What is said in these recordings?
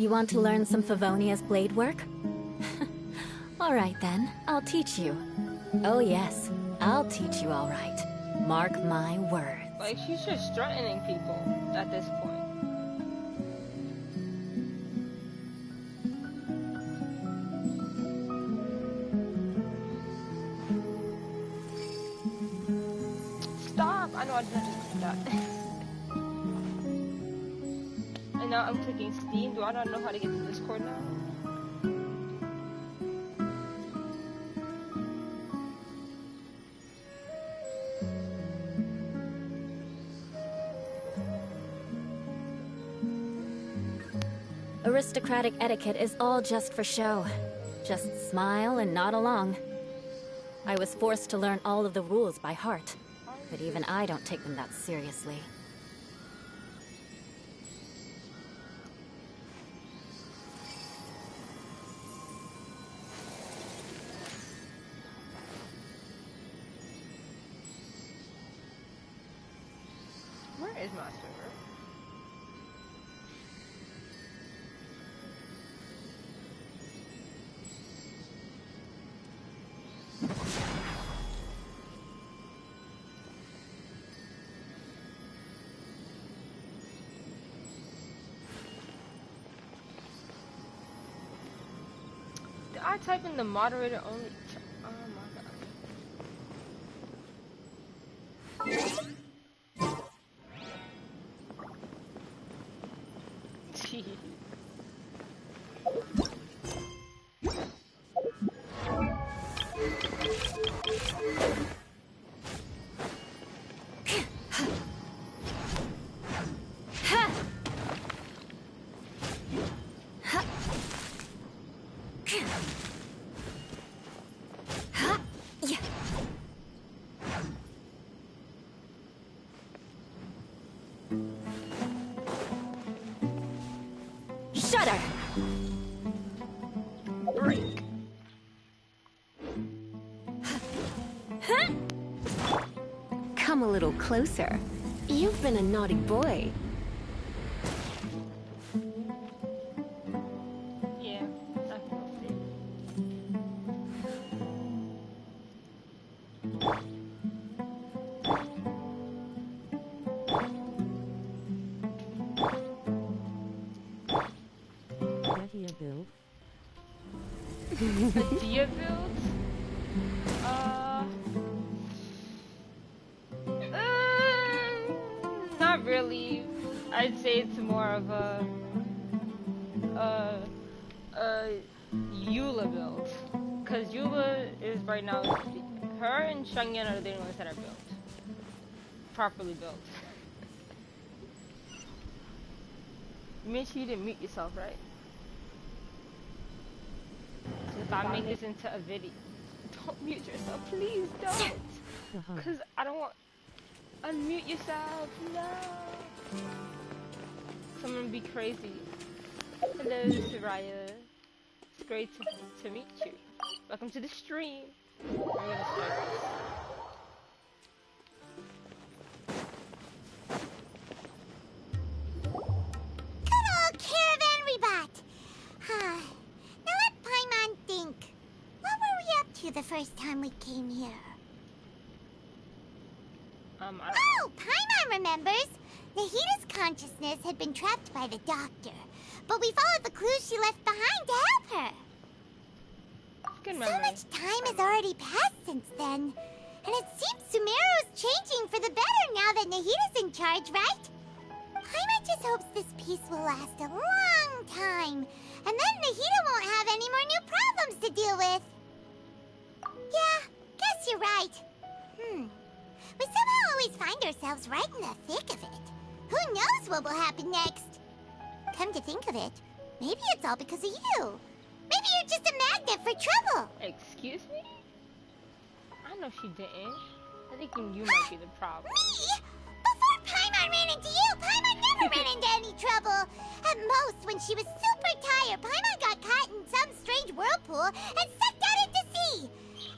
You want to learn some Favonia's blade work? Alright then, I'll teach you. Oh yes, I'll teach you alright. Mark my words. Like, she's just threatening people at this point. Stop! I know I didn't just do that. And now I'm clicking Steam. Do I not know how to get to Discord now? Aristocratic etiquette is all just for show. Just smile and nod along. I was forced to learn all of the rules by heart, but even I don't take them that seriously. Where is my server? Did I type in the moderator only? Oh my god. Shudder! Break. Come a little closer. You've been a naughty boy. Yeah, I feel it. A deer build? Not really. I'd say it's more of a Eula build. Cause Eula is right now, her and Shangyan are the only ones that are built. Properly built. You made sure you didn't mute yourself, right? If I make this into a video, don't mute yourself, please don't. Cause I don't want. Unmute yourself, no. Someone be crazy. Hello, Soraya. It's great to meet you. Welcome to the stream. I'm gonna start this. Good old caravan rebot. Now let Paimon think. What were we up to the first time we came here? Oh, Paimon remembers! Nahita's consciousness had been trapped by the doctor, but we followed the clues she left behind to help her. Good So memory. much time has already passed since then, and it seems Sumeru's changing for the better now that Nahita's in charge, right? Paimon just hopes this peace will last a long time, and then Nahita won't have any more new problems to deal with. Yeah, guess you're right. We somehow always find ourselves right in the thick of it. Who knows what will happen next? Come to think of it, maybe it's all because of you. Maybe you're just a magnet for trouble. Excuse me? I know she didn't. I think you might be the problem. Me? Before Paimon ran into you, Paimon never ran into any trouble. At most, when she was super tired, Paimon got caught in some strange whirlpool and sucked out into sea.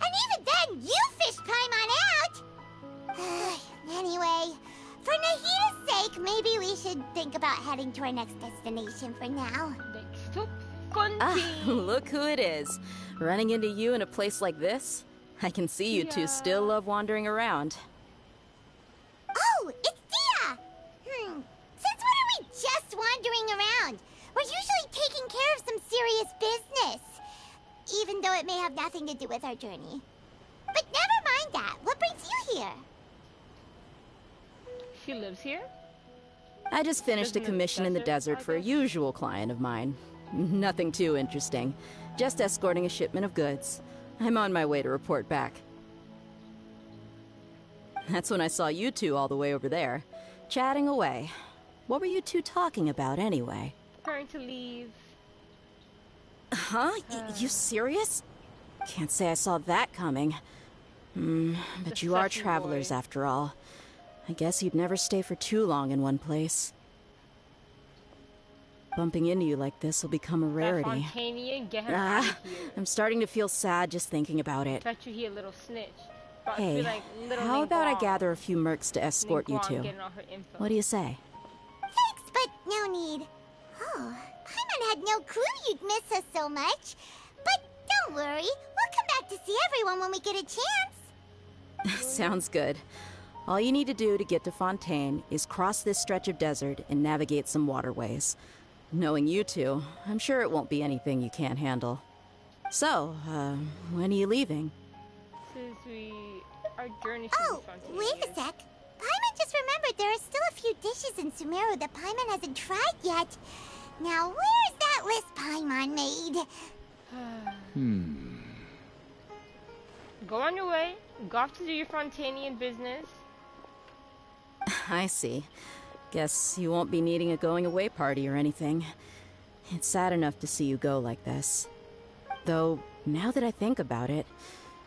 And even then, you fished Paimon out. Anyway, For Nahita's sake, maybe we should think about heading to our next destination for now. Next stop, Fontaine. Look who it is. Running into you in a place like this? I can see you two still love wandering around. Oh, it's Dia! Since when are we just wandering around? We're usually taking care of some serious business. Even though it may have nothing to do with our journey. But never mind that. What brings you here? She lives here? I just finished a commission in the desert for a usual client of mine. Nothing too interesting. Just escorting a shipment of goods. I'm on my way to report back. That's when I saw you two all the way over there, chatting away. What were you two talking about anyway? Preparing to leave. Huh? You serious? Can't say I saw that coming. But you are travelers after all. I guess you'd never stay for too long in one place. Bumping into you like this will become a rarity. Fontaine, get him out of here. I'm starting to feel sad just thinking about it. Bet you he a little snitch. But Hey, I feel like little how about I Ningguang- gather a few mercs to escort you Ningguang two? getting all her info. What do you say? Thanks, but no need. Oh, Paimon had no clue you'd miss us so much. But don't worry, we'll come back to see everyone when we get a chance. Sounds good. All you need to do to get to Fontaine is cross this stretch of desert and navigate some waterways. Knowing you two, I'm sure it won't be anything you can't handle. So, when are you leaving? Since our journey to Oh, Fontaine. wait a sec. Paimon just remembered there are still a few dishes in Sumeru that Paimon hasn't tried yet. Now, where's that list Paimon made? Go on your way. Go off to do your Fontainian business. I see. Guess you won't be needing a going-away party or anything. It's sad enough to see you go like this. Though, now that I think about it,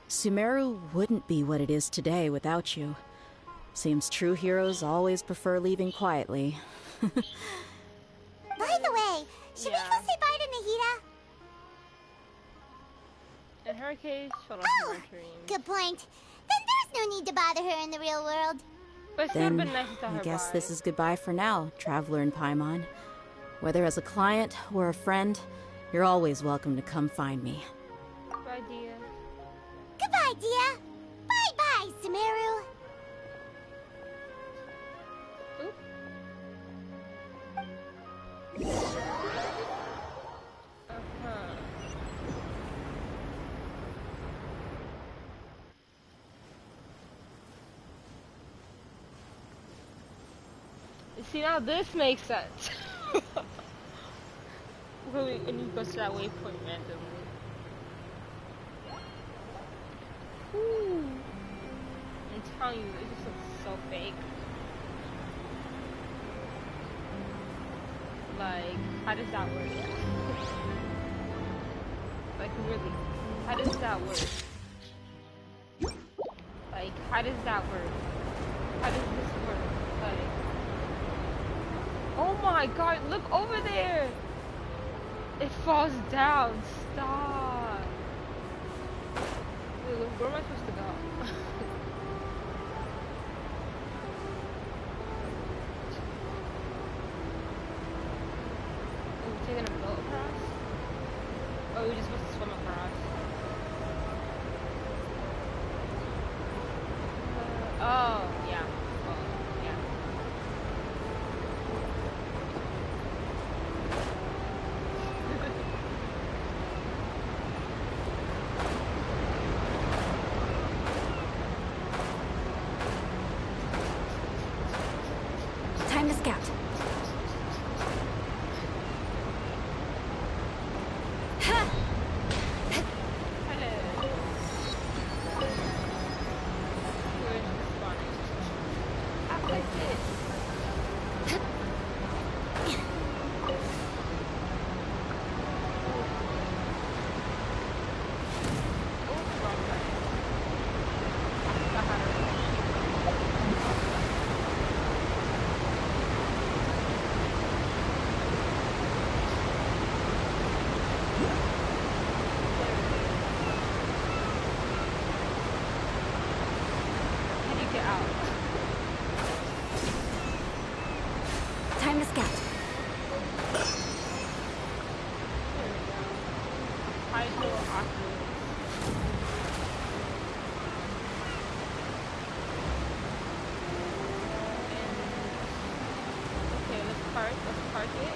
Sumeru wouldn't be what it is today without you. Seems true heroes always prefer leaving quietly. By the way, should we go say bye to Nahita? In her case, she'll Oh, her dream. good point. Then there's no need to bother her in the real world. But it still would've Then, been nice to tell her I guess bye. this is goodbye for now, traveler in Paimon. Whether as a client or a friend, you're always welcome to come find me. Bye, dear. Goodbye, Dia. Bye-bye, Sumeru. Oop. See, now this makes sense. And you go to that waypoint randomly. Ooh. I'm telling you, it just looks so fake. Like, how does that work? Like, really, how does that work? Like, how does that work? How does this work? Like, oh my god, look over there! It falls down, stop! Wait, where am I supposed to go? Are we taking a boat across? Or are we just supposed to swim across? Oh, yeah. Oh, yeah. Time to scout. market.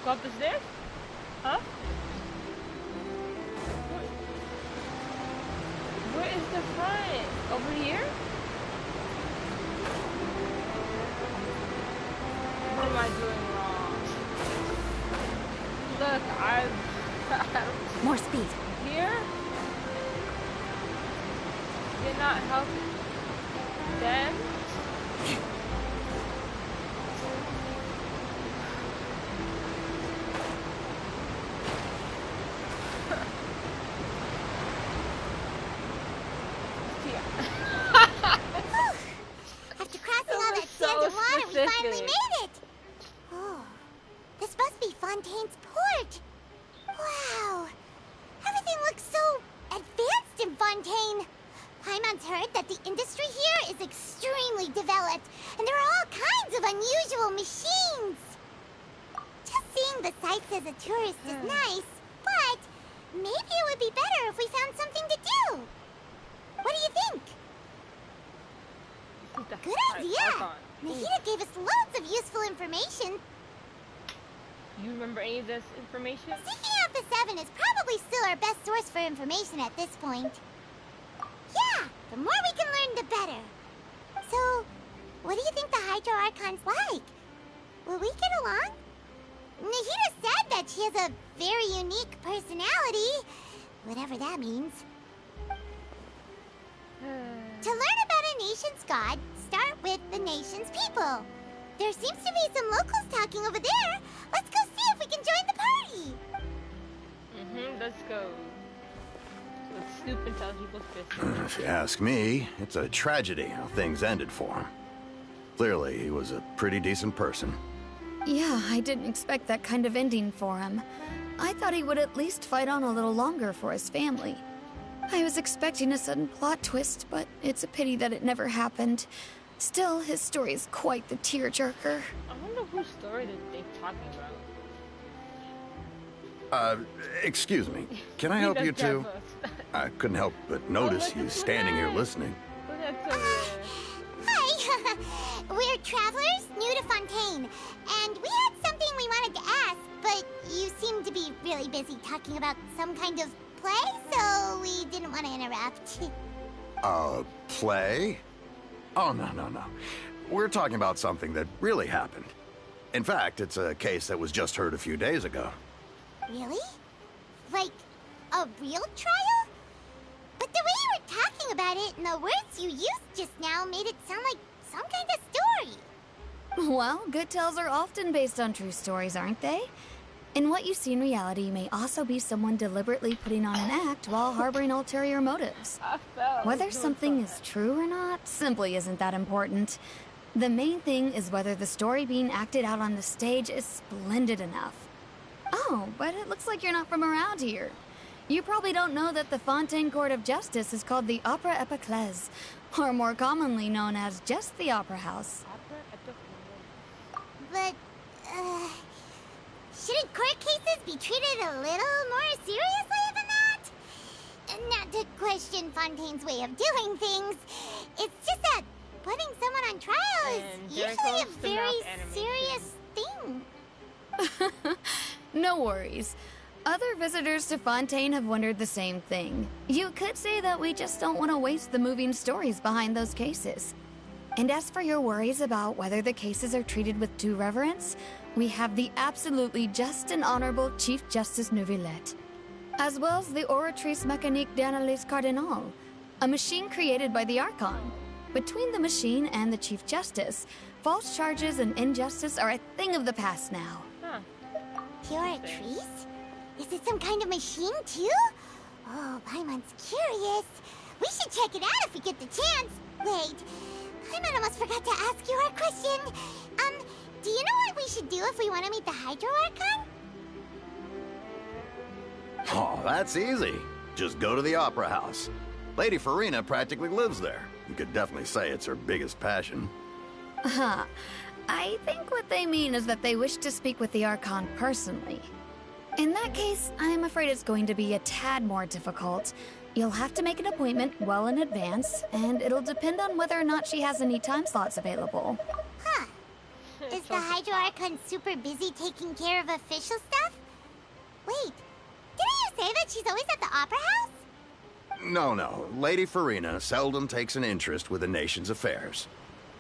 Go up the stairs? Huh? Where is the front? Over here? What am I doing wrong? Look, I've... More speed. Here? Did not help them? After crossing all that sand and water, we finally made it! Oh, this must be Fontaine's port! Wow! Everything looks so advanced in Fontaine! Paimon's heard that the industry here is extremely developed, and there are all kinds of unusual machines! Just seeing the sights as a tourist is nice, but maybe it would be better if we found something to do! What do you think? Good idea! Nahida gave us loads of useful information. You remember any of this information? Seeking out the 7 is probably still our best source for information at this point. Yeah, the more we can learn, the better. So, what do you think the Hydro Archon's like? Will we get along? Nahida said that she has a very unique personality, whatever that means. To learn about a nation's god, start with the nation's people. There seems to be some locals talking over there. Let's go see if we can join the party. Let's go. Let's snoop and tell people's business. If you ask me, it's a tragedy how things ended for him. Clearly, he was a pretty decent person. Yeah, I didn't expect that kind of ending for him. I thought he would at least fight on a little longer for his family. I was expecting a sudden plot twist, but it's a pity that it never happened. Still, his story is quite the tearjerker. I wonder whose story that they're talking about. Excuse me. Can I help you too? I couldn't help but notice you standing here listening. Hi! We're travelers new to Fontaine, and we had something we wanted to ask, but you seem to be really busy talking about some kind of play, so we didn't want to interrupt. Play? Oh, no. We're talking about something that really happened. In fact, it's a case that was just heard a few days ago. Really? Like, a real trial? But the way you were talking about it and the words you used just now made it sound like some kind of story. Well, good tales are often based on true stories, aren't they? And what you see in reality may also be someone deliberately putting on an act while harboring ulterior motives. Whether something is true or not simply isn't that important. The main thing is whether the story being acted out on the stage is splendid enough. Oh, but it looks like you're not from around here. You probably don't know that the Fontaine Court of Justice is called the Opera Epiclese, or more commonly known as just the Opera House. But, shouldn't court cases be treated a little more seriously than that? Not to question Fontaine's way of doing things. It's just that putting someone on trial is usually a very serious thing. No worries. Other visitors to Fontaine have wondered the same thing. You could say that we just don't want to waste the moving stories behind those cases. And as for your worries about whether the cases are treated with due reverence, we have the absolutely just and honorable Chief Justice Neuvillette, as well as the Oratrice Mécanique d'Analyse Cardinal, a machine created by the Archon. Between the machine and the Chief Justice, false charges and injustice are a thing of the past now. Oratrice? Is it some kind of machine, too? Oh, Paimon's curious. We should check it out if we get the chance. Wait, Paimon almost forgot to ask you our question. Do you know what we should do if we want to meet the Hydro Archon? Oh, that's easy. just go to the Opera House. Lady Farina practically lives there. You could definitely say it's her biggest passion. Huh. I think what they mean is that they wish to speak with the Archon personally. In that case, I'm afraid it's going to be a tad more difficult. You'll have to make an appointment well in advance, and it'll depend on whether or not she has any time slots available. Huh. Is the Hydro Archon super busy taking care of official stuff? Wait, didn't you say that she's always at the Opera House? No. Lady Farina seldom takes an interest with the nation's affairs.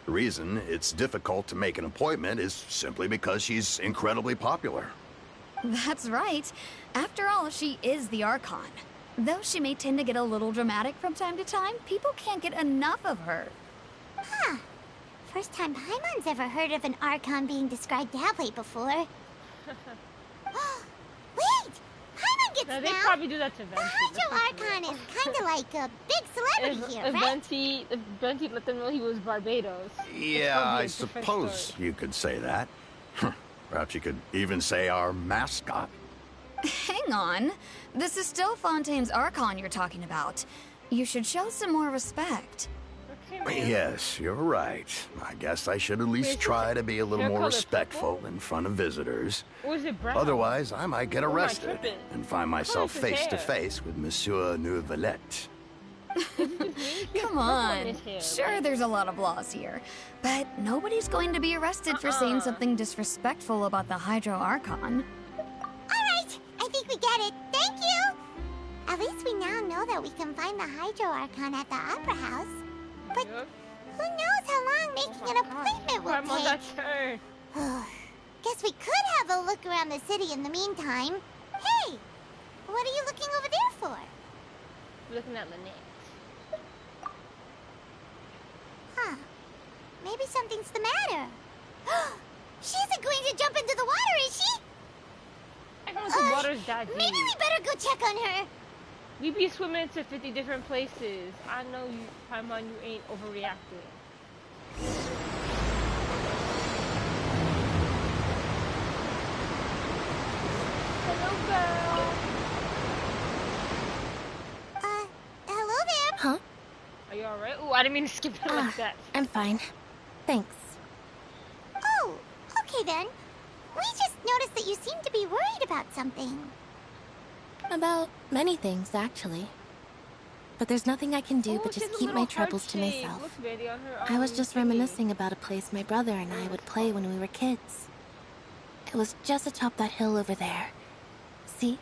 The reason it's difficult to make an appointment is simply because she's incredibly popular. That's right. After all, she is the Archon. Though she may tend to get a little dramatic from time to time, people can't get enough of her. Huh. First time Paimon's ever heard of an Archon being described that way before. Wait! Paimon gets No, now. they probably do that to The Venti. Hydro Archon is kind of like a big celebrity here, right? If Venti let them know he was Barbados. Yeah, probably I a different suppose story. you could say that. Perhaps you could even say our mascot. Hang on. This is still Fontaine's Archon you're talking about. You should show some more respect. Okay, man. Yes, you're right. I guess I should at least Wait, try to be a little hair more color respectful in front of visitors. Or is it brown? Otherwise, I might get Who am I arrested tripping? and find myself What is his face to hair? face with Monsieur Nouvelette. Come on. Sure, there's a lot of laws here, but nobody's going to be arrested for saying something disrespectful about the Hydro Archon. Alright, I think we get it. Thank you! At least we now know that we can find the Hydro Archon at the Opera House. But Yep. who knows how long making an appointment I'm on will that take? turn. Guess we could have a look around the city in the meantime. Hey! What are you looking over there for? Looking at Lyney. Huh. Maybe something's the matter. She isn't going to jump into the water, is she? I don't know if the water's that deep. Maybe we better go check on her. We be swimming to 50 different places. I know you, Paimon, you ain't overreacting. Hello, girl. Hello there. Huh? Are you alright? Ooh, I didn't mean to skip it like that. I'm fine. Thanks. Oh, okay then. We just noticed that you seem to be worried about something. About many things, actually. But there's nothing I can do Oh, but she just has a keep my little troubles to heart shape. myself. Look, Betty, on her, I was just thingy. reminiscing about a place my brother and I would play when we were kids. It was just atop that hill over there. See?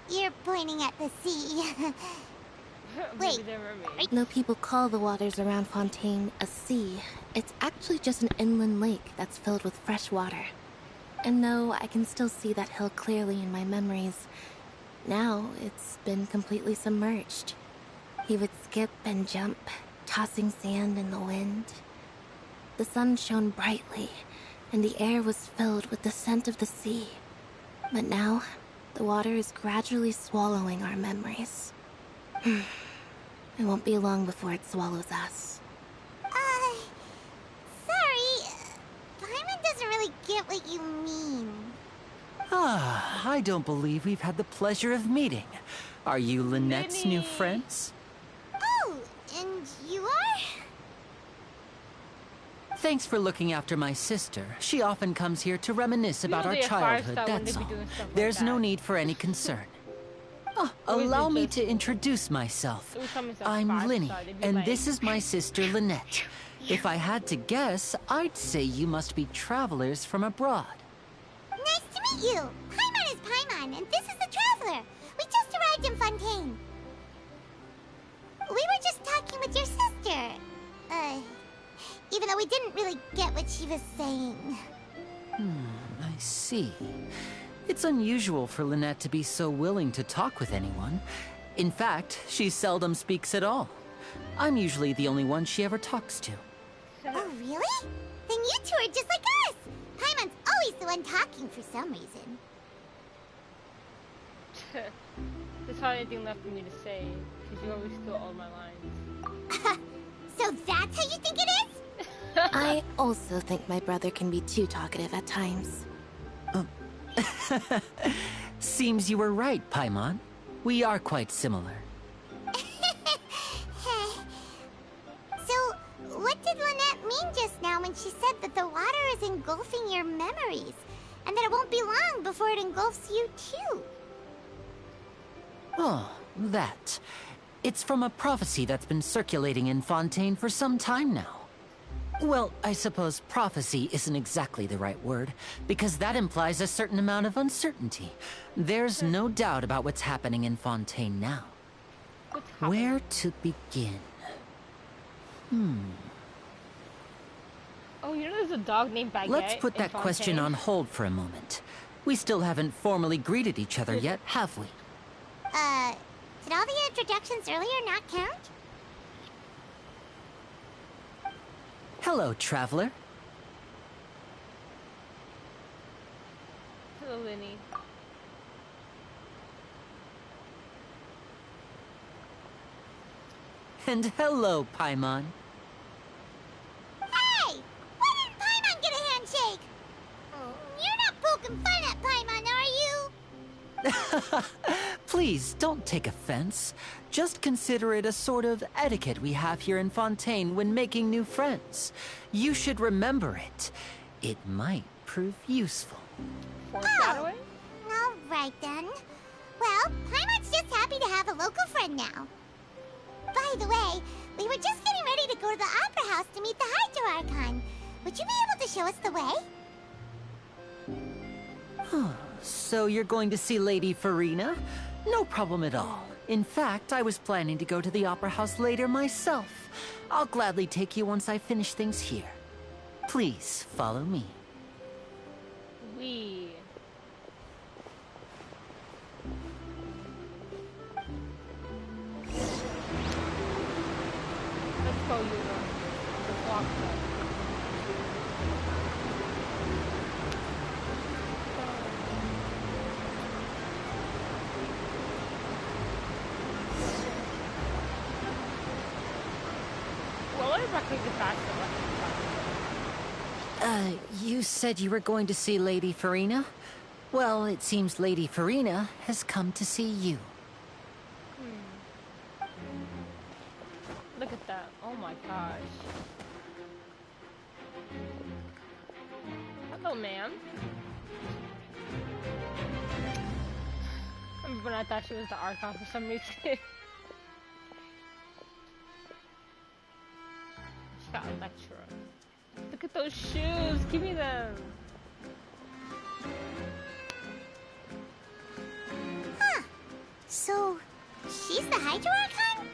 You're pointing at the sea. Maybe Wait. they're mermaids. No people call the waters around Fontaine a sea. It's actually just an inland lake that's filled with fresh water. And though I can still see that hill clearly in my memories, now it's been completely submerged. He would skip and jump, tossing sand in the wind. The sun shone brightly, and the air was filled with the scent of the sea. But now, the water is gradually swallowing our memories. It won't be long before it swallows us. Sorry. Paimon doesn't really get what you mean. Ah, I don't believe we've had the pleasure of meeting. Are you Lynette's new Lyney. friends? Oh, and you are? Thanks for looking after my sister. She often comes here to reminisce about our Usually a childhood, five-star when they that's be all. doing stuff like There's no that. need for any concern. Oh, Or is it allow me just- to introduce myself. Every time it's a I'm five-star, Lyney, they be and like- this is my sister Lynette. If I had to guess, I'd say you must be travelers from abroad. Nice to meet you. Paimon is Paimon, and this is the Traveler. We just arrived in Fontaine. We were just talking with your sister. Even though we didn't really get what she was saying. I see. It's unusual for Lynette to be so willing to talk with anyone. In fact, she seldom speaks at all. I'm usually the only one she ever talks to. Oh, really? Then you two are just like us. Paimon's always the one talking for some reason. There's hardly anything left for me to say, because you always steal all my lines. So that's how you think it is? I also think my brother can be too talkative at times. Seems you were right, Paimon. We are quite similar. So, what did Lynette mean just now when she said that the water is engulfing your memories? And that it won't be long before it engulfs you too? Oh, that. It's from a prophecy that's been circulating in Fontaine for some time now. Well, I suppose prophecy isn't exactly the right word, because that implies a certain amount of uncertainty. There's no doubt about what's happening in Fontaine now. Where to begin? Oh, you know there's a dog named Baguette. Let's put in that question Fontaine? on hold for a moment. We still haven't formally greeted each other yet, have we? Did all the introductions earlier not count? Hello, traveler. Hello, Lyney. And hello, Paimon. Hey! Why didn't Paimon get a handshake? You're not poking fun at Paimon, are you? Please, don't take offense. Just consider it a sort of etiquette we have here in Fontaine when making new friends. You should remember it. It might prove useful. Foreshadowing? All right then. Well, Paimon's just happy to have a local friend now. By the way, we were just getting ready to go to the Opera House to meet the Hydro Archon. Would you be able to show us the way? So you're going to see Lady Farina? No problem at all. In fact, I was planning to go to the Opera House later myself. I'll gladly take you once I finish things here. Please, follow me. We. Let's go, Yuga. Let's walk though. Well, I reckon the faster. You said you were going to see Lady Farina? Well, it seems Lady Farina has come to see you. Look at that. Oh my gosh. Hello, ma'am. I remember when I thought she was the Archon for some reason. She got a lecturer. Look at those shoes. Give me them. Huh. So, she's the Hydro Archon?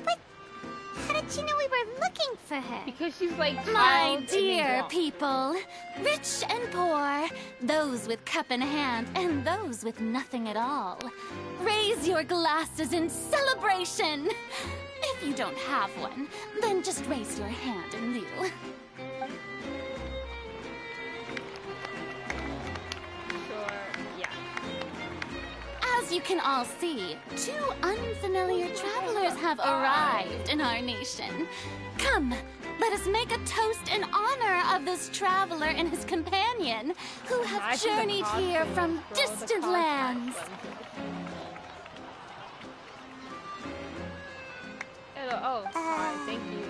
But how did she know we were looking for her? Because she's like My tall dear and people, rich and poor, those with cup in hand and those with nothing at all, raise your glasses in celebration. If you don't have one, then just raise your hand in lieu. sure. Yeah. As you can all see, two unfamiliar travelers have arrived in our nation. Come, let us make a toast in honor of this traveler and his companion, who have Imagine the journeyed here costumes, from bro, the distant costumes. lands. Hello. Oh, alright, thank you.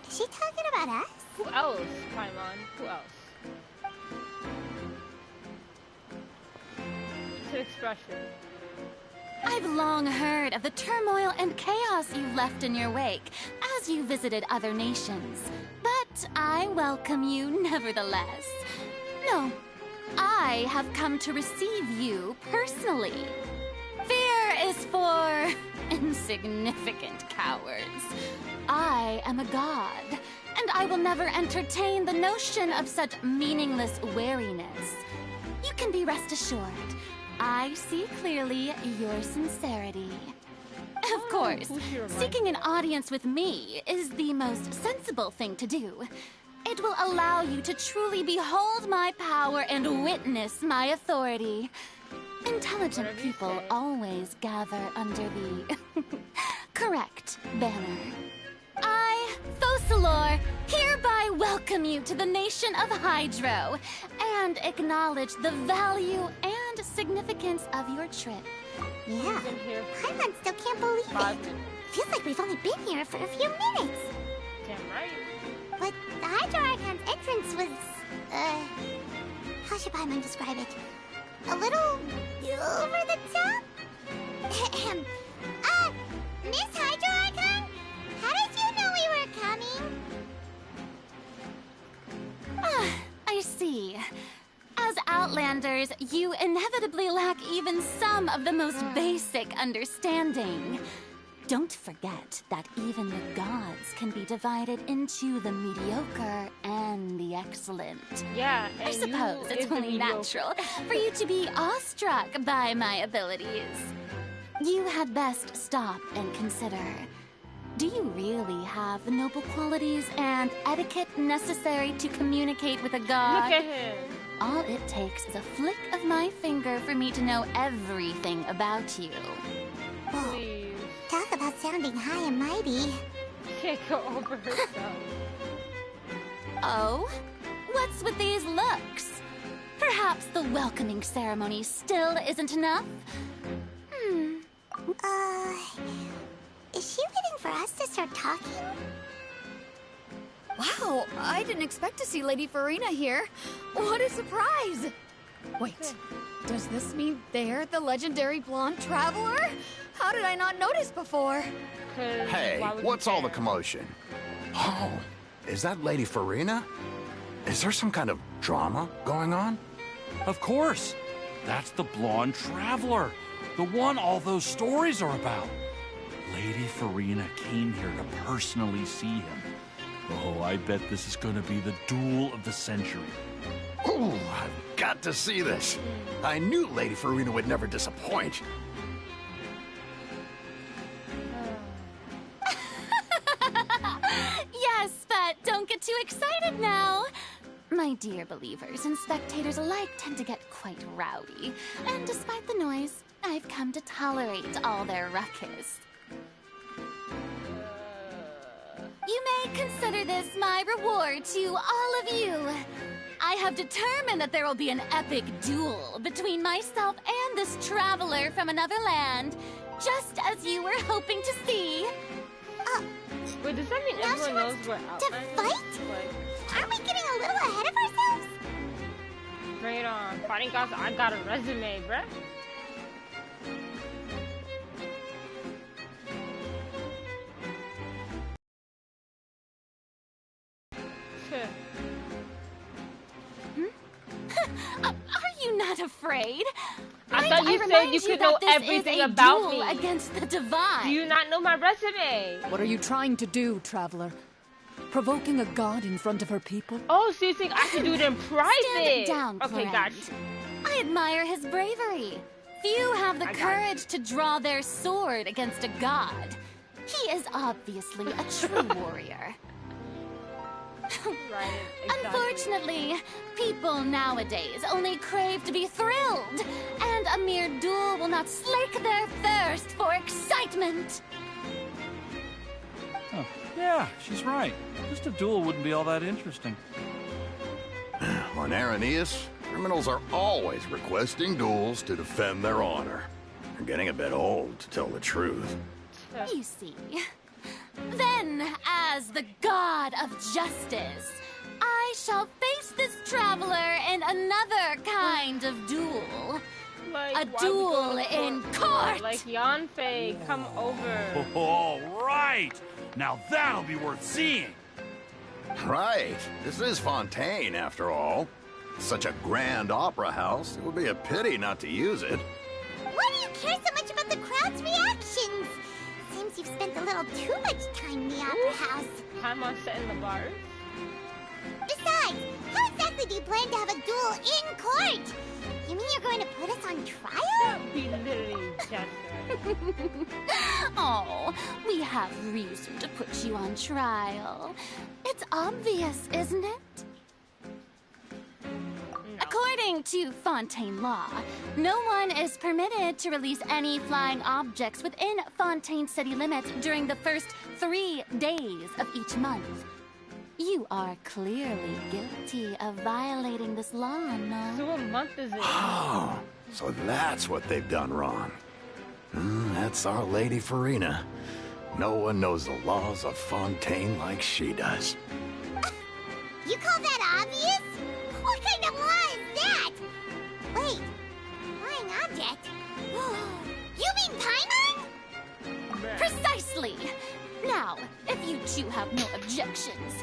Is she talking about us? Who else, Paimon? Who else? It's an expression. I've long heard of the turmoil and chaos you left in your wake as you visited other nations, but I welcome you nevertheless. No, I have come to receive you personally. Fear is for insignificant cowards. I am a god, and I will never entertain the notion of such meaningless wariness. You can be rest assured, I see clearly your sincerity. Of course, who she reminds seeking an audience with me is the most sensible thing to do. It will allow you to truly behold my power and witness my authority. Intelligent Whatever you people say. always gather under the correct banner. I, Focalor, hereby welcome you to the nation of Hydro and acknowledge the value and and significance of your trip. Yeah, Been here for Paimon still can't believe 5 it. minutes. Feels like we've only been here for a few minutes. Damn right. But the Hydro Archon's entrance was, how should Paimon describe it? A little over the top? Miss Hydro Archon? How did you know we were coming? I see. As Outlanders, you inevitably lack even some of the most basic understanding. Don't forget that even the gods can be divided into the mediocre and the excellent. Yeah, and I suppose you it's is the only mediocre. natural for you to be awestruck by my abilities. You had best stop and consider. Do you really have the noble qualities and etiquette necessary to communicate with a god? Look at him. All it takes is a flick of my finger for me to know everything about you. Whoa, Please. talk about sounding high and mighty. Can't go over herself. Oh? What's with these looks? Perhaps the welcoming ceremony still isn't enough? Is she waiting for us to start talking? Wow, I didn't expect to see Lady Farina here. What a surprise! Wait, does this mean they're the legendary blonde traveler? How did I not notice before? 'Cause Hey, why would what's you all the care? commotion? Oh, is that Lady Farina? Is there some kind of drama going on? Of course. That's the blonde traveler. The one all those stories are about. Lady Farina came here to personally see him. Oh, I bet this is going to be the duel of the century. Ooh, I've got to see this. I knew Lady Farina would never disappoint. Yes, but don't get too excited now. My dear believers and spectators alike tend to get quite rowdy. And despite the noise, I've come to tolerate all their ruckus. You may consider this my reward to all of you. I have determined that there will be an epic duel between myself and this traveler from another land, just as you were hoping to see. Wait, does that mean Now everyone she knows wants we're to Outlanders? fight? Like, Aren't we getting a little ahead of ourselves? bring it on. Fighting gods, I got a resume, bruh. Are you not afraid? I Might thought you said remind you could that know this is everything a about duel me. against the divine. Do you not know my resume? What are you trying to do, traveler? Provoking a god in front of her people? Oh, so you think I should do it in private? Stand down, Okay, Clem. gotcha. I admire his bravery. Few have the I got courage to draw their sword against a god. He is obviously a true warrior. Right, exactly. Unfortunately, people nowadays only crave to be thrilled, and a mere duel will not slake their thirst for excitement. Oh, yeah, she's right. Just a duel wouldn't be all that interesting. On Araneus, criminals are always requesting duels to defend their honor. They're getting a bit old, to tell the truth. You see. Then, as the god of justice, I shall face this traveler in another kind of duel. Like, A why we duel going to in court? court. Like, Yanfei, come over. All right. Now that'll be worth seeing. Right. This is Fontaine, after all. Such a grand opera house, it would be a pity not to use it. Why do you care so much about the crowd's reactions? Seems you've spent a little too much time in the opera house. Time on setting the bars. Besides, how exactly do you plan to have a duel in court? You mean you're going to put us on trial? Be literally just Oh, we have reason to put you on trial. It's obvious, isn't it? According to Fontaine law, no one is permitted to release any flying objects within Fontaine city limits during the first 3 days of each month. You are clearly guilty of violating this law, no? So what month is it? Oh, So that's what they've done wrong. That's our Lady Farina. No one knows the laws of Fontaine like she does. You call that obvious? What kind of law is that? Wait, flying object? You mean Paimon? Precisely! Now, if you two have no objections,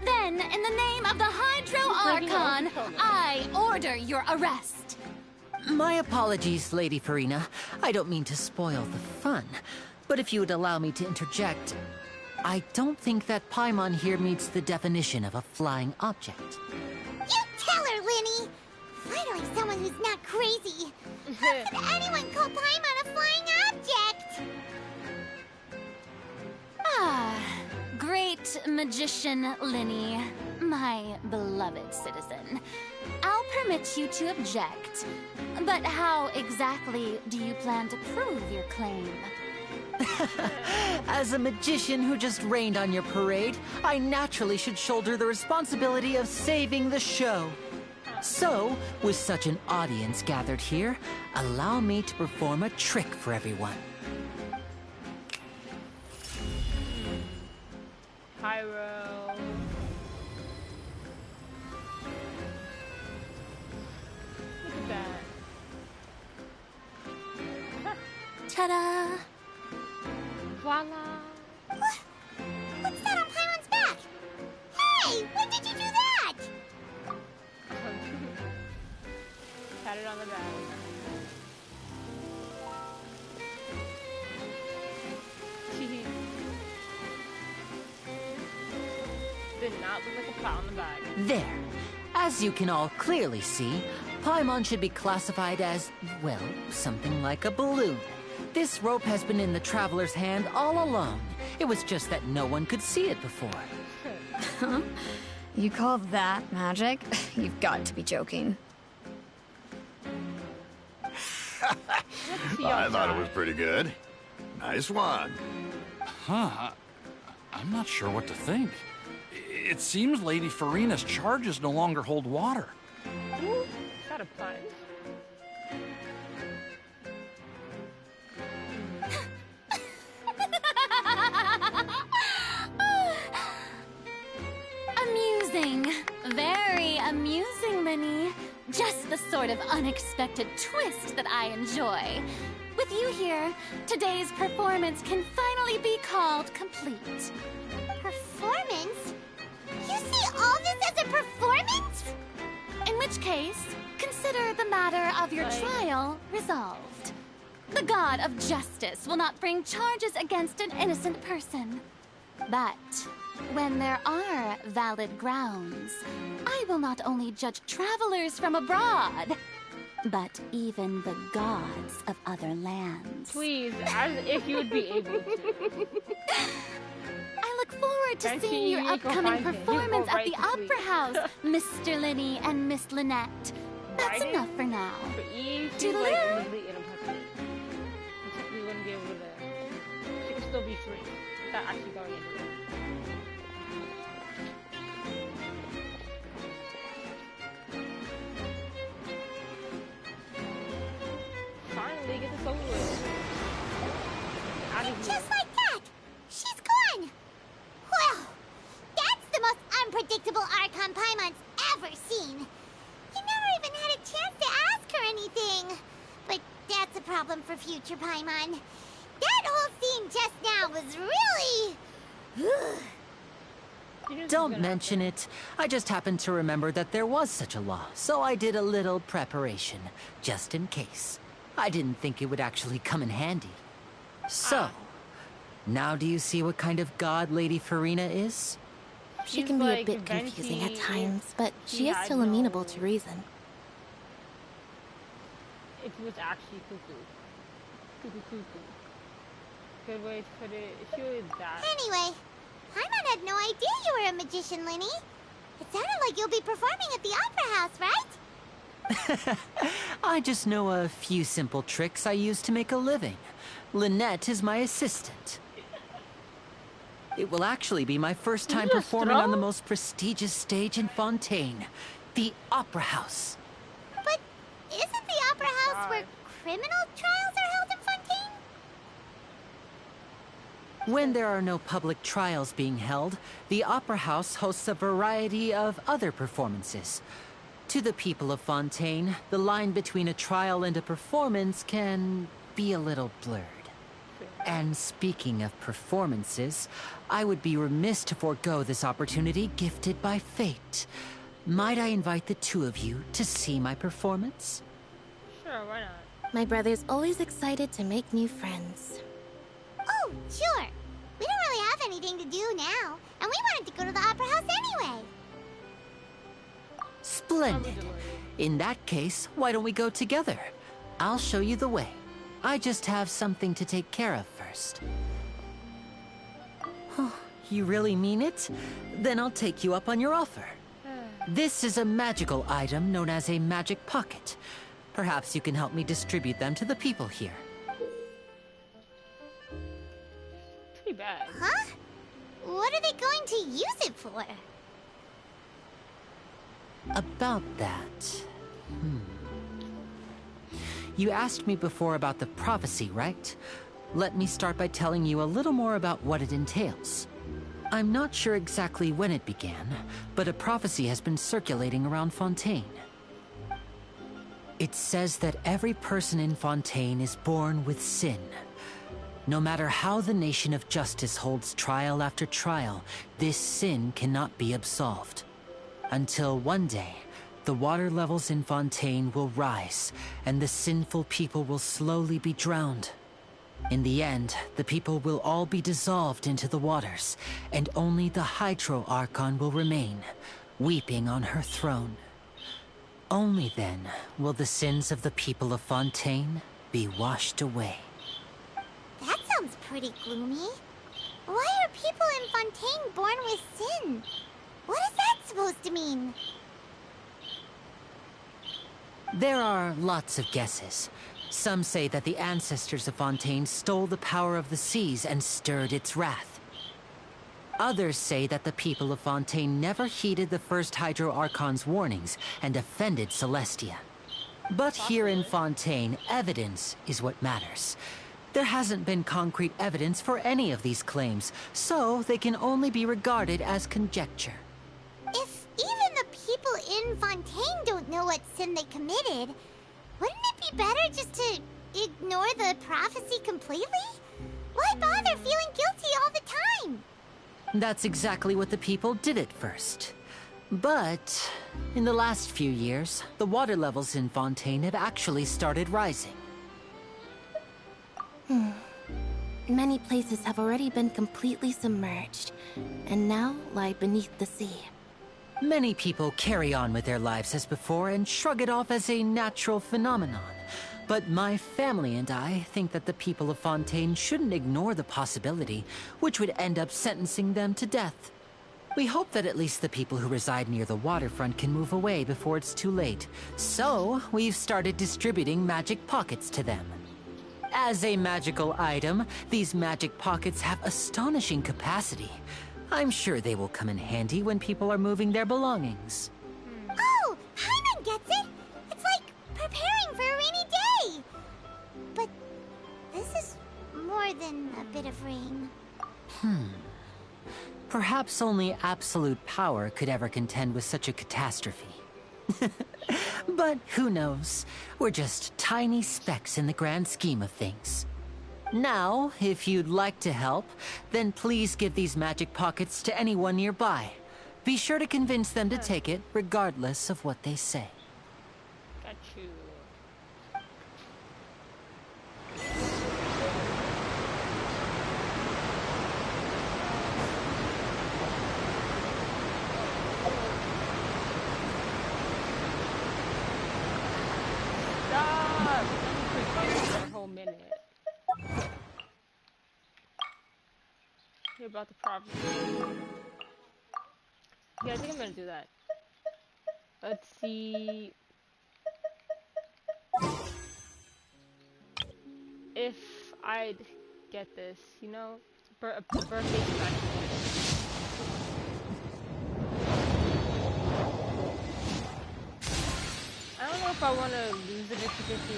then in the name of the Hydro Archon, I order your arrest. My apologies, Lady Farina. I don't mean to spoil the fun. But if you would allow me to interject, I don't think that Paimon here meets the definition of a flying object. You tell her, Lyney! Finally someone who's not crazy. How could anyone call Paimon a flying object? Great magician Lyney, my beloved citizen. I'll permit you to object, but how exactly do you plan to prove your claim? As a magician who just rained on your parade, I naturally should shoulder the responsibility of saving the show. So, with such an audience gathered here, allow me to perform a trick for everyone. Pyro. Look at that. Ta-da! Voila. What's that on Paimon's back? Hey, when did you do that? Pat it on the back. Did not look like a pat on the back. There. As you can all clearly see, Paimon should be classified as, well, something like a balloon. This rope has been in the Traveler's hand all along. It was just that no one could see it before. You call that magic? You've got to be joking. I thought it was pretty good. Nice one. Huh. I'm not sure what to think. It seems Lady Farina's charges no longer hold water. Ooh, is that a pun? Amusing. Very amusing, Lyney. Just the sort of unexpected twist that I enjoy. With you here, today's performance can finally be called complete. Performance? You see all this as a performance? In which case, consider the matter of your trial resolved. The God of justice will not bring charges against an innocent person. But when there are valid grounds, I will not only judge travelers from abroad, but even the gods of other lands. Please, as if you would be able to. I look forward to seeing your upcoming performance at the Opera House, Mr. Lyney and Miss Lynette. That's enough for now. For Eve, she's Toodaloo. like legally ineffective. We wouldn't be able to. She could still be free without actually going into it. Finally, get this over with. Out of here. Just like that! She's gone! Well, that's the most unpredictable Archon Paimon's ever seen. You never even had a chance to ask her anything. But that's a problem for future Paimon. That whole scene just now was really... Don't mention it. I just happened to remember that there was such a law, so I did a little preparation, just in case. I didn't think it would actually come in handy. So, now do you see what kind of god Lady Farina is? She can be a bit confusing at times, but she is still amenable to reason. It was actually cuckoo. Cuckoo. Good way to put it. She was that. Anyway, Paimon had no idea you were a magician, Lyney. It sounded like you'll be performing at the Opera House, right? I just know a few simple tricks I use to make a living. Lynette is my assistant. It will actually be my first time performing on the most prestigious stage in Fontaine, the Opera House. But isn't the Opera House where criminal trials are held in Fontaine? When there are no public trials being held, the Opera House hosts a variety of other performances. To the people of Fontaine, the line between a trial and a performance can be a little blurred. And speaking of performances, I would be remiss to forego this opportunity gifted by fate. Might I invite the two of you to see my performance? Sure, why not? My brother's always excited to make new friends. Oh, sure. We don't really have anything to do now, and we wanted to go to the Opera House anyway. Splendid. In that case, why don't we go together? I'll show you the way. I just have something to take care of first. Oh, you really mean it? Then I'll take you up on your offer. This is a magical item known as a magic pocket. Perhaps you can help me distribute them to the people here. Pretty bad. Huh? What are they going to use it for? About that... You asked me before about the prophecy, right? Let me start by telling you a little more about what it entails. I'm not sure exactly when it began, but a prophecy has been circulating around Fontaine. It says that every person in Fontaine is born with sin. No matter how the nation of justice holds trial after trial, this sin cannot be absolved. Until one day, the water levels in Fontaine will rise, and the sinful people will slowly be drowned. In the end, the people will all be dissolved into the waters, and only the Hydro Archon will remain, weeping on her throne. Only then will the sins of the people of Fontaine be washed away. That sounds pretty gloomy. Why are people in Fontaine born with sin? What is that supposed to mean? There are lots of guesses. Some say that the ancestors of Fontaine stole the power of the seas and stirred its wrath. Others say that the people of Fontaine never heeded the first Hydro Archon's warnings and offended Celestia. But here in Fontaine, evidence is what matters. There hasn't been concrete evidence for any of these claims, so they can only be regarded as conjecture. If even the people in Fontaine don't know what sin they committed, wouldn't it be better just to ignore the prophecy completely? Why bother feeling guilty all the time? That's exactly what the people did at first. But in the last few years, the water levels in Fontaine have actually started rising. Many places have already been completely submerged, and now lie beneath the sea. Many people carry on with their lives as before and shrug it off as a natural phenomenon. But my family and I think that the people of Fontaine shouldn't ignore the possibility, which would end up sentencing them to death. We hope that at least the people who reside near the waterfront can move away before it's too late. So, we've started distributing magic pockets to them. As a magical item, these magic pockets have astonishing capacity. I'm sure they will come in handy when people are moving their belongings. Oh, Hyman gets it! It's like preparing for a rainy day! But this is more than a bit of rain. Perhaps only absolute power could ever contend with such a catastrophe. But who knows? We're just tiny specks in the grand scheme of things. Now, if you'd like to help, then please give these magic pockets to anyone nearby. Be sure to convince them to take it, regardless of what they say. Got you. Stop! For a whole minute. Hear about the prophecy. Yeah, I think I'm gonna do that. Let's see if I'd get this, you know, a birthday special. I don't know if if I want to lose the 50-50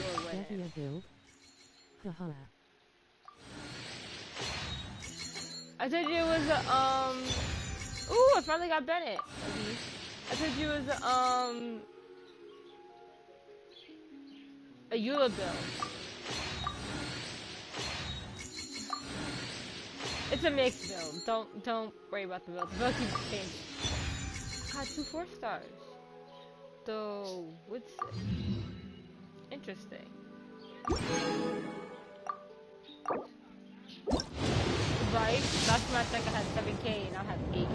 or win it. build. Haha. I told you it was a, ooh, I finally got Bennett, at least. I told you it was a Eula build. It's a mixed build. Don't worry about the build. The build keeps changing. Got 2 4-stars. So, what's it? Interesting. Right? Last match I had 7K and I have 8.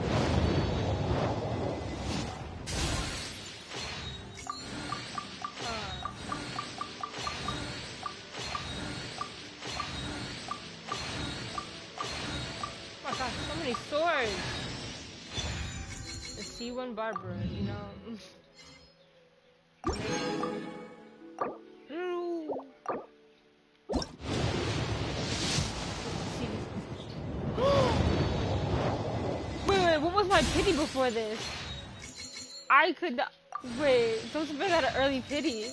Oh my gosh, so many swords! The C1 Barbara, you know? Wait, what was my pity before this? I could not. Wait, supposed to bring out an early pity. It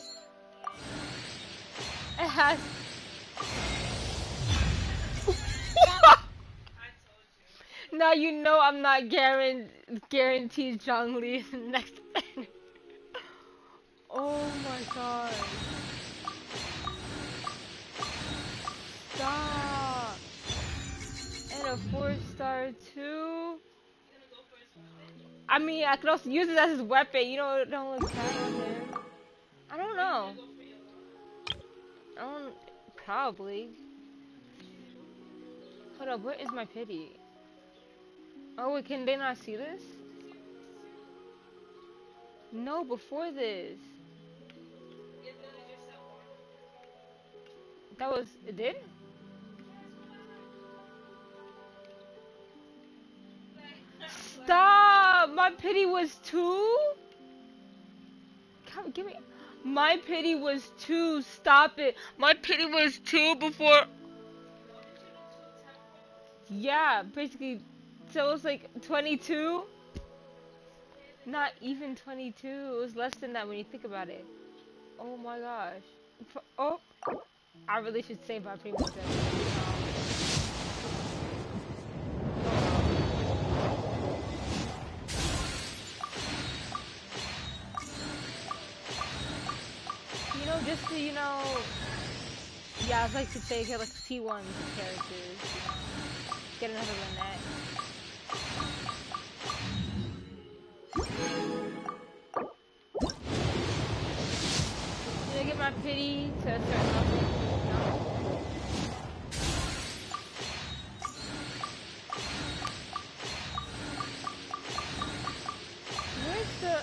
has. Now you know I'm not guaranteed Zhongli is the next banner. Oh my god. Stop. And a 4-star too. I mean, I could also use it as his weapon. You know, don't look bad on him. I don't know. Probably. Hold up, where is my pity? Oh wait, can they not see this? No, before this. That was, it did? Stop! My pity was 2? Come, give me. My pity was 2. Stop it. My pity was 2 before. Yeah, basically. So it was like 22. Not even 22. It was less than that when you think about it. Oh my gosh. Oh. I really should save my primo dress. You know, just to, you know, yeah, I'd like to say get like C1 characters, you know, get another Lynette. Did I get my pity to a certain level? No. Where's the...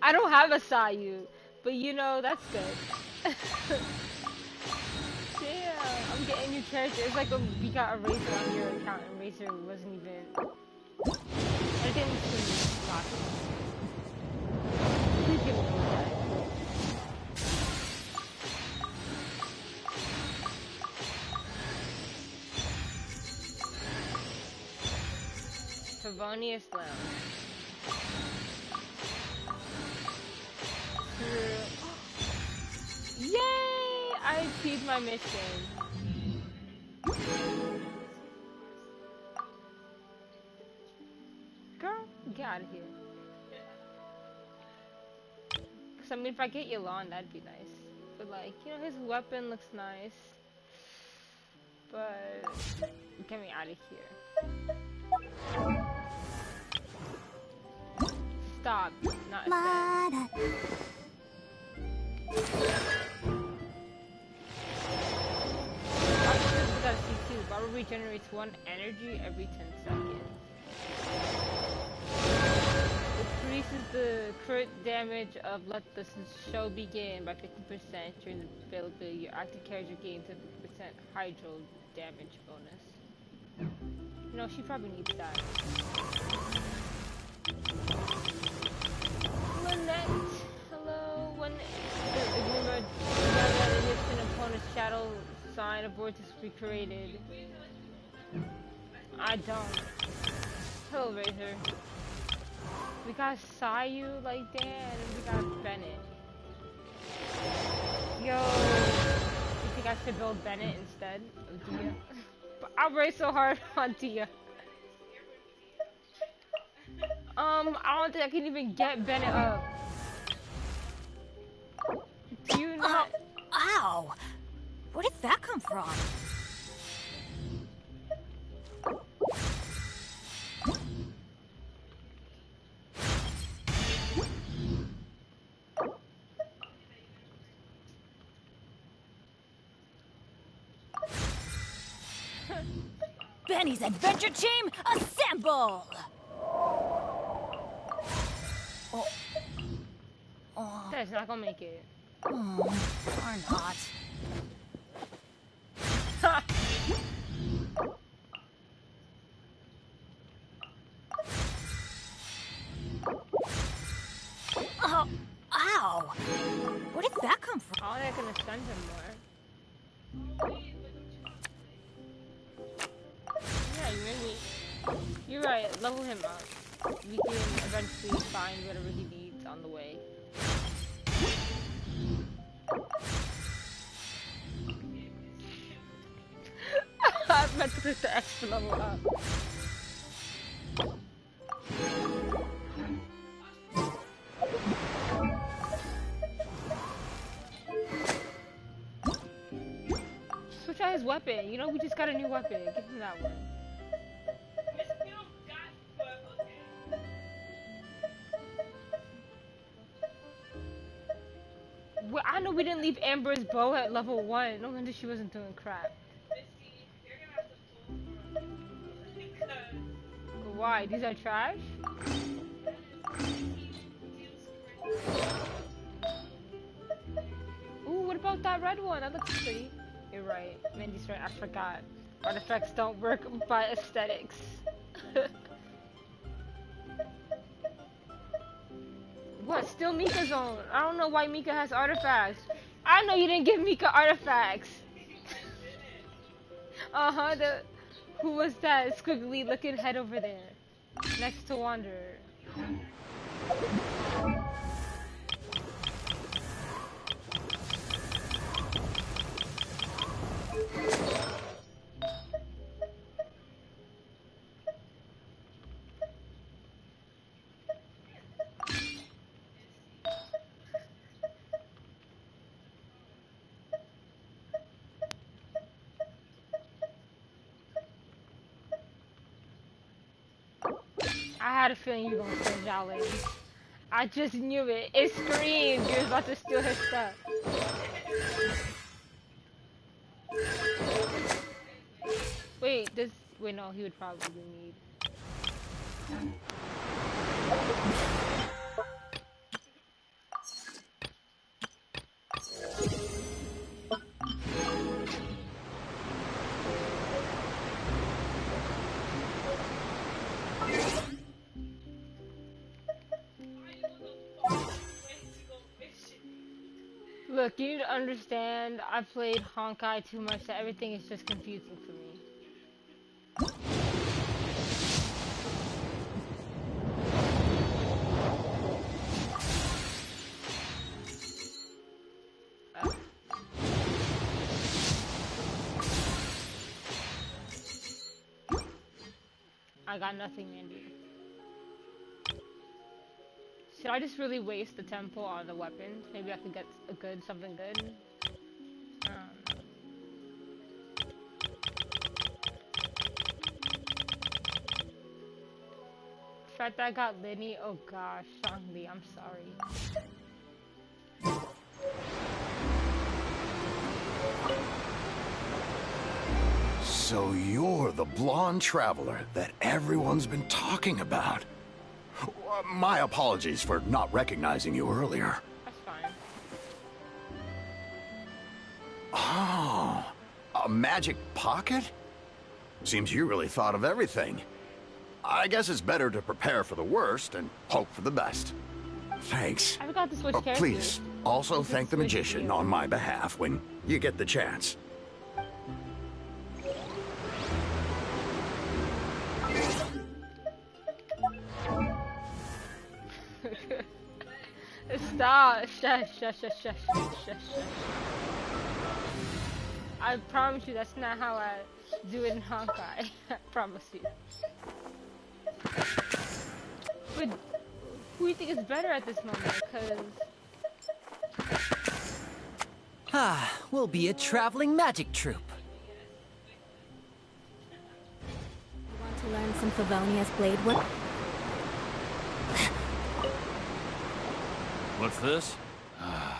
I don't have a Sayu, but you know, that's good. Damn, I'm getting new characters. It's like we got a Razor on your account and Razor wasn't even... I didn't see last one. Please give me one that. Favonius Lounge. Yay! I achieved my mission. Girl, get out of here. Cause I mean, if I get Yolanda, that'd be nice. But like, you know, his weapon looks nice. But get me out of here. Stop. Not that. Got C2. Barber regenerates 1 energy every 10 seconds. Increases the crit damage of Let the Show Begin by 50% during the availability. Your active character gains a 50% hydro damage bonus. No, she probably needs that. Lynette, hello. When remember that it hits an opponent's shadow sign, a vortex will be created. I don't. Hello, Razor. We got Sayu like that, and then we got Bennett. Yo, you think I should build Bennett instead of Dia? But I worked so hard on Dia. I don't think I can even get Bennett up. Do you not? Ow! Where did that come from? Benny's adventure team, assemble! That's not gonna make it. Or not. Oh, ow! Where did that come from? Oh, they're gonna stun him more. Yeah, you made me. You're right. Level him up. We can eventually find whatever he needs on the way. I meant to click the X to level up. Switch out his weapon. You know, we just got a new weapon. Give him that one. Well, I know we didn't leave Amber's bow at level 1. No wonder she wasn't doing crap. Why? These are trash? Ooh, what about that red one? That looks pretty. You're right. Mandy's right. I forgot. Artifacts don't work by aesthetics. What? Still Mika's own. I don't know why Mika has artifacts. I know you didn't give Mika artifacts. Uh-huh. Who was that squiggly looking head over there? Next to Wanderer. I had a feeling you were gonna steal Jolly. I just knew it. It screamed you was about to steal his stuff. Wait, no, he would probably need. Look, you need to understand, I played Honkai too much, that everything is just confusing for me. I got nothing, Mandy. Should I just really waste the temple on the weapons? Maybe I could get something good. The fact that I got Lyney, oh gosh, Shangli, I'm sorry. So you're the blonde traveler that everyone's been talking about. My apologies for not recognizing you earlier. That's fine. Oh, a magic pocket? Seems you really thought of everything. I guess it's better to prepare for the worst and hope for the best. Thanks. I forgot to switch characters. Please, also thank the magician on my behalf when you get the chance. Stop. Shush, shush, shush, shush, shush, shush. I promise you that's not how I do it in Honkai. I promise you. But who do you think is better at this moment? Because... We'll be a traveling magic troupe. You want to learn some Favonia's blade work? What's this?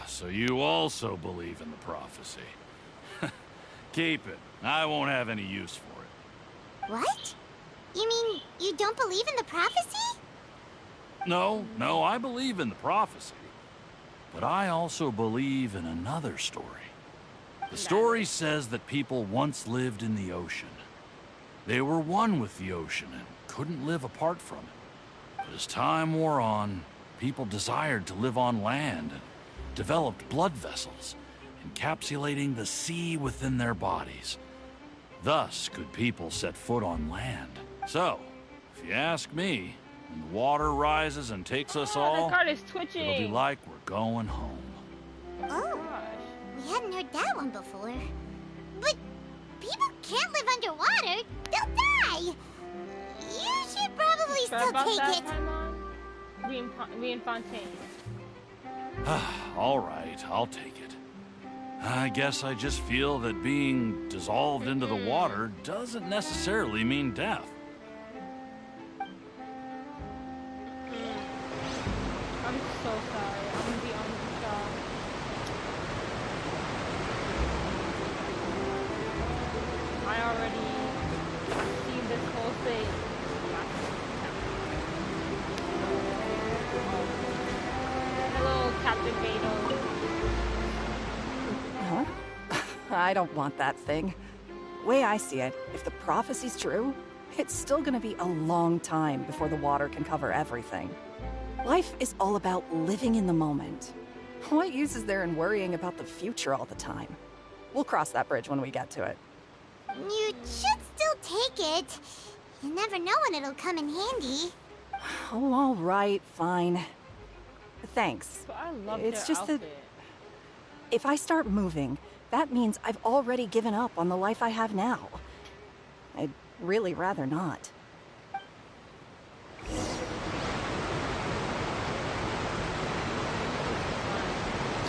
So you also believe in the prophecy. Keep it. I won't have any use for it. What? You mean you don't believe in the prophecy? No, I believe in the prophecy. But I also believe in another story. The story says that people once lived in the ocean. They were one with the ocean and couldn't live apart from it. But as time wore on, people desired to live on land and developed blood vessels, encapsulating the sea within their bodies. Thus could people set foot on land. So, if you ask me, when the water rises and takes us all, the card is twitching. It'll be like we're going home. Oh, we hadn't heard that one before. But people can't live underwater. They'll die. You should probably still take it. We in Fontaine. All right, I'll take it. I guess I just feel that being dissolved into the water doesn't necessarily mean death. I'm so sorry. I'm gonna be honest with y'all. I already seen this whole thing. Hello, Captain Beto. Huh? I don't want that thing. Way I see it, if the prophecy's true, it's still gonna be a long time before the water can cover everything. Life is all about living in the moment. What use is there in worrying about the future all the time? We'll cross that bridge when we get to it. You should still take it. You never know when it'll come in handy. Oh, all right, fine. Thanks. But I love It's their just outfit. that if I start moving, that means I've already given up on the life I have now. I'd really rather not.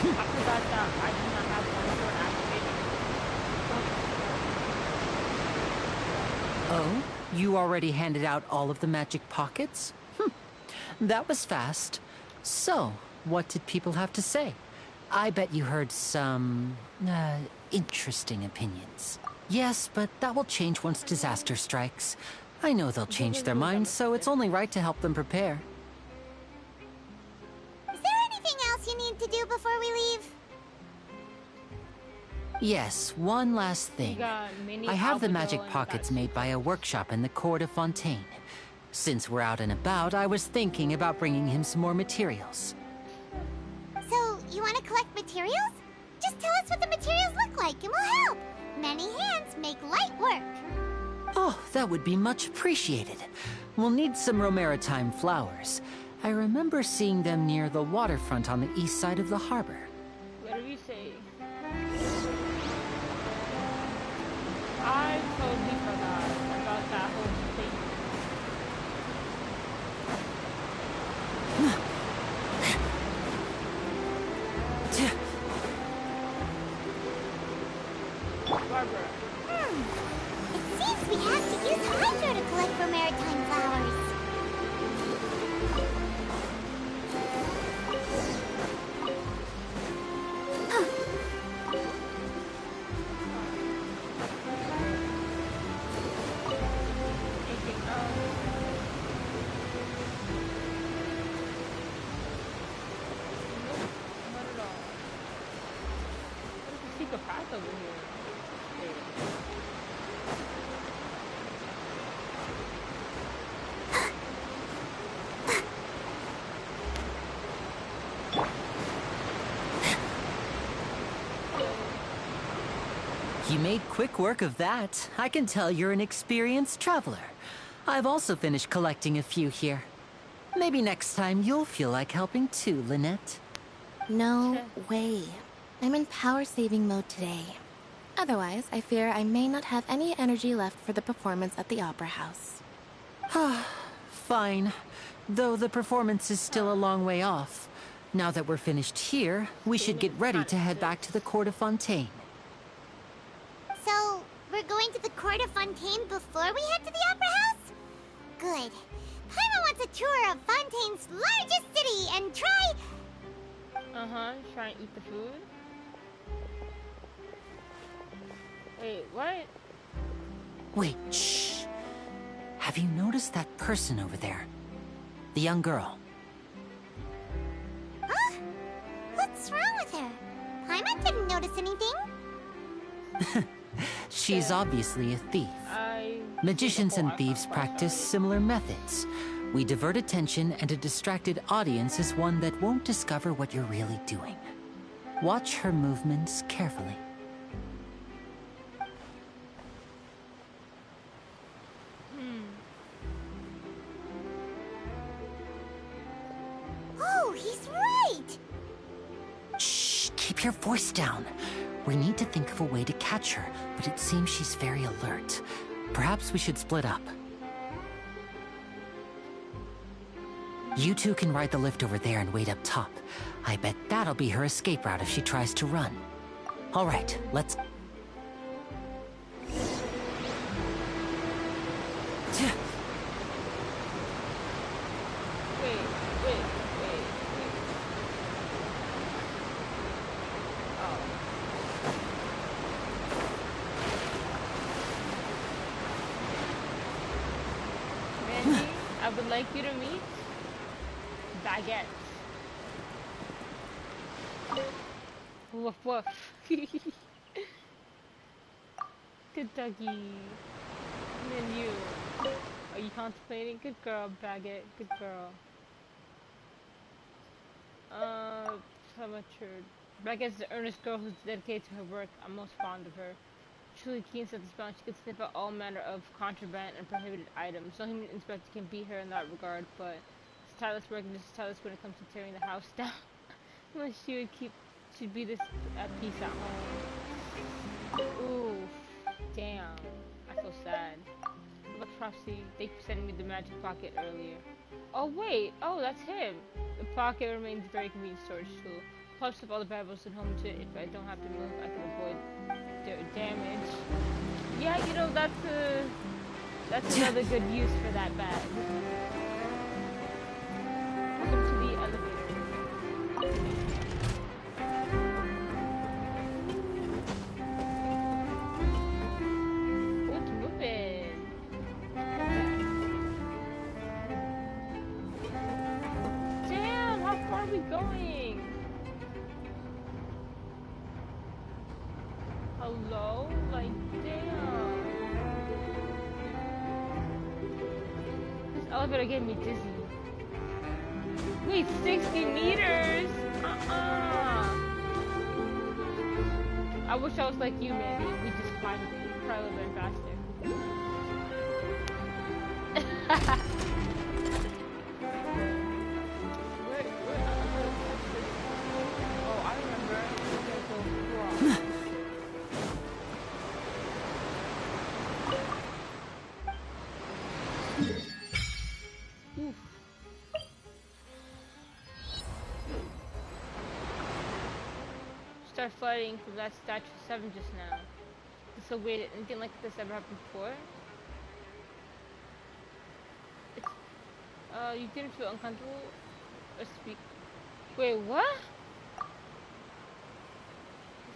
I forgot that I do not have one for activating. Oh? You already handed out all of the magic pockets? That was fast. So, what did people have to say? I bet you heard some... interesting opinions. Yes, but that will change once disaster strikes. I know they'll change their minds, so it's only right to help them prepare. Is there anything else you need to do before we leave? Yes, one last thing. I have the magic pockets made by a workshop in the court of Fontaine. Since we're out and about, I was thinking about bringing him some more materials. So, you want to collect materials? Just tell us what the materials look like and we'll help. Many hands make light work. Oh, that would be much appreciated. We'll need some Romaritime flowers. I remember seeing them near the waterfront on the east side of the harbor. What did you say? I totally forgot about that whole thing. Barbara. It seems we have to use Hydro to collect for maritime flowers. Anything else? Nope, not at all. What is the secret path over here? You made quick work of that. I can tell you're an experienced traveler. I've also finished collecting a few here. Maybe next time you'll feel like helping too, Lynette. No way. I'm in power-saving mode today. Otherwise, I fear I may not have any energy left for the performance at the Opera House. Fine. Though the performance is still a long way off. Now that we're finished here, we should get ready to head back to the court of Fontaine. So, we're going to the court of Fontaine before we head to the Opera House? Good. Paimon wants a tour of Fontaine's largest city and try... Try and eat the food. Wait, what? Wait, shh. Have you noticed that person over there? The young girl. Huh? What's wrong with her? Paimon didn't notice anything. She's obviously a thief. Magicians and thieves practice similar methods. We divert attention, and a distracted audience is one that won't discover what you're really doing. Watch her movements carefully. Oh, he's right! Shh, keep your voice down. We need to think of a way to catch her, but it seems she's very alert. Perhaps we should split up. You two can ride the lift over there and wait up top. I bet that'll be her escape route if she tries to run. All right, let's... I would like you to meet Baguette. Woof woof. Good doggy. And then you. Are you contemplating? Good girl, Baguette. Good girl. How much her? Baguette's the earnest girl who's dedicated to her work. I'm most fond of her. Truly keen sense of smell, she could sniff out all manner of contraband and prohibited items. No human inspector can beat her in that regard, but it's tireless work and just as tireless when it comes to tearing the house down. Unless she'd be this at peace at home. Ooh, damn. I feel sad. Look, Frosty, they sent me the magic pocket earlier. Oh wait, oh that's him. The pocket remains a very convenient storage tool. Plus, if all the Bibles sent home to it, if I don't have to move, I can avoid their damage. Yeah, you know, that's another good use for that bag. Welcome to the elevator. What's moving? Damn, how far are we going? Hello? Like, damn. This elevator gave me dizzy. Wait, 60 meters? I wish I was like you, Mandy. We just climbed it. Probably would have been faster. Oh, I remember. Start fighting from that statue 7 just now. So wait, did anything like this ever happened before? It's, you didn't feel uncomfortable or speak. Wait, what? I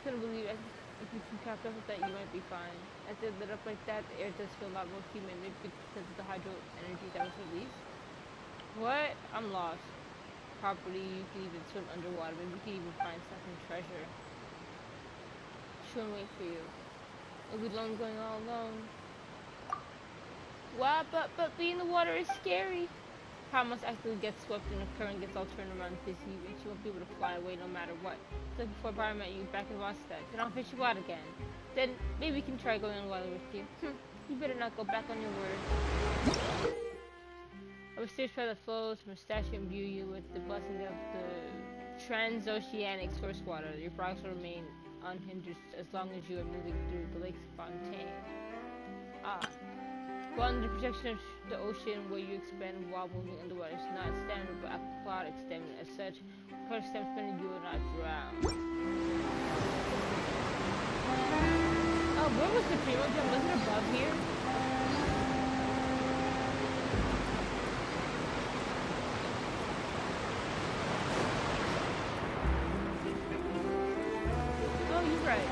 couldn't believe it. If you can cap up with that, you might be fine. As it lit up like that, the air does feel a lot more human, maybe because of the hydro energy that was released. What? I'm lost. Property, you can even swim underwater, maybe you can even find something treasure. Sure, wait for you. It'll be long going all alone. Wow, but being in the water is scary. Promise actually gets swept in the current, gets all turned around and busy, and she won't be able to fly away no matter what. So before Byron met you back in Wastad, then I'll fish you out again. Then maybe we can try going on water with you. You better not go back on your word. I was stitched by the flows from a statue imbue you with the blessing of the transoceanic source water. Your progress will remain unhindered as long as you are moving through the lake's Fontaine. While under the protection of the ocean, where you expand while moving underwater is not standard but aquatic stamina. As such, without stamina you will not drown. Oh, where was the primo jump? Was it above here? Oh, you're right.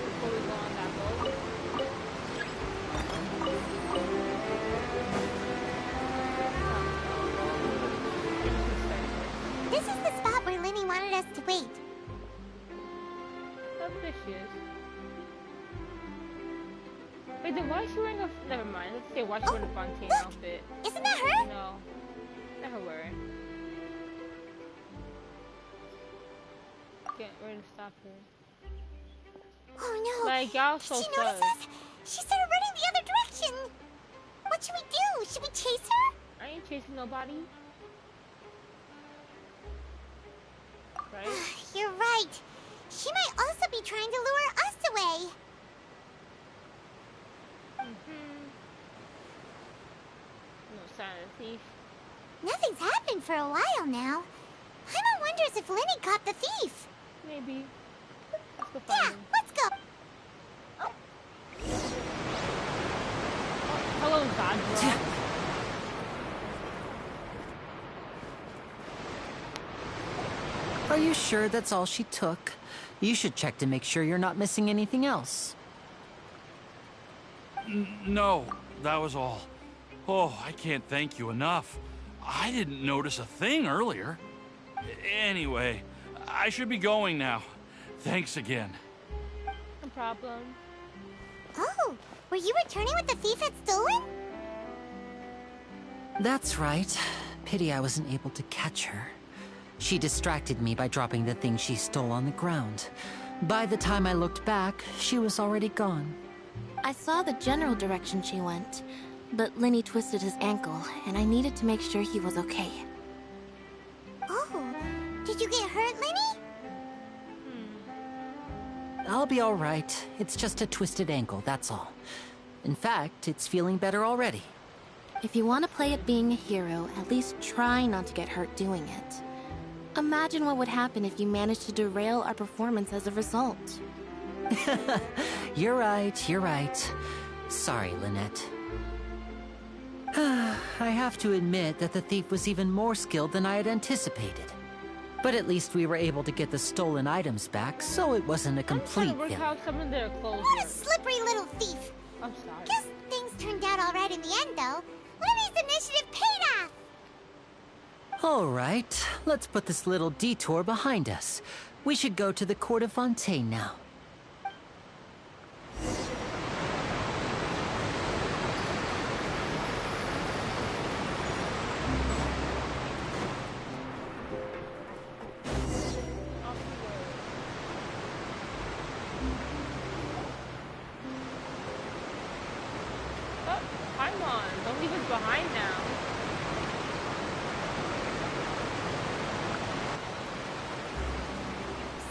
Before we go on that boat. This is the spot where Lyney wanted us to wait. Suspicious. Wait, then why is she wearing a... Never mind. Let's say why she's wearing a Fontaine outfit. Isn't that her? No. Not her wearing. Okay, we're gonna stop her. Oh no. Like, y'all so Did she notice sus. us? She started running the other direction. What should we do? Should we chase her? I ain't chasing nobody. Right? You're right. She might also be trying to lure us away. No sign of thief. Nothing's happened for a while now. Paimon wonders if Lyney caught the thief. Maybe. Let's go find him. Let's go. Hello, Zadra. Are you sure that's all she took? You should check to make sure you're not missing anything else. No, that was all. Oh, I can't thank you enough. I didn't notice a thing earlier. Anyway, I should be going now. Thanks again. No problem. Oh, were you returning what the thief had stolen? That's right. Pity I wasn't able to catch her. She distracted me by dropping the thing she stole on the ground. By the time I looked back, she was already gone. I saw the general direction she went, but Lyney twisted his ankle, and I needed to make sure he was okay. Oh, did you get hurt, Lyney? I'll be all right. It's just a twisted ankle, that's all. In fact, it's feeling better already. If you want to play at being a hero, at least try not to get hurt doing it. Imagine what would happen if you managed to derail our performance as a result. You're right, you're right. Sorry, Lynette. I have to admit that the thief was even more skilled than I had anticipated. But at least we were able to get the stolen items back, so it wasn't a complete I'm trying to work failure. out some of their clothes. What a slippery little thief. I'm sorry. Guess things turned out all right in the end, though. Lyney's initiative paid off. All right, let's put this little detour behind us. We should go to the court of Fontaine now. Oh, Paimon, don't leave us behind now.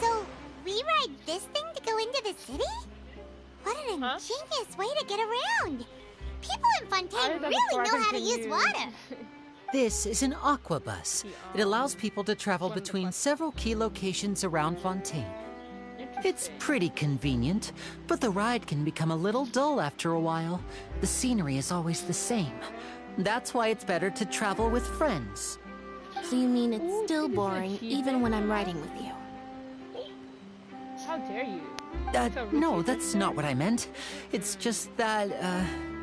So, we ride this thing to go into the city? What an ingenious way to get around. People in Fontaine really know how to use water. This is an aqua bus. It allows people to travel between several key locations around Fontaine. It's pretty convenient, but the ride can become a little dull after a while. The scenery is always the same. That's why it's better to travel with friends. So you mean it's still boring even when I'm riding with you? How dare you? No, that's not what I meant. It's just that,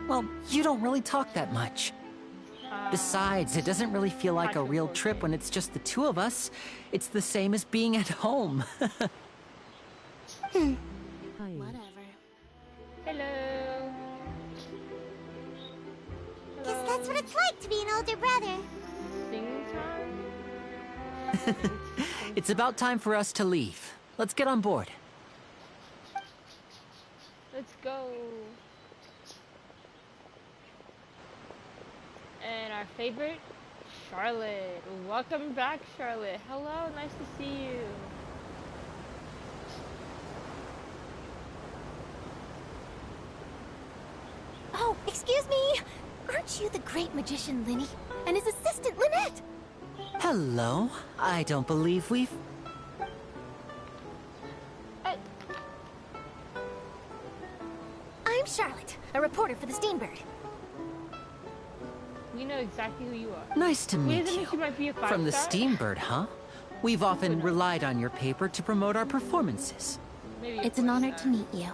well, you don't really talk that much. Besides, it doesn't really feel like a real trip when it's just the two of us. It's the same as being at home. Whatever. Hello. Guess that's what it's like to be an older brother. Singing time? It's about time for us to leave. Let's get on board. Let's go. And our favorite, Charlotte. Welcome back, Charlotte. Hello, nice to see you. Oh, excuse me! Aren't you the great magician Lyney? And his assistant Lynette? Hello. I don't believe we've... I'm Charlotte, a reporter for the Steambird. We know exactly who you are. Nice to meet you. You might be a From the five-star? Steambird, huh? We've often relied on your paper to promote our performances. Maybe It's an honor to meet you.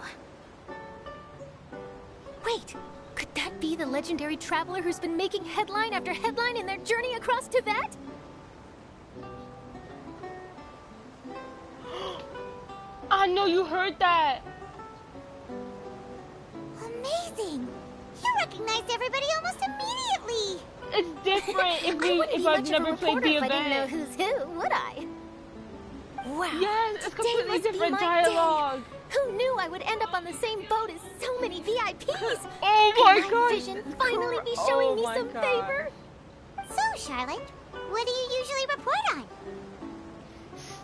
Wait, could that be the legendary traveler who's been making headline after headline in their journey across Tibet? I know you heard that. Amazing! You recognize everybody almost immediately! It's different if I've never played the If I didn't know event. who's who, would I? Wow. Yes, it's today completely must be different my dialogue. Day. Who knew I would end up on the same boat as so many VIPs? Oh my Could god! vision finally be showing me my some God. favor? So, Charlotte, what do you usually report on?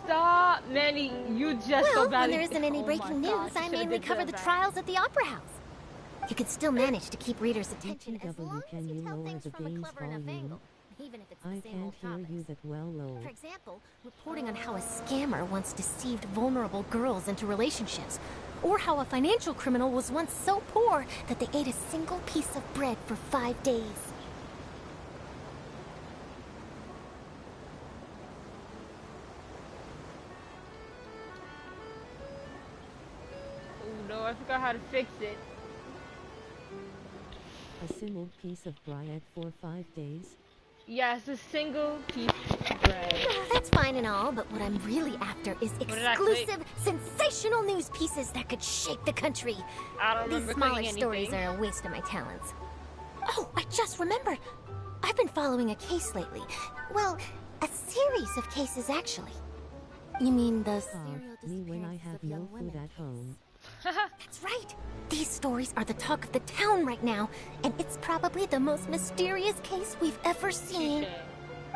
Stop, Manny. You just so Well, when badly. there isn't any Oh my breaking gosh, news, you I should've mainly did cover the that. trials at the Opera House. You can still manage to keep readers' attention as ETW, long can as you you tell lower things the from a gaze clever enough volume? angle, even if it's the I same can't old hear topics. you that well low. For example, reporting on how a scammer once deceived vulnerable girls into relationships, or how a financial criminal was once so poor that they ate a single piece of bread for 5 days. Oh no, I forgot how to fix it. A single piece of bread for 5 days? Yes, a single piece of bread. Well, that's fine and all, but what I'm really after is What did I click? exclusive, sensational news pieces that could shake the country. I don't remember These smaller clicking stories anything. are a waste of my talents. Oh, I just remembered. I've been following a case lately. Well, a series of cases, actually. You mean the serial Me when I disappearances have of young no food women? at home. That's right. These stories are the talk of the town right now, and it's probably the most mysterious case we've ever seen.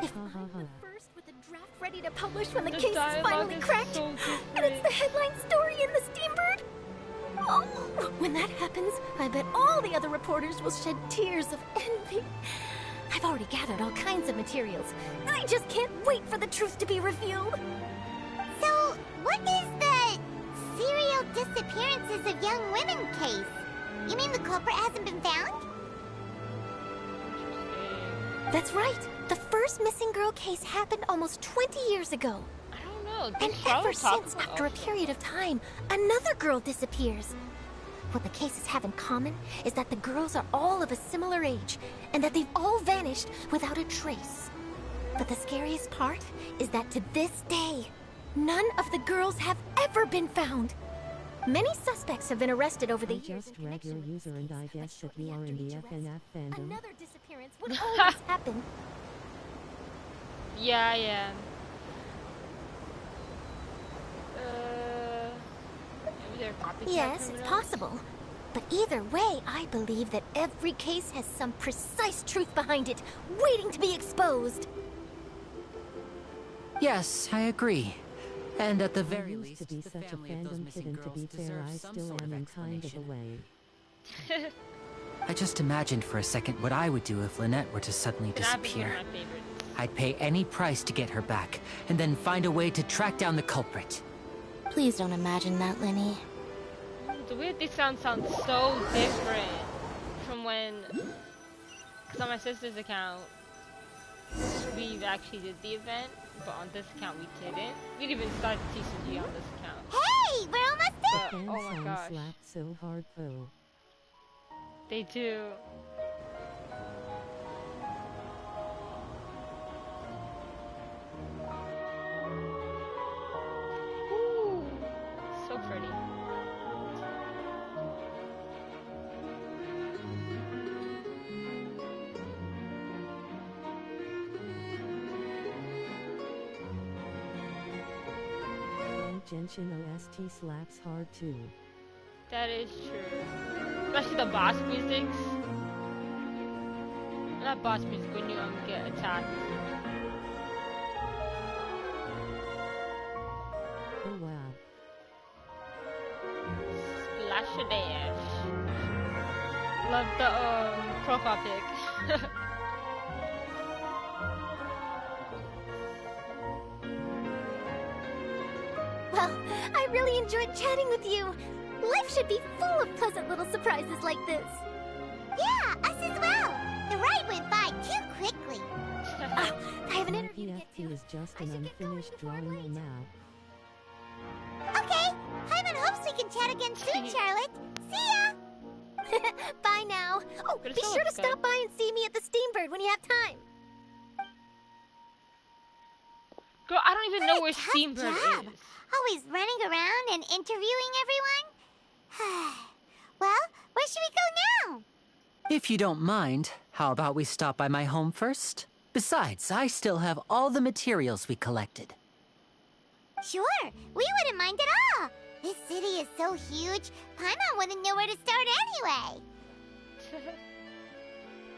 If Ha ha I'm ha. the first with a draft ready to publish when the The case is dialogue finally is cracked, so and it's different. the headline story in the Steambird. Oh, when that happens, I bet all the other reporters will shed tears of envy. I've already gathered all kinds of materials. I just can't wait for the truth to be revealed. So, what is the serial disappearances of young women case? You mean the culprit hasn't been found? That's right. The first missing girl case happened almost 20 years ago. I don't know. And Did ever Charlotte talk since, about after a also? period of time, another girl disappears. What the cases have in common is that the girls are all of a similar age, and that they've all vanished without a trace. But the scariest part is that to this day, none of the girls have ever been found. Many suspects have been arrested over the I years. just in read your connection with user this and I case, but guess that shortly you are after in the each arrest, FNF fandom. another disappearance would always happen. Yeah, I am. Maybe they're copycat Yes, it's criminals? possible. But either way, I believe that every case has some precise truth behind it, waiting to be exposed. Yes, I agree. And at the I very used least, to be the such a family of those fandom missing kid, and to girls be fair, deserve I some still sort am of in kind of a explanation. way. I just imagined for a second what I would do if Lynette were to suddenly That became disappear. my favorite. I'd pay any price to get her back, and then find a way to track down the culprit. Please don't imagine that, Lyney. The way they sound so different from when, because on my sister's account, we actually did the event, but on this account we didn't. We didn't even start the TCG on this account. Hey, we're almost there! But, Fan oh my song gosh, slapped so hard, po. they do. Ooh, so pretty. And Genshin OST slaps hard too. That is true. Especially the boss musics. Not boss music, when you get attacked. Oh wow. Splash a dash. Love the profile pic. Well, I really enjoyed chatting with you. Life should be full of pleasant little surprises like this. Yeah, us as well. The ride went by too quickly. I have an interview to get PFT to. is just an unfinished drawing now. Okay, Paimon hopes we can chat again soon, Charlotte. See ya! Bye now. Oh, Good be as sure to well, stop by and see me at the Steambird when you have time. Girl, I don't even know where Tough Steambird job. is. Always running around and interviewing everyone. Well, where should we go now? If you don't mind, how about we stop by my home first? Besides, I still have all the materials we collected. Sure, we wouldn't mind at all. This city is so huge, Paimon wouldn't know where to start anyway.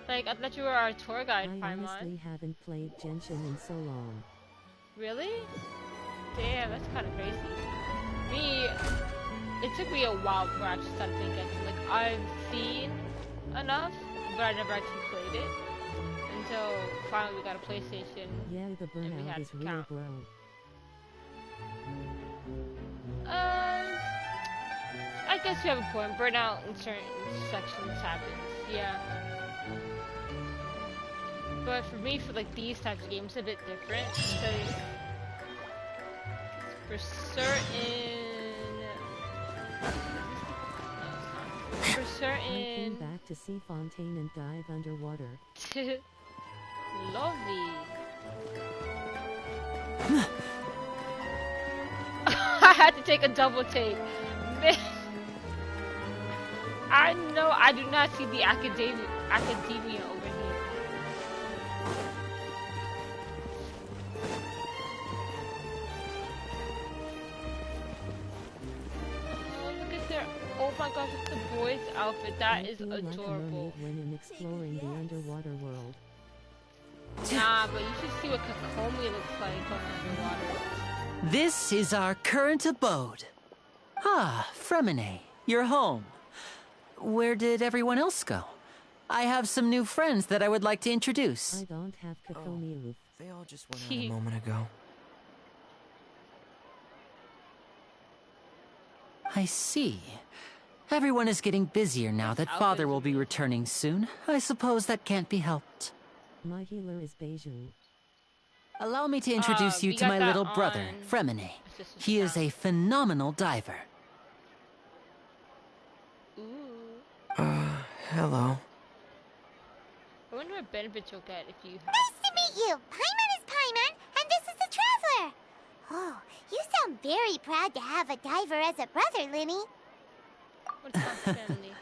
Like, I thought you were our tour guide, I Paimon. honestly haven't played Genshin in so long. Really? Damn, that's kind of crazy. It took me a while before I actually started playing Genshin. Like, I've seen enough, but I never actually played it. Until finally we got a PlayStation. Yeah, the and we burnout had is to real, count. bro. I guess you have a point. Burnout in certain sections happens, yeah. But for me, for like these types of games, it's a bit different because for I came back to see Fontaine and dive underwater. Lovely. I had to take a double take. Man. I know I do not see the academia over here. Oh, look at their, oh my gosh, it's the boy's outfit. That is feel like a adorable. mermaid when in exploring the underwater world. Nah, but you should see what Kakomi looks like going underwater. This is our current abode. Ah, Fremine, you're home. Where did everyone else go? I have some new friends that I would like to introduce. I don't have Kakomi. They all just went out a moment ago. I see. Everyone is getting busier now that Father will be returning soon. I suppose that can't be helped. My healer is Beiju. Allow me to introduce you to my little brother, Fremine. He is a phenomenal diver. Hello. I wonder what benefits you'll get if you have... Nice to meet you! Paimon is Paimon, and this is the Traveler! Oh, you sound very proud to have a diver as a brother, Lyney. What's up, family?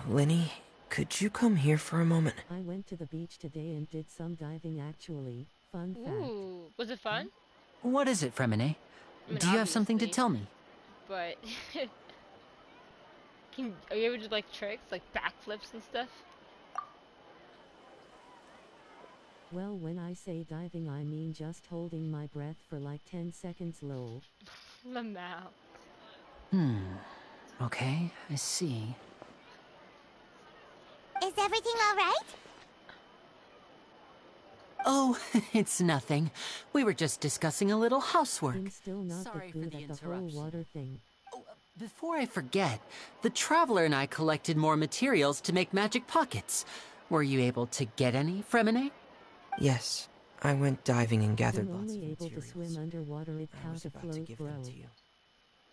Lyney, could you come here for a moment? I went to the beach today and did some diving actually. Fun fact. Ooh, was it fun? What is it, Fremine? I mean, Do you have something to tell me? But... are you able to do like tricks, like backflips and stuff? Well, when I say diving, I mean just holding my breath for like 10 seconds low. Lamau. Okay, I see. Is everything all right? Oh, it's nothing. We were just discussing a little housework. I'm still not Sorry good for the at the whole interruption. water thing. Before I forget, the Traveler and I collected more materials to make magic pockets. Were you able to get any, Fremine? Yes, I went diving and gathered I'm lots of only able to materials. swim underwater. It's I how was to about to float, give bro. them to you.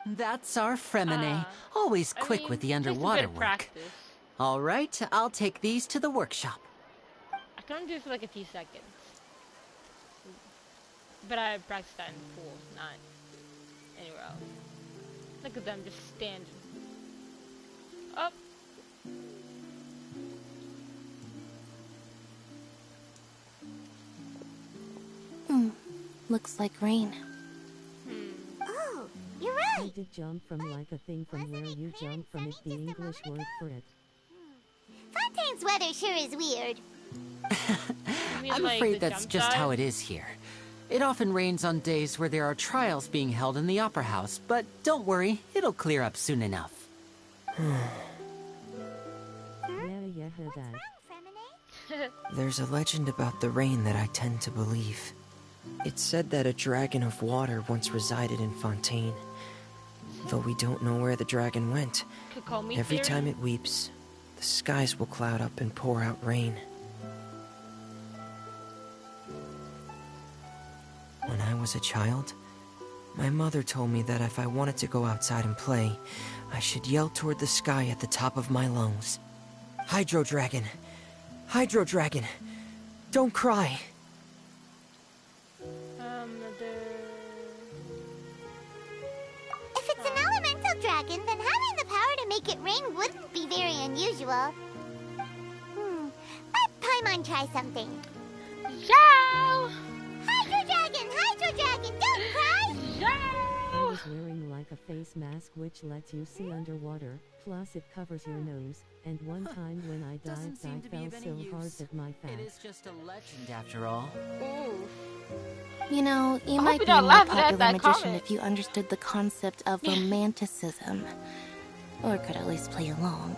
That's our Fremine. Always I quick mean, with the takes a bit underwater of work. practice. All right, I'll take these to the workshop. I can only do it for like a few seconds. But I practiced that in the pool, not anywhere else. Look at them just standing. Up. Looks like rain. Oh, you're I right. did jump from like a thing from where you jump from it, the English word for it. month's weather sure is weird. I'm afraid that's just how it is here. It often rains on days where there are trials being held in the Opera House, but don't worry, it'll clear up soon enough. Yeah, heard that. There's a legend about the rain that I tend to believe. It's said that a dragon of water once resided in Fontaine. Though we don't know where the dragon went, every time it weeps, the skies will cloud up and pour out rain. When I was a child, my mother told me that if I wanted to go outside and play, I should yell toward the sky at the top of my lungs. Hydro Dragon! Hydro Dragon! Don't cry! If it's an elemental dragon, then having the power to make it rain wouldn't be very unusual. Let Paimon try something. Ciao! Hydro Dragon! Hydro Dragon! Don't cry! I was wearing like a face mask which lets you see underwater, plus it covers your nose, and one time when I dived I fell so hard that my fat... It is just a legend after all. Ooh. You know, you I might hope be you're a not more laughing at popular that magician comment. if you understood the concept of romanticism. Or could at least play along.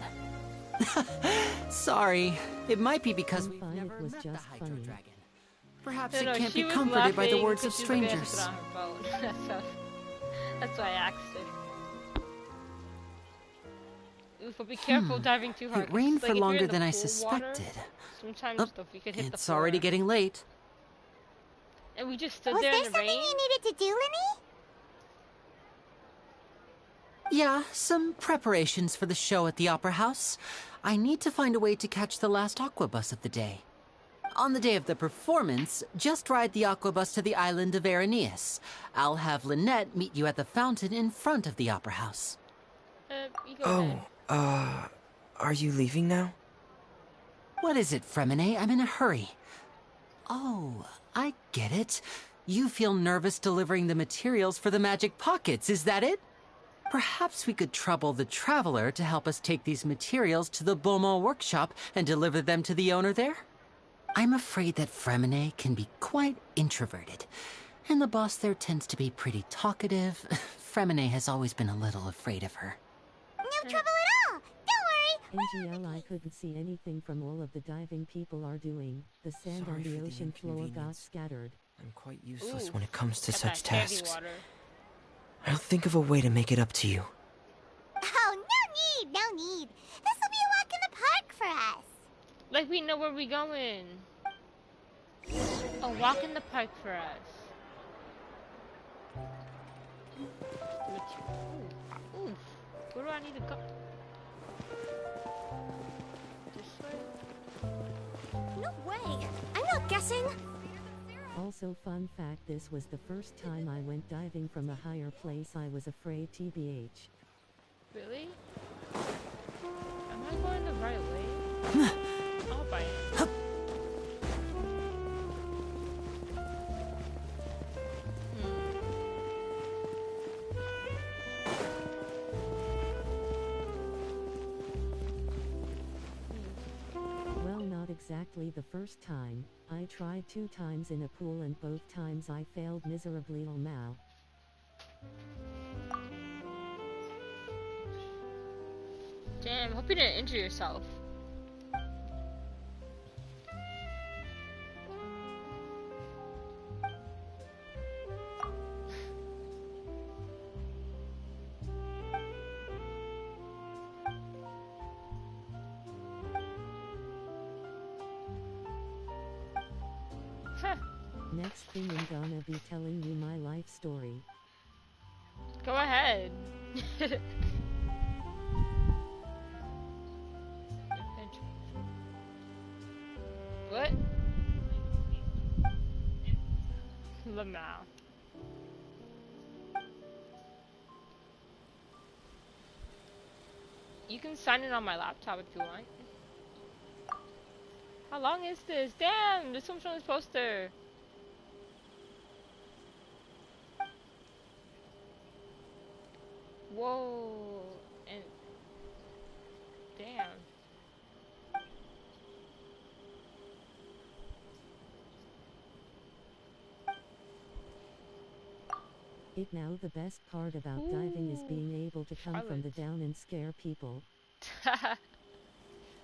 Sorry, it might be because I'm we've fine, never it was met just the Hydro funny. Dragon. Perhaps No, it can't she be was comforted by the laughing words of because she was looking at strangers. it on her phone. That's why I asked her. Oof, but be careful diving too hard. It rained Like, for if you're longer in the than I pool suspected. Water, sometimes stuff you could hit the It's floor. already getting late. And we just stood Was there there in the something rain. you needed to do, Lyney? Yeah, some preparations for the show at the Opera House. I need to find a way to catch the last aqua bus of the day. On the day of the performance, just ride the aqua bus to the island of Aeneas. I'll have Lynette meet you at the fountain in front of the Opera House. You go ahead. Are you leaving now? What is it, Fremine? I'm in a hurry. Oh, I get it. You feel nervous delivering the materials for the magic pockets, is that it? Perhaps we could trouble the Traveler to help us take these materials to the Beaumont workshop and deliver them to the owner there? I'm afraid that Fremine can be quite introverted, and the boss there tends to be pretty talkative. Fremine has always been a little afraid of her. No trouble at all! Don't worry! NGL, I couldn't see anything from all of the diving people are doing. The sand Sorry on the for the ocean floor got inconvenience. scattered. I'm quite useless Ooh, when it comes to got such that candy tasks. water. I'll think of a way to make it up to you. Oh, no need, no need. This will be a walk in the park for us. Like we know where we going. A walk in the park for us. Ooh. Where do I need to go? This way? No way! I'm not guessing! Also, fun fact, this was the first time I went diving from a higher place. I was afraid, TBH. Really? Am I going the right way? I'll buy it. Well, not exactly the first time. I tried 2 times in a pool and both times I failed miserably. Oh, Mal. Damn, hope you didn't injure yourself. Next thing I'm gonna be telling you my life story. Go ahead. What? Lamau. You can sign in on my laptop if you want. How long is this? Damn, there's so much on this poster. Whoa. And damn. It now the best part about diving is being able to come from the down and scare people.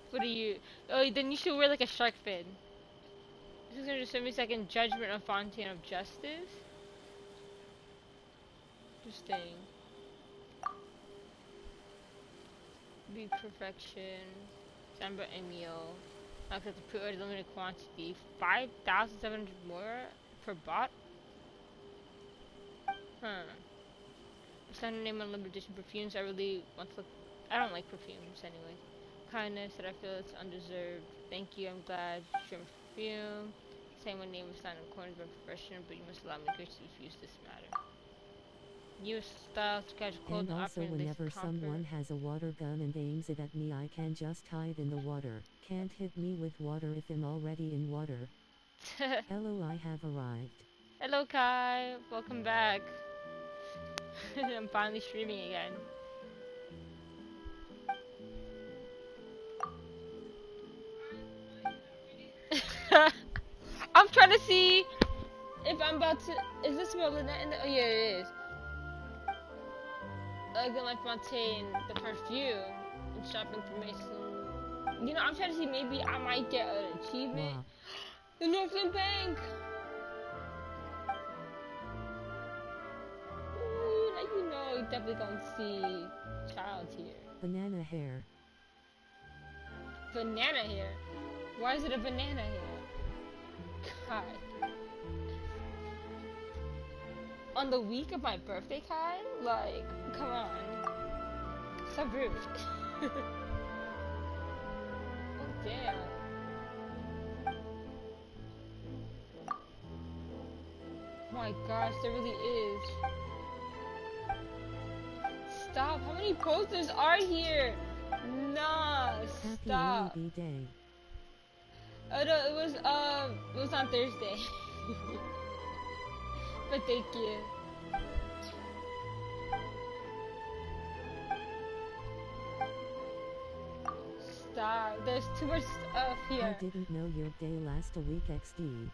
What are you? Oh, then you should wear like a shark fin. This is gonna show me second judgment of Fontaine of Justice. Interesting. Be perfection. December Emil. Access to pre-order limited quantity. 5,700 more per bot. Huh. Standard name on limited edition perfumes. I really want to look. I don't like perfumes anyway. Kindness that I feel it's undeserved. Thank you. I'm glad. Shrimp perfume. Same one name is signed in accordance with my profession, but you must allow me grace to refuse this matter. New style to catch cold and also whenever someone has a water gun and aims it at me, I can just hide in the water. Can't hit me with water if I'm already in water. Hello, I have arrived. Hello Kai, welcome back. I'm finally streaming again. I'm trying to see if I'm about to. Is this where Lynette in the? Oh yeah, it is. Again, like Fontaine, the perfume and shop information. You know, I'm trying to see maybe I might get an achievement. Wow. The Northland Bank. Ooh, like you know, you definitely gonna see child here. Banana hair. Banana hair. Why is it a banana hair? God. On the week of my birthday, Kai? Like, come on. So rude. Oh, damn. Oh my gosh, there really is. Stop. How many posters are here? Nah, stop. Happy day. Oh no, it was on Thursday. But thank you. Stop. There's too much stuff here. I didn't know your day lasts a week XD.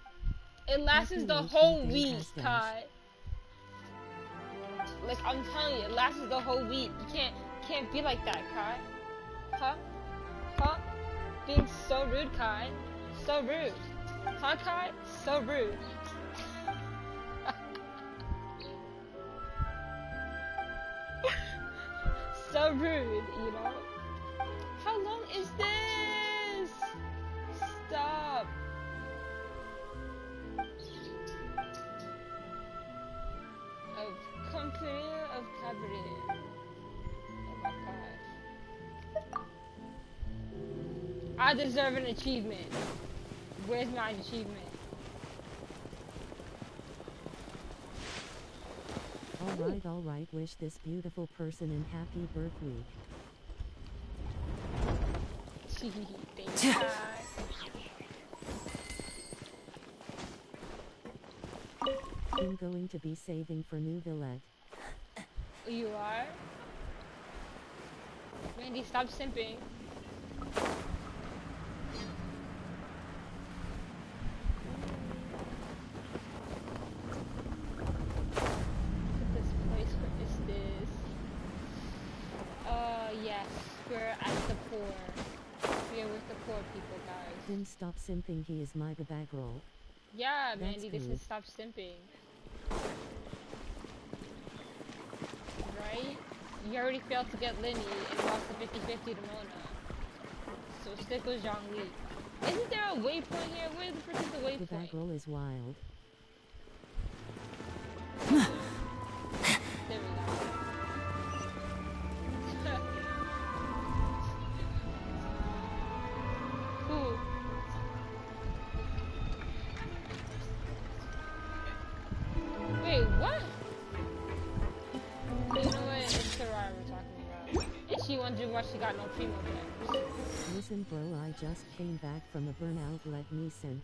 It lasts the whole week, Kai. Like I'm telling you, it lasts the whole week. You can't be like that, Kai. Huh? Huh? Being so rude, Kai. So rude. Huh, Kai? So rude. So rude, you know? How long is this? Stop. Of company of cabaret. Oh my gosh. I deserve an achievement. Where's my achievement? Alright, wish this beautiful person an happy birth week. Thank you. I'm going to be saving for New Villette. You are? Randy, stop simping. Yes, we're at the poor. We are with the poor people, guys. Then stop simping, he is my bag roll. Yeah, That's Mandy, this is stop simping. Right? You already failed to get Lyney and lost the 50-50 to Mona. So stick with Zhongli. Isn't there a waypoint here? Where the frick is the waypoint? The bag roll is wild. There we go. Wait, what? You know what? It's Soraya we're talking about. And she wondered why she got no primo gems. Listen bro, I just came back from a burnout, let me simp.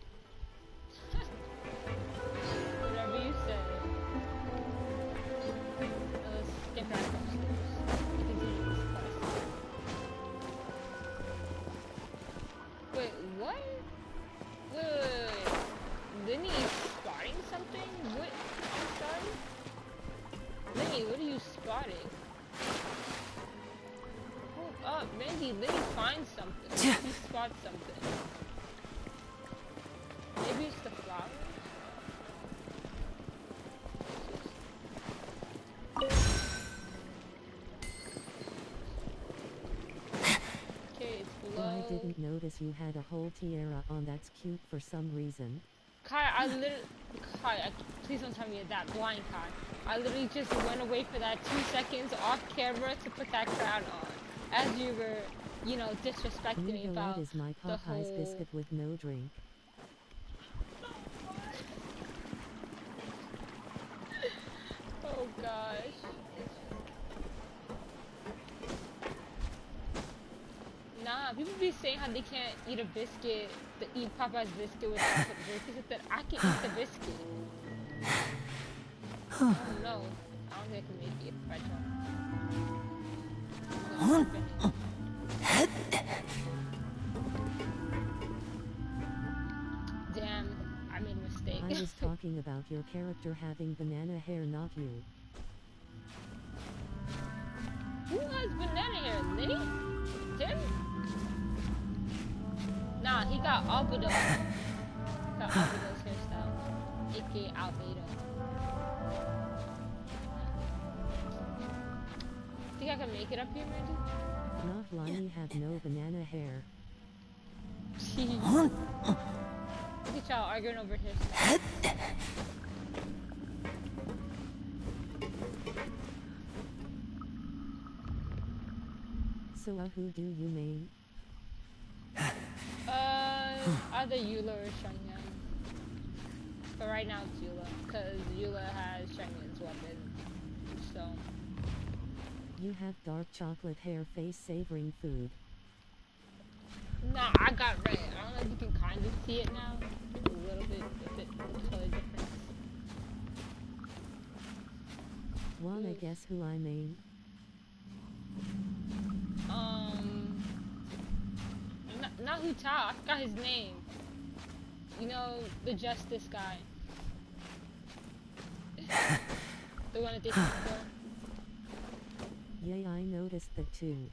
Whatever you say. Let's get back upstairs. Continue this quest. Wait, what? Wait. Lyney is spotting something? What? I'm sorry? spotted. Hold up, Mindy, Lyney finds something. He spots something. Maybe it's the flowers? Okay, it's below. I didn't notice you had a whole tiara on. That's cute for some reason. Kai, please don't tell me you're that blind, Kai. I literally just went away for that 2 seconds off camera to put that crown on. As you were, you know, disrespecting me about is my the Popeye's whole... biscuit with no drink. Oh gosh. Nah, people be saying how they can't eat a biscuit, eat Popeye's biscuit without putting drink. Is it that I can eat the biscuit? Oh no, I don't think I can make it if I try. Damn, I made a mistake. I was talking about your character having banana hair, not you. Who has banana hair? Lyney? Tim? Nah, he got Albedo. Got Albedo's hairstyle. AKA Albedo. Think I can make it up here, Mandy? Not Lyney have no banana hair. Look at y'all arguing over hairstyle. So who do you mean? Either Eula or Shengyang. But right now it's Eula, because Eula has Shengyang's weapon. So. You have dark chocolate hair, face savoring food. Nah, I got red. I don't know if you can kind of see it now. A little bit, the color difference. Wanna guess who I mean? Not Hu Tao, I forgot his name. You know, the Justice guy. The one that they took for. Yeah, I noticed that too.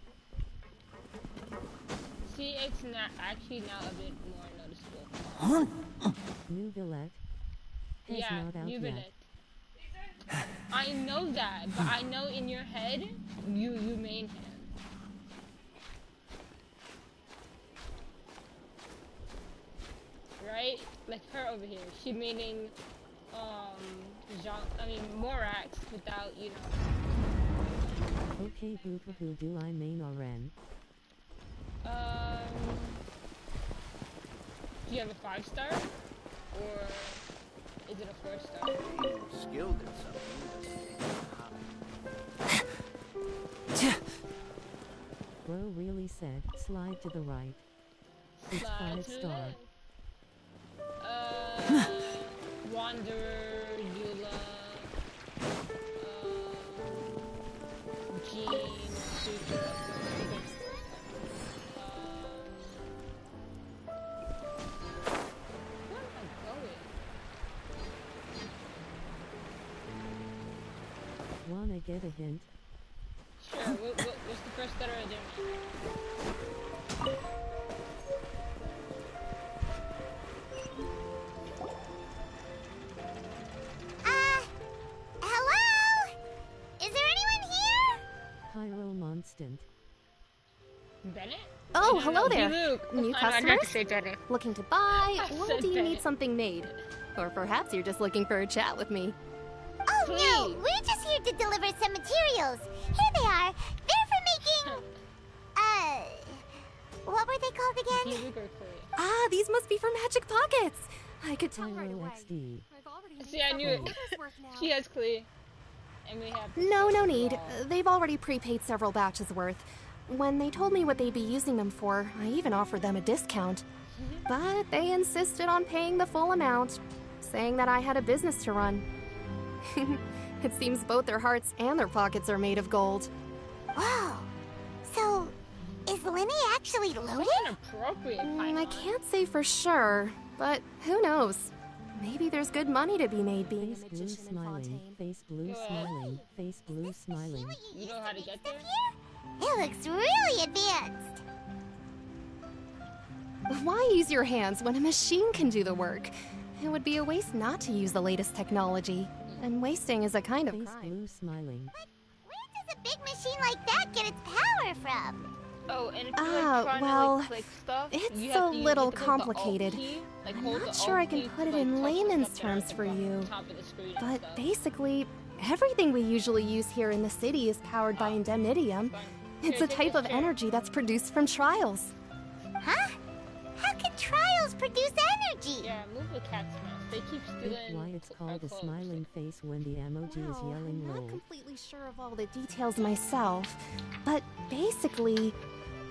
See, it's not actually now a bit more noticeable. New Villette. Yeah, New Villette. I know that, but I know in your head, you main him. Right? Like her over here. She meaning, Morax without, you know. Okay, who do I mean Oren? Do you have a 5-star? Or is it a 4-star? Skilled in something. Bro really said, slide to the right. It's 5-star. Wanderer, Eula, Jean, Sutra. Where am I going? Wanna get a hint? Sure, what's the first letter of their name? Hello? Is there anyone here? Pyro Monstant. Bennett? Oh, hello there. Luke. New I customers? meant to say Bennett. Looking to buy, I or said do you Bennett. need something made? Or perhaps you're just looking for a chat with me. Oh no, we're just here to deliver some materials. Here they are. They're for making... what were they called again? Ah, these must be for Magic Pockets. I could tell right Pyro away. XD. See, I knew it. She has Klee. And we have... No need. They've already prepaid several batches worth. When they told me what they'd be using them for, I even offered them a discount. But they insisted on paying the full amount, saying that I had a business to run. It seems both their hearts and their pockets are made of gold. Whoa. So, is Lyney actually loaded? Inappropriate, I can't say for sure, but who knows? Maybe there's good money to be made being Face a blue magician in smiling, Fontaine. face blue smiling, face blue smiling. You know how to get there? It looks really advanced. Why use your hands when a machine can do the work? It would be a waste not to use the latest technology. And wasting is a kind of Face crime. blue smiling. Where does a big machine like that get its power from? Oh, and if you're like trying well, to like click stuff, you it's have a to little hold the Alt complicated. key, like I'm hold not the sure Alt I can key put to, it like, in touch the layman's stuff down terms at for the you. top of the screen and But stuff. basically, everything we usually use here in the city is powered by indemnitium. It's a type of energy that's produced from trials. Huh? How can trials produce energy? Yeah, move the cat's mouse. They keep That's stealing why it's our called a clothes. smiling face when the emoji is Well, yelling I'm not lol. completely sure of all the details myself, but basically,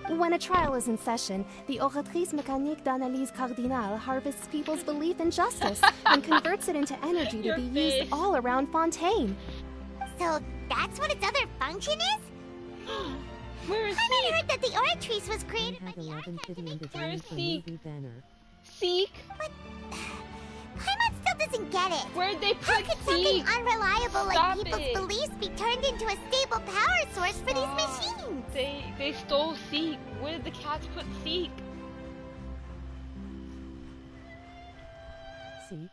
when a trial is in session, the Oratrice Mécanique d'Analyse Cardinale harvests people's belief in justice and converts it into energy to Your be face. used all around Fontaine. So that's what its other function is? Where is I Seek? heard that the Oratrice was I created by had the 11 archive to fitting make design Where's for Seek? movie banner. Seek? Paimon still doesn't get it. Where'd they How put could something Seek? unreliable like Stop people's it. beliefs be turned into a stable power source for these Stop. machines? They stole Seek. Where did the cats put Seek? Seek.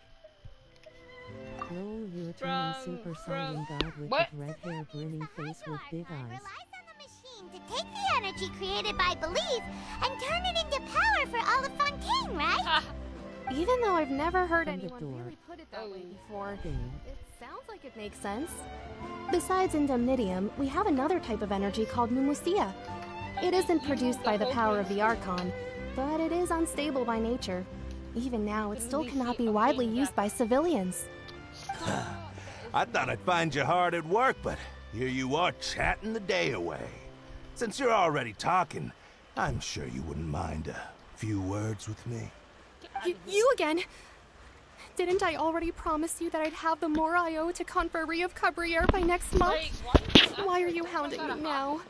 Lol, you're turning From- super from- silent god with what? the red hair grinning face with big Archive eyes. relies on the machine to take the energy created by belief and turn it into power for all of Fontaine, right? Even though I've never heard From the anyone door. really put it that way before, Thing. it sounds like it makes sense. Besides indemnitium, we have another type of energy called mumusia. It isn't produced by the power of the Archon, but it is unstable by nature. Even now, it still cannot be widely used by civilians. I thought I'd find you hard at work, but here you are chatting the day away. Since you're already talking, I'm sure you wouldn't mind a few words with me. You again? Didn't I already promise you that I'd have the more I owe to Confrérie of Cabriere by next month? Why are you hounding me now?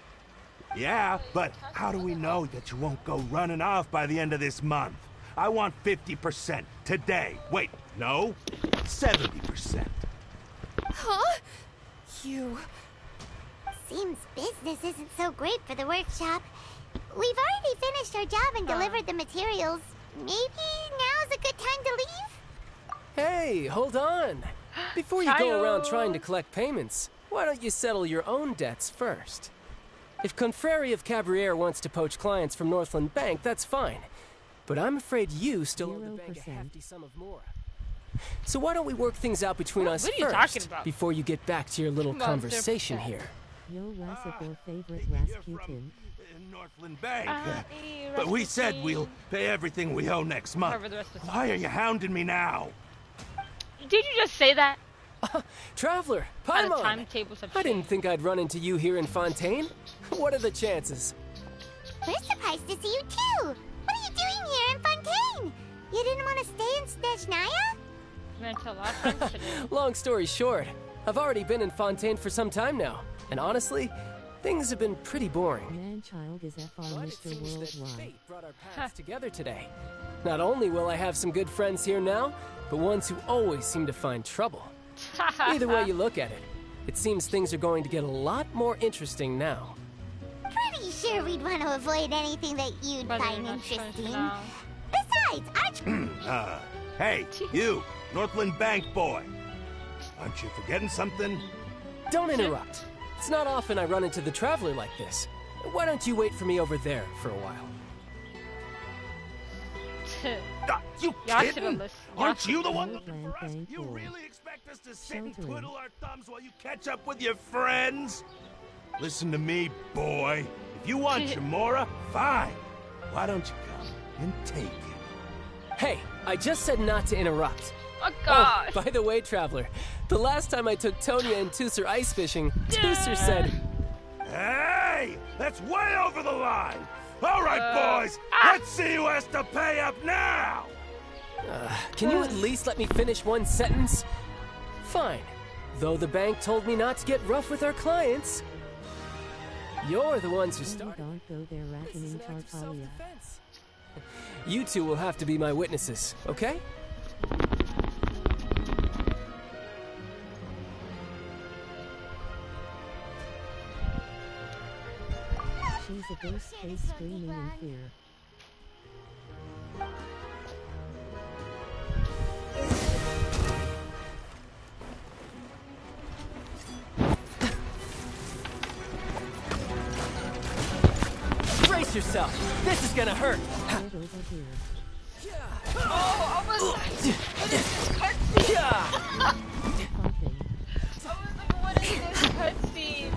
Yeah, but how do we know that you won't go running off by the end of this month? I want 50% today. Wait, no, 70%. Huh? You... Seems business isn't so great for the workshop. We've already finished our job and delivered the materials. Maybe now's a good time to leave? Hey, hold on. Before you go around trying to collect payments, why don't you settle your own debts first? If Confrérie of Cabriere wants to poach clients from Northland Bank, that's fine. But I'm afraid you still owe the bank a 0%. hefty sum of more. So why don't we work things out between us What are you first, talking about? before you get back to your little Come on, conversation 0%. here? Yo Rassicle favorite You're Rasputin. from Northland Bank. Hey, But we said Rasputin. we'll pay everything we owe next month. Cover the rest of the Why are you hounding me now? Did you just say that? Traveler, How the Paimon! timetables have I didn't changed. think I'd run into you here in Fontaine. What are the chances? We're surprised to see you too. What are you doing here in Fontaine? You didn't want to stay in Snezhnaya? Mental our friends today. Long story short, I've already been in Fontaine for some time now, and honestly, things have been pretty boring. Man-child is FR But it Mr. seems that Worldwide. fate brought our paths together today. Not only will I have some good friends here now, but ones who always seem to find trouble. Either way you look at it, it seems things are going to get a lot more interesting now. Pretty sure we'd want to avoid anything that you'd But find they're not friends interesting. now. Besides, Hey, you, Northland Bank boy. Aren't you forgetting something? Don't interrupt. It's not often I run into the Traveler like this. Why don't you wait for me over there for a while? You Y'all should've kidding? listened. Aren't you the one Northland looking for us? Bank You boy. really expect us to sit and Sheltering. twiddle our thumbs while you catch up with your friends? Listen to me, boy. If you want Shamora, fine. Why don't you come and take it? Hey, I just said not to interrupt. Oh gosh. Oh, by the way, Traveler, the last time I took Tonya and Tusser ice fishing, Tusser said, Hey! That's way over the line! All right, boys, let's see who has to pay up now! can you at least let me finish one sentence? Fine. Though the bank told me not to get rough with our clients. You're the ones who Only started. don't go there This is rationing an act of Tartaglia. self-defense. You two will have to be my witnesses, okay? She's a ghost face screaming in fear. Brace yourself! This is gonna hurt! Get over here. Oh, almost. Cutscene. I was like, what is this cutscene?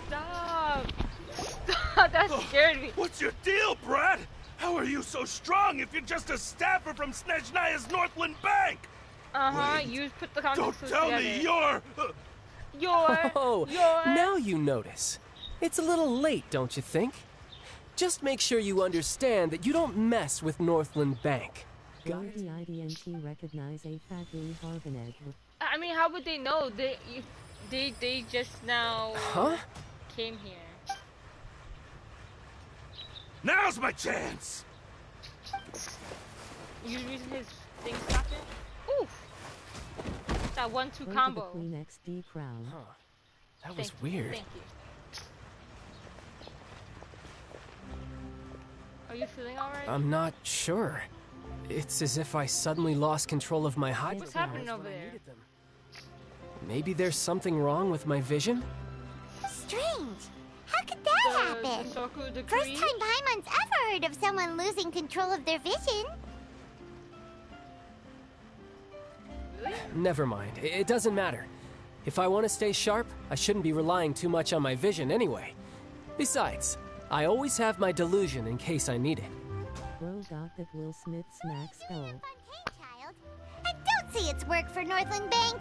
Stop! Stop! That scared me. What's your deal, Brad? How are you so strong if you're just a staffer from Snezhnaya's Northland Bank? Wait, you put the context don't tell me you're... Oh, now you notice. It's a little late, don't you think? Just make sure you understand that you don't mess with Northland Bank. Will the IDNT recognize a Fazbear Harvanet? I mean, how would they know? They just now came here. Now's my chance! You using his thing stopper? Oof! That 1-2 combo. Queen XD crown. Huh. That was weird. Thank you. Are you feeling alright? I'm not sure. It's as if I suddenly lost control of my high. What's happening over there? Maybe there's something wrong with my vision? Strange. How could that happen? First time Paimon's ever heard of someone losing control of their vision. Never mind. It doesn't matter. If I want to stay sharp, I shouldn't be relying too much on my vision anyway. Besides, I always have my delusion in case I need it. Bro got that Will Smith snack spell. Fontaine, child. I don't see its work for Northland Bank.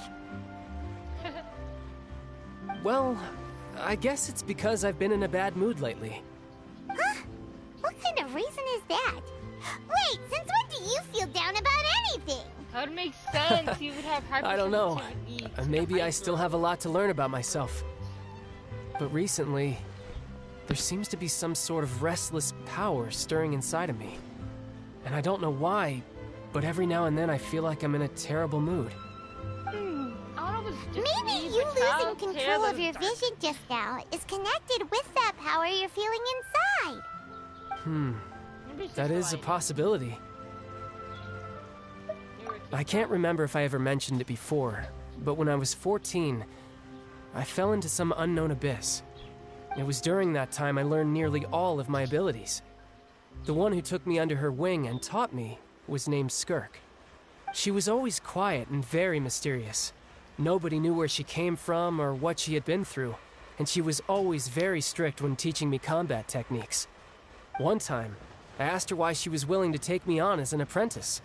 Well, I guess it's because I've been in a bad mood lately. Huh? What kind of reason is that? Wait, since when do you feel down about anything? That would make sense. You would have hypersensitivity. I don't know. Maybe I still have a lot to learn about myself. But recently, there seems to be some sort of restless power stirring inside of me. And I don't know why, but every now and then I feel like I'm in a terrible mood. Maybe you losing control of your vision just now is connected with that power you're feeling inside. That is a possibility. I can't remember if I ever mentioned it before, but when I was 14, I fell into some unknown abyss. It was during that time I learned nearly all of my abilities. The one who took me under her wing and taught me was named Skirk. She was always quiet and very mysterious. Nobody knew where she came from or what she had been through, and she was always very strict when teaching me combat techniques. One time, I asked her why she was willing to take me on as an apprentice.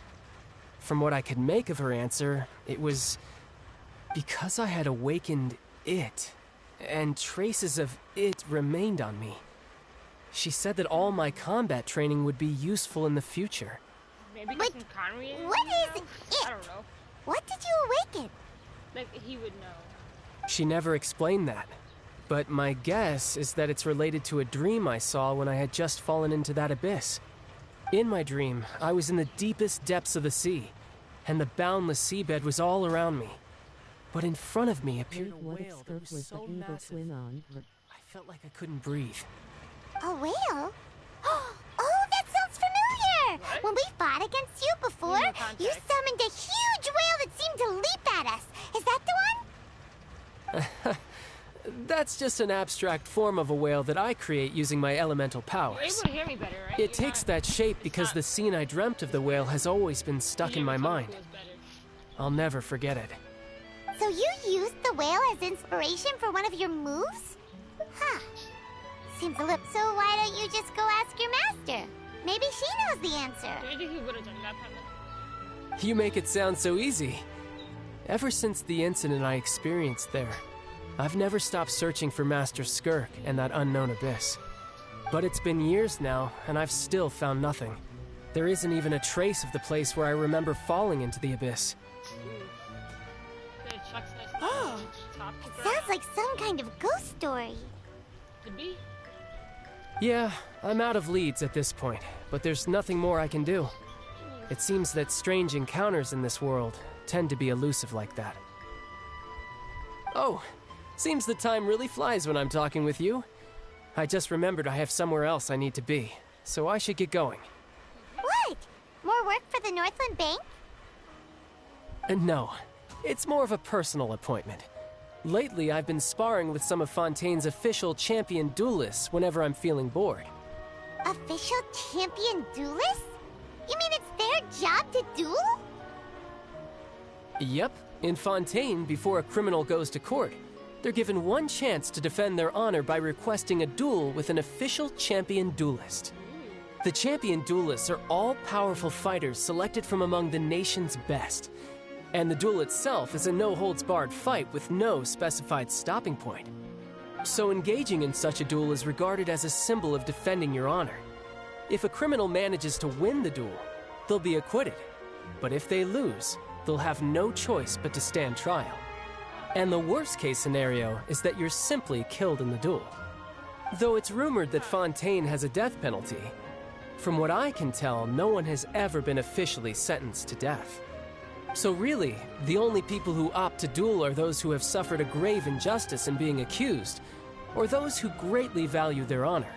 From what I could make of her answer, it was because I had awakened it, and traces of it remained on me. She said that all my combat training would be useful in the future. Maybe what is it? I don't know. What did you awaken? Like, he would know. She never explained that, but my guess is that it's related to a dream I saw when I had just fallen into that abyss. In my dream, I was in the deepest depths of the sea, and the boundless seabed was all around me. But in front of me appeared a whale that was so massive, I felt like I couldn't breathe. A whale? Oh, that sounds familiar! What? When we fought against you before, you summoned a huge whale that seemed to leap at us. Is that the one? That's just an abstract form of a whale that I create using my elemental powers. You're able to hear me better, right? It takes that shape because the scene I dreamt of the whale has always been stuck in my mind. I'll never forget it. So you used the whale as inspiration for one of your moves? Huh. Seems a little... So why don't you just go ask your master? Maybe she knows the answer. Do you think he would have done that, Pamela? You make it sound so easy. Ever since the incident I experienced there, I've never stopped searching for Master Skirk and that unknown abyss. But it's been years now, and I've still found nothing. There isn't even a trace of the place where I remember falling into the abyss. Oh, it sounds like some kind of ghost story. Could be. Yeah, I'm out of leads at this point, but there's nothing more I can do. It seems that strange encounters in this world tend to be elusive like that. Oh, seems the time really flies when I'm talking with you. I just remembered I have somewhere else I need to be, so I should get going. What? More work for the Northland Bank? No, it's more of a personal appointment. Lately, I've been sparring with some of Fontaine's official champion duelists whenever I'm feeling bored. Official champion duelists? You mean it's their job to duel? Yep. In Fontaine, before a criminal goes to court, they're given one chance to defend their honor by requesting a duel with an official champion duelist. The champion duelists are all-powerful fighters selected from among the nation's best. And the duel itself is a no-holds-barred fight with no specified stopping point. So engaging in such a duel is regarded as a symbol of defending your honor. If a criminal manages to win the duel, they'll be acquitted. But if they lose, they'll have no choice but to stand trial. And the worst-case scenario is that you're simply killed in the duel. Though it's rumored that Fontaine has a death penalty, from what I can tell, no one has ever been officially sentenced to death. So really, the only people who opt to duel are those who have suffered a grave injustice in being accused, or those who greatly value their honor.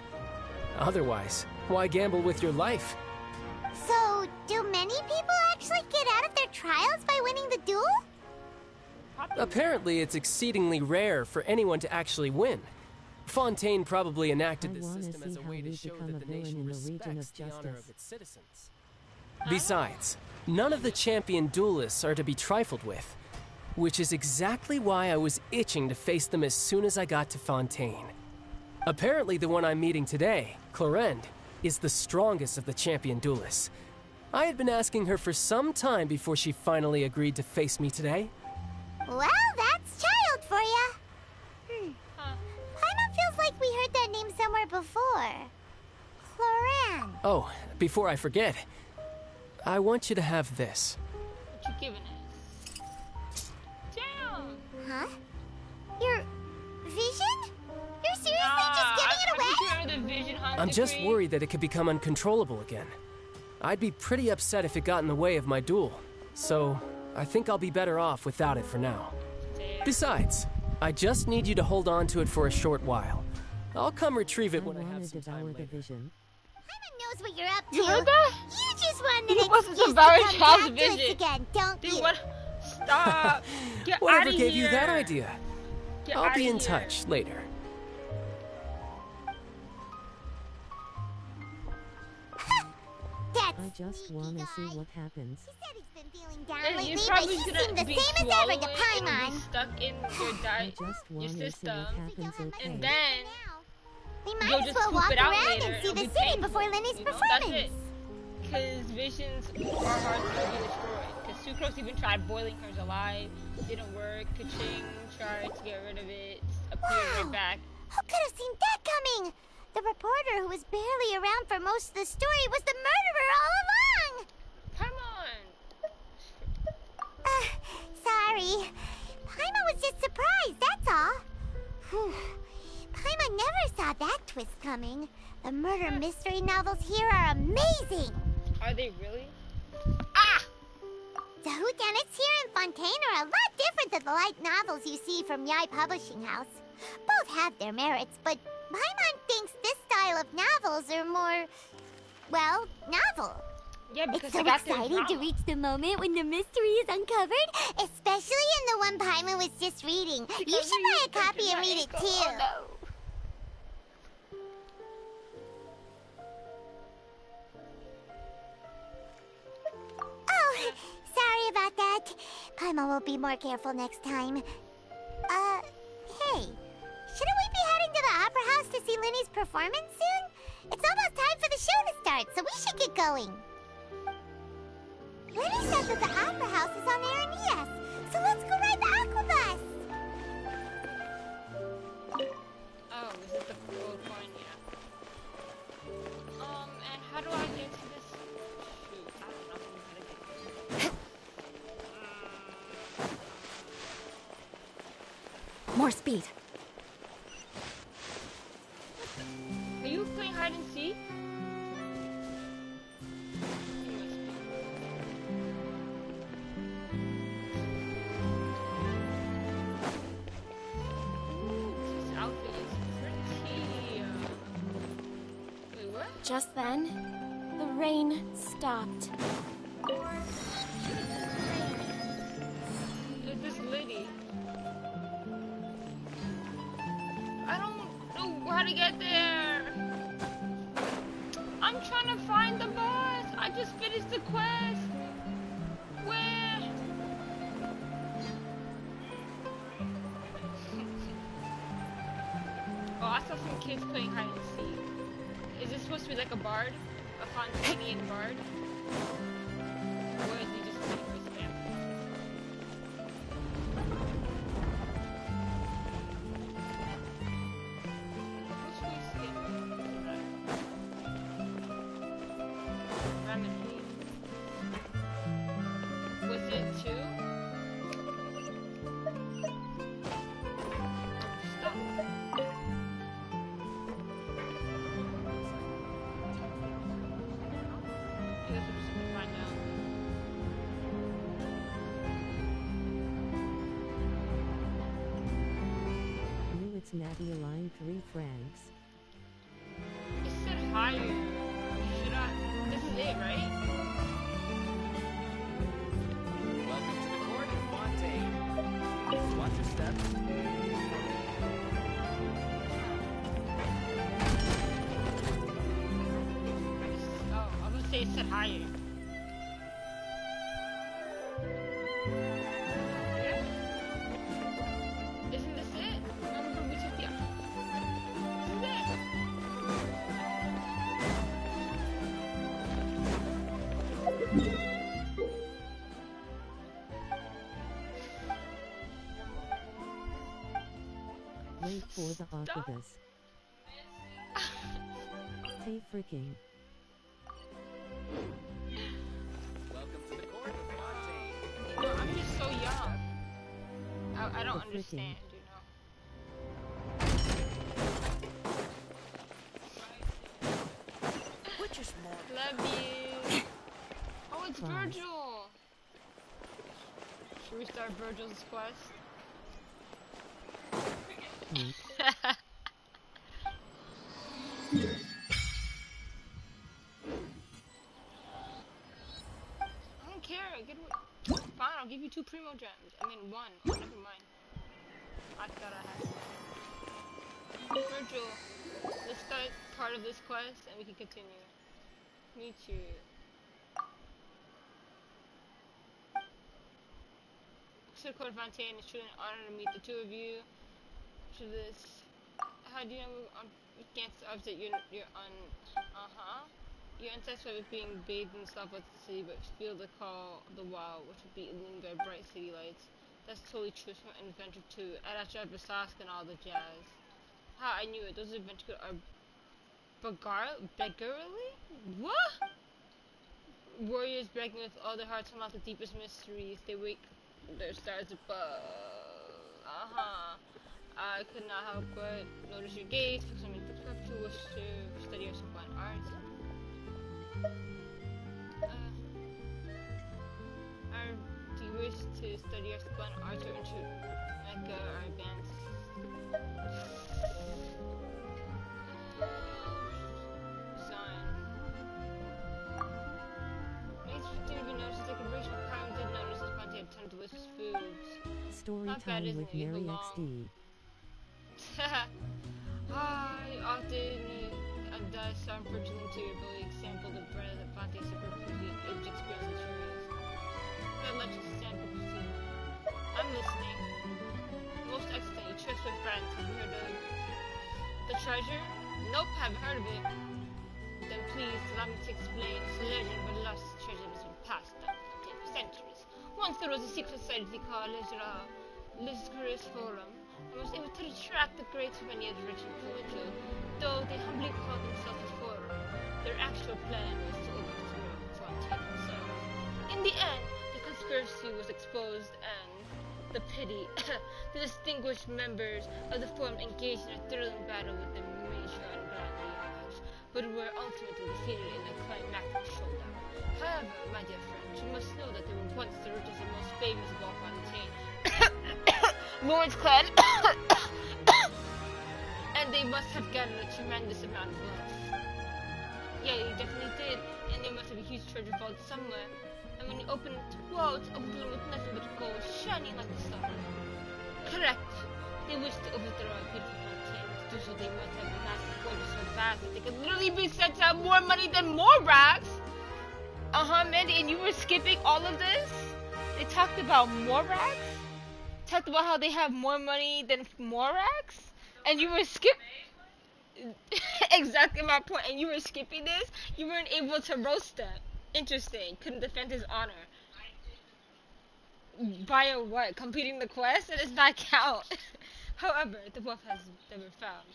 Otherwise, why gamble with your life? So, do many people actually get out of their trials by winning the duel? Apparently, it's exceedingly rare for anyone to actually win. Fontaine probably enacted this system as a way to show that the nation respects the honor of its citizens. Besides, none of the champion duelists are to be trifled with, which is exactly why I was itching to face them as soon as I got to Fontaine. Apparently, the one I'm meeting today, Clorinde, is the strongest of the champion duelists. I had been asking her for some time before she finally agreed to face me today. Well, that's child for ya. Paimon feels like we heard that name somewhere before. Clorinde. Oh, before I forget, I want you to have this. What you giving it? Damn! Huh? Your vision? You're seriously just giving it away? The vision hunt I'm just degree? worried that it could become uncontrollable again. I'd be pretty upset if it got in the way of my duel, so I think I'll be better off without it for now. Besides, I just need you to hold on to it for a short while. I'll come retrieve it when I have some time later. Paimon knows what you're up to. You heard that? You just wanted an He wants excuse to to devour come Child's back to us vision. again, don't Dude, you? what? Stop! Get Whatever out of gave here! you that idea? Get I'll outta be in here. touch later. I just wanna see what happens. He said he's been feeling down And lately, you're but probably he gonna seemed the be same as ever to swallowing and Paimon. be stuck in your diet, I just your wanna see system, what happens, okay? and then We you'll might as just well poop walk it out around later. and see It'll the be city painful, before Lyney's you know? performance. That's it. Because visions are hard to be destroyed. Because Sucrose even tried boiling hers alive. Didn't work. Kaching tried to get rid of it. Appeared right back. Who could have seen that coming? The reporter who was barely around for most of the story was the murderer all along! Come on! Sorry. Paimon was just surprised, that's all. Whew. Paimon never saw that twist coming. The murder mystery novels here are amazing! Are they really? The whodunits here in Fontaine are a lot different than the light novels you see from Yai Publishing House. Both have their merits, but Paimon thinks this style of novels are more, well, novel. Yeah, because It's so they got their exciting to drama. reach the moment when the mystery is uncovered, especially in the one Paimon was just reading. You should buy a copy and read it too. Oh, no. Oh, sorry about that. Paimon will be more careful next time. Hey, shouldn't we be heading to the Opera House to see Lyney's performance soon? It's almost time for the show to start, so we should get going. Lyney said that the Opera House is on Aranias, so let's go ride the Aquabus. Oh, is it the gold coin? Yeah. And how do I get to this? Shoot, I don't know how to get More speed. Are you playing hide and seek? This outfit is pretty. Just then, the rain stopped. It's this lady. I don't know how to get there. I'm trying to find the bus. I just finished the quest. Where? Oh, I saw some kids playing hide and seek. Is this supposed to be like a bard? A Fontaine bard? Or is he just playing for spam? Which way is it? Remedy. Was it 2? Stop. I guess we're just gonna find out. New it's Natty line 3 francs. It said higher. Should I? This is it, right? Welcome to the court in Fontaine. Watch your steps. Oh, I was gonna say it said higher. Yeah? Isn't this it? I'm gonna reach it. This is it. Wait for the octopus. Hey freaking. Welcome to the court in Fontaine. You know, I'm just so young. I don't The freaking. understand, you know. Put your small. Love you. Oh, it's Fine. Virgil. Should we start Virgil's quest? Neat. I don't care. Fine, I'll give you 2 primo gems. I mean 1. Oh, never mind. I thought I had. Virgil, let's start part of this quest and we can continue. Me too. To Court Fontaine, it's truly an honor to meet the 2 of you. To this, how do you know? You can't obviously you're on. You're unsatisfied with being bathed in Southwest City, but feel the call of the wild, which would be illuminated by bright city lights. That's totally true from Adventure 2. I'd actually have Versask and all the jazz. Ha, I knew it. Those adventures are beggarly? What? Warriors begging with all their hearts unlock the deepest mysteries. They wake their stars above. I could not help but notice your gaze, fix on me perspective, wish to study your sublime arts. Do you wish to study your sublime arts or into Mecca or advanced? Sign. Makes you notice the conversion of crime did notice this plenty of time delicious foods. Story Not bad, time isn't with it? You Mary belong. XD. I often some pertinent to your ability to sample the bread that Fontaine superficially age experience and curious. But let you stand for proceed. I'm listening. Most excellent, you trust with friends. Have you heard of the treasure? Nope, haven't heard of it. Then please allow me to explain. It's a legend of a lost treasure that's been passed down for centuries. Once there was a secret society called Lysgris Forum. I was able to retract the greats of any of the rich and influential, though they humbly called themselves a forum. Their actual plan was to overthrow Fontaine himself. In the end, the conspiracy was exposed and the the distinguished members of the forum engaged in a thrilling battle with the Misha and Grand Riage, but were ultimately defeated in a climactic showdown. However, my dear friends, you must know that they were once the richest and most famous of all Fontaine. Lawrence clan, and they must have gathered a tremendous amount of wealth. Yeah, you definitely did. And there must have a huge treasure vault somewhere. And when you open it, whoa, it's overflowing with nothing but gold, shining like the sun. Correct. They wish to overthrow our beautiful Fontaine. To do so, they must have amassed the fortune so vast that they could literally be said to have more money than Morax. Mandy, and you were skipping all of this? They talked about Morax? Talked about how they have more money than Morax? And you were skipping... Exactly my point. And you were skipping this? You weren't able to roast them. Interesting. Couldn't defend his honor. Via what? Completing the quest? It does not count. However, the wolf has never found.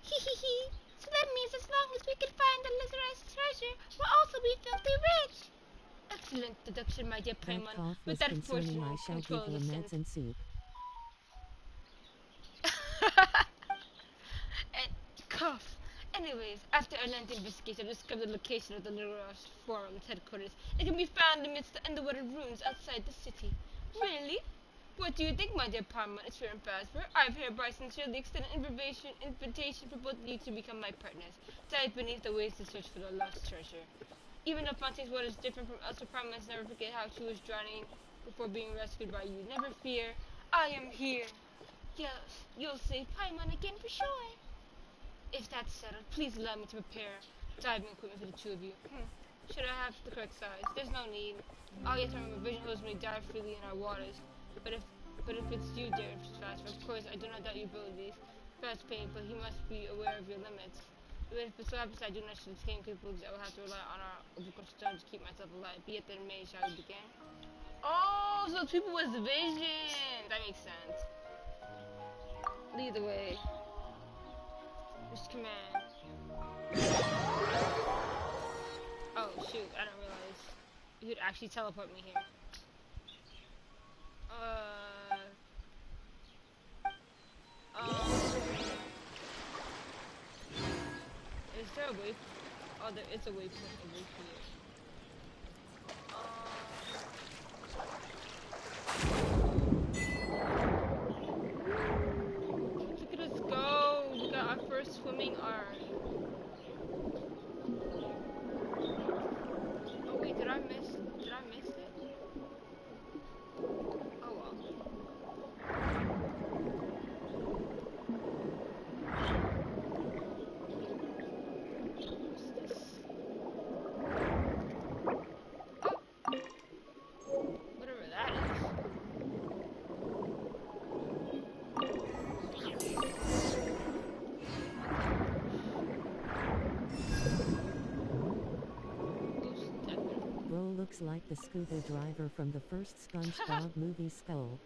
Hee hee hee. So that means as long as we can find the Lizard's treasure, we'll also be filthy rich. Excellent deduction, my dear That Paimon. cough With was that concerning. fortune I shall give controlling the Lynette scent. and soup. And cough. Anyways, after a lengthy investigation, I discovered the location of the Lagrange Forum's headquarters. It can be found amidst the underwater ruins outside the city. Really? What do you think, my dear Paimon? It's fair and Fazbear. I've hereby sincerely extended invitation for both of you to become my partners. Dive beneath the waves to search for the lost treasure. Even though Fontaine's water is different from elsewhere, Paimon never forget how she was drowning before being rescued by you. Never fear, I am here. Yes, you'll save Paimon again for sure. If that's settled, please allow me to prepare diving equipment for the two of you. Should I have the correct size? There's no need. All you have to remember, vision holds may dive freely in our waters. But if it's you, dear Fazbear, of course, I do not doubt your abilities. Fast pain, but he must be aware of your limits. But if it so happens I do not should attain capabilities, I will have to rely on our overcome stone to keep myself alive. Be it then may, shall we begin? Oh, so people with vision! That makes sense. Lead the way. Just command. Oh shoot, I didn't realize you could actually teleport me here. Is there a waypoint? Oh, there is a waypoint over here. Look at us go! We got our first swimming arm. Oh wait, did I miss it? Oh well. Whatever that is. Bro looks like the scuba driver from the first SpongeBob movie Skull.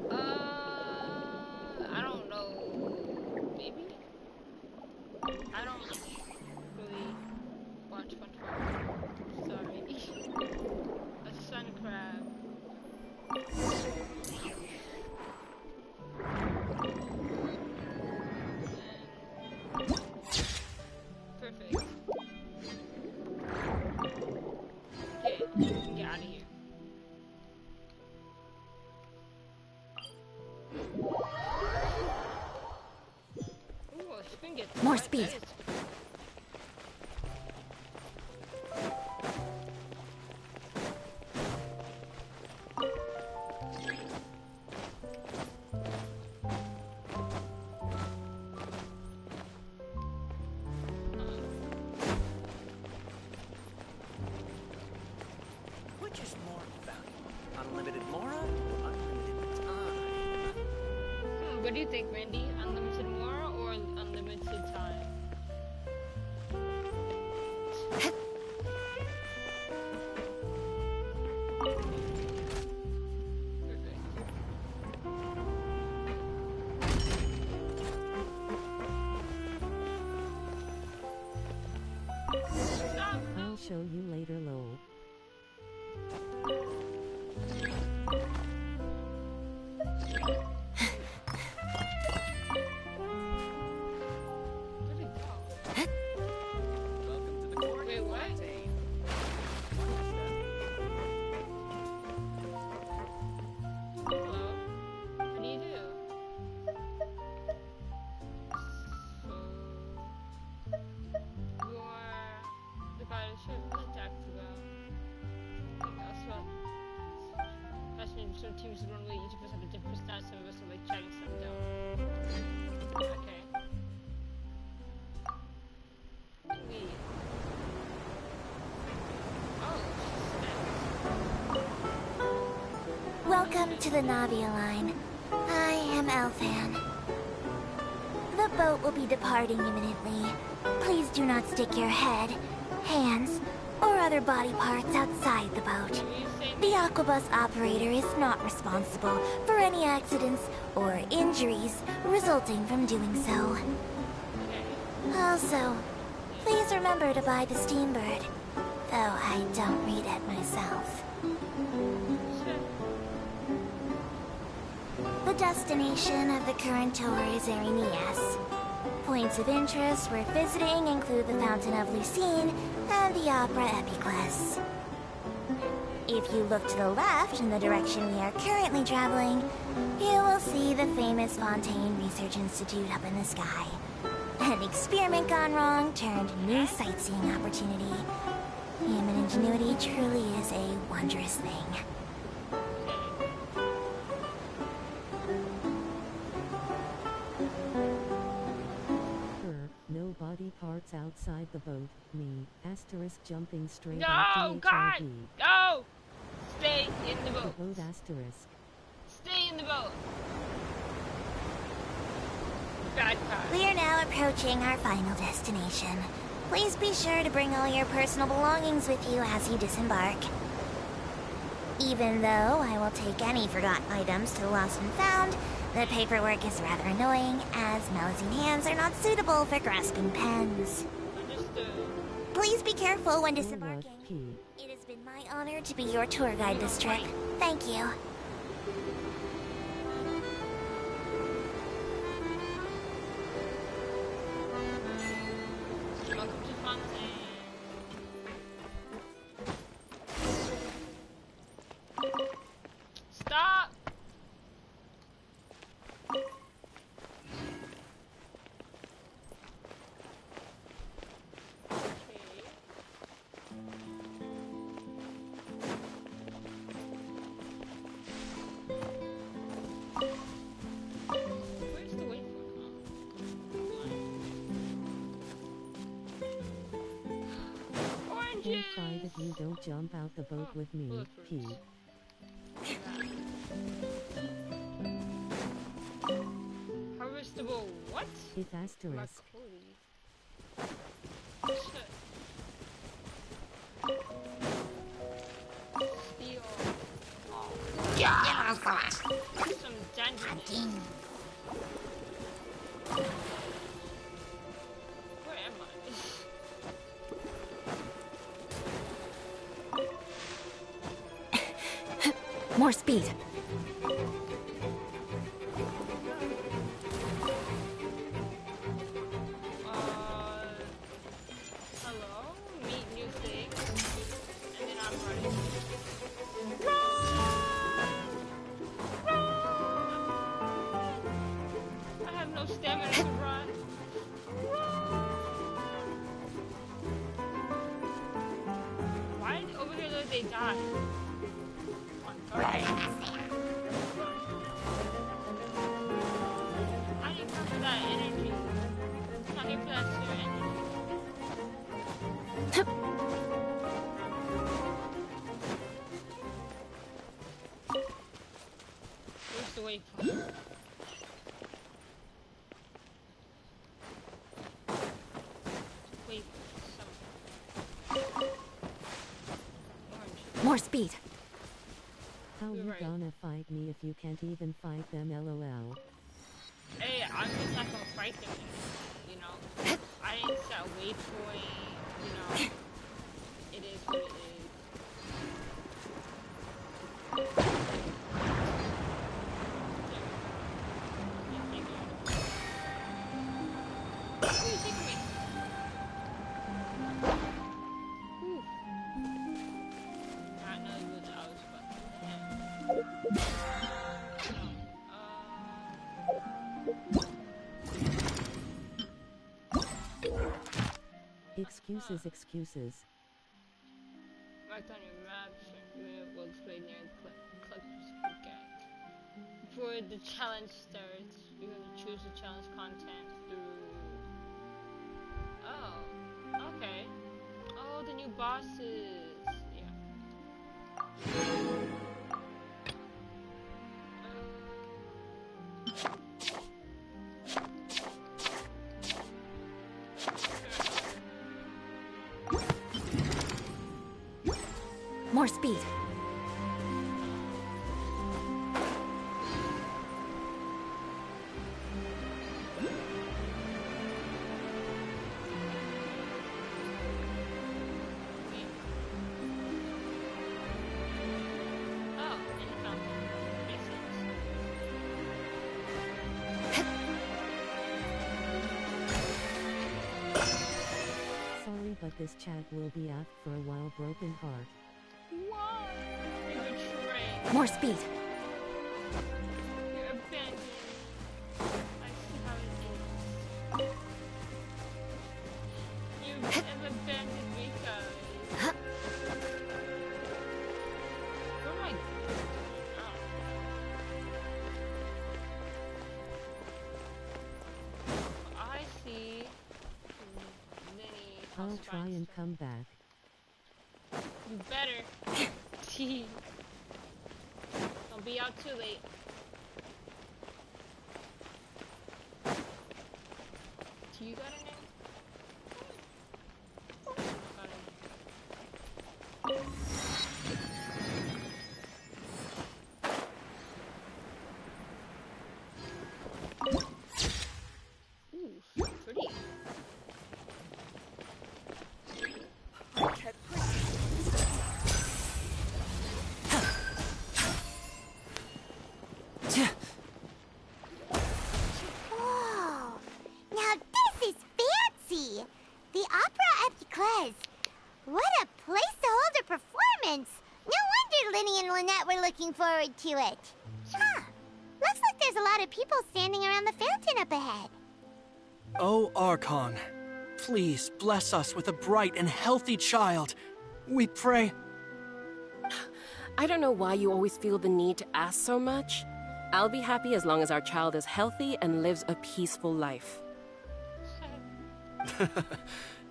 I don't know. Maybe? I don't really watch SpongeBob. Sorry. A sun crab. Perfect. Okay, get out of here. Ooh, a spin gets More right. speed. That is- Which is more valuable? Unlimited Mora or unlimited time? What do you think, Randy? Unlimited more or unlimited time? I'll show you later, lol. Welcome to the court. Wait, what? Fontaine. Hello? What do you do? So... You're... Welcome to the Navia line. I am Elfan. The boat will be departing imminently. Please do not stick your head, hands, or other body parts outside the boat. The Aquabus operator is not responsible for any accidents or injuries resulting from doing so. Also, please remember to buy the Steambird, though I don't read it myself. The destination of the current tour is Arenias. Points of interest worth visiting include the Fountain of Lucine and the Opera Epiclese. If you look to the left in the direction we are currently traveling, you will see the famous Fontaine Research Institute up in the sky. An experiment gone wrong turned new sightseeing opportunity. Human ingenuity truly is a wondrous thing. No body parts outside the boat. Me, asterisk jumping straight No, on God! No! Stay in the boat. The boat asterisk. Stay in the boat. Bad cop. We are now approaching our final destination. Please be sure to bring all your personal belongings with you as you disembark. Even though I will take any forgotten items to the lost and found, the paperwork is rather annoying, as Melusine hands are not suitable for grasping pens. Please be careful when disembarking. It has been my honor to be your tour guide this trip. Thank you. Stop! Where's the waypoint? Oranges! Can't find if you don't jump out the boat with me, P. Harvestable what? It's asterisk. Steel. Oh. Yeah. Some dungeons. Where am I? More speed. Hello? Meet new things. And then I'm running. I have no stamina to run. Why over here did they die? I didn't come for that energy. I'm not here for that spare energy. Where's the waypoint? More speed. How you gonna fight me if you can't even fight them, lol? Hey, I'm just not gonna fight them, you know? I didn't set a waypoint, you know? It is what it is. Where are you taking me? Whew. I know what I was fucking. Excuses, excuses. Marked on your map, certain will display near the collector's gate. Before the challenge starts, you have to choose the challenge content through... Oh, okay. Oh, the new bosses. Yeah. More speed. Sorry, but this chat will be out for a while. Broken heart. More speed. You're abandoned. I see how it is. You have abandoned me, guys. What am I doing? Oh. I see many. I'll try and come back. You better. Don't be out too late. Do you got a name? Got a name. Ooh, pretty. Whoa! Now this is fancy! The Opera Epiclese. What a place to hold a performance! No wonder Lyney and Lynette were looking forward to it. Huh. Looks like there's a lot of people standing around the fountain up ahead. Oh, Archon, please bless us with a bright and healthy child. We pray. I don't know why you always feel the need to ask so much. I'll be happy as long as our child is healthy and lives a peaceful life.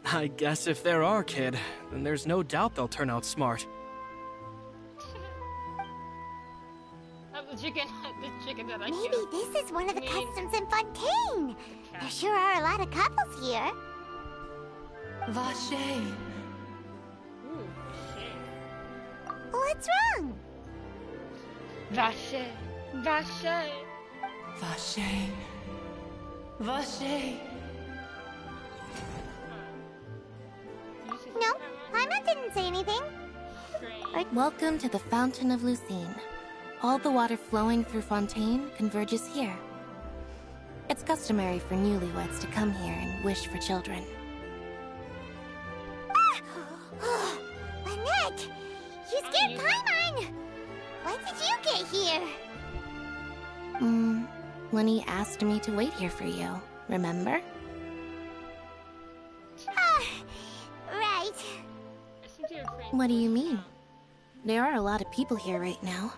I guess if they're our kid, then there's no doubt they'll turn out smart. The chicken that I Maybe killed. this is one of the customs in Fontaine. There sure are a lot of couples here. Vache. What's wrong? Vache. Vache. Vache. Vache. No, Paimon didn't say anything. Welcome to the Fountain of Lucine. All the water flowing through Fontaine converges here. It's customary for newlyweds to come here and wish for children. Lynette! You scared Paimon! When did you get here? Lyney asked me to wait here for you, remember? Right. What do you mean? There are a lot of people here right now.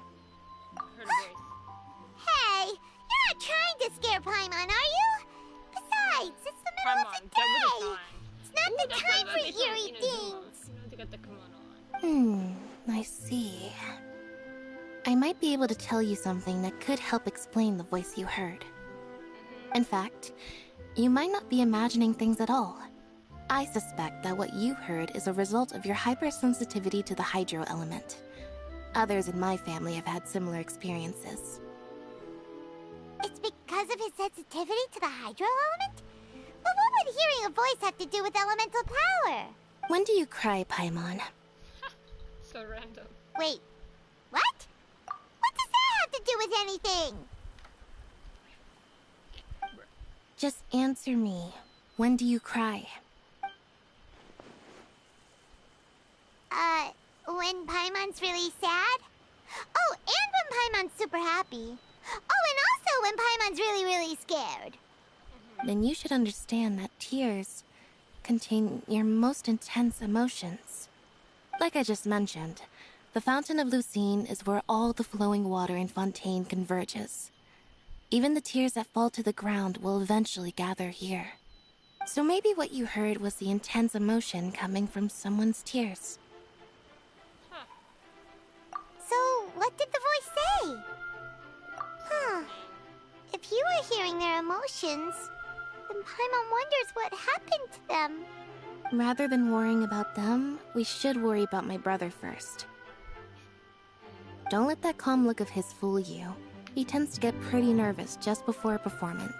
Hey, you're not trying to scare Paimon, are you? Besides, it's the middle of the day. It's not the time for eerie things. I see. I might be able to tell you something that could help explain the voice you heard. In fact, you might not be imagining things at all. I suspect that what you heard is a result of your hypersensitivity to the hydro element. Others in my family have had similar experiences. It's because of his sensitivity to the hydro element? But what would hearing a voice have to do with elemental power? When do you cry, Paimon? So random. Wait, what? What does that have to do with anything? Just answer me. When do you cry? When Paimon's really sad? Oh, and when Paimon's super happy. Oh, and also when Paimon's really, really scared. Then you should understand that tears contain your most intense emotions. Like I just mentioned, the Fountain of Lucine is where all the flowing water in Fontaine converges. Even the tears that fall to the ground will eventually gather here. So maybe what you heard was the intense emotion coming from someone's tears. So, what did the voice say? If you were hearing their emotions, then Paimon wonders what happened to them. Rather than worrying about them, we should worry about my brother first. don't let that calm look of his fool you. He tends to get pretty nervous just before a performance.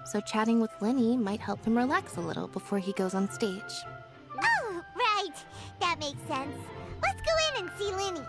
So chatting with Lyney might help him relax a little before he goes on stage. Oh, right. That makes sense. Let's go in and see Lyney.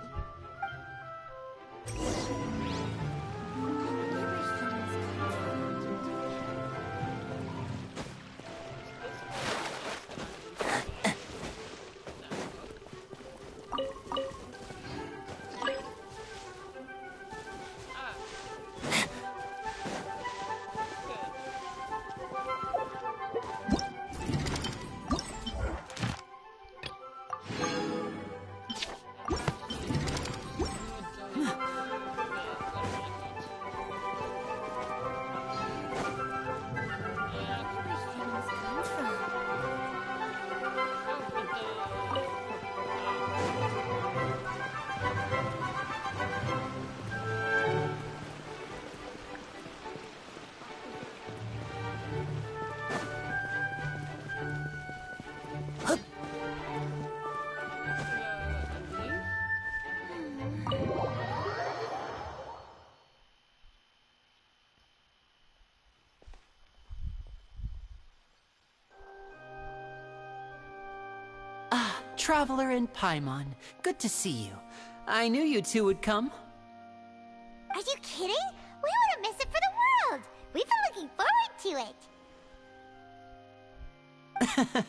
Traveler and Paimon, good to see you. I knew you two would come. Are you kidding? We wouldn't miss it for the world. We've been looking forward to it.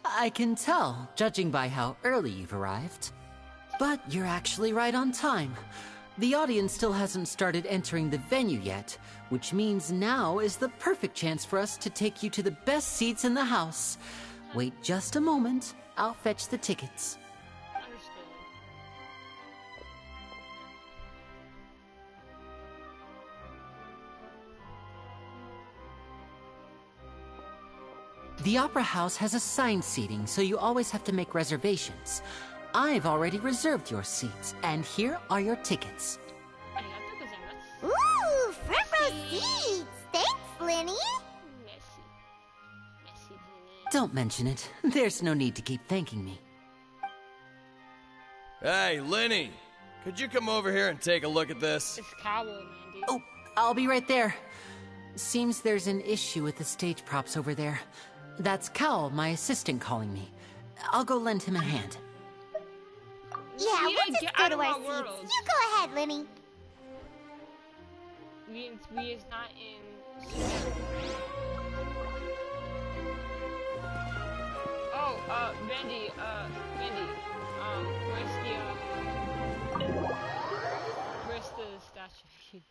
I can tell, judging by how early you've arrived. But you're actually right on time. The audience still hasn't started entering the venue yet, which means now is the perfect chance for us to take you to the best seats in the house. Wait just a moment. I'll fetch the tickets. The Opera House has assigned seating, so you always have to make reservations. I've already reserved your seats, and here are your tickets. Ooh, front row seats! Thanks, Lyney! Don't mention it. There's no need to keep thanking me. Hey, Lyney! Could you come over here and take a look at this? It's Cowboy, man, dude. Oh, I'll be right there. Seems there's an issue with the stage props over there. That's Cal, my assistant, calling me. I'll go lend him a hand. Yeah, we'll just go to our seats. You go ahead, Lyney. We is not in... Oh, Bendy, where's the statue?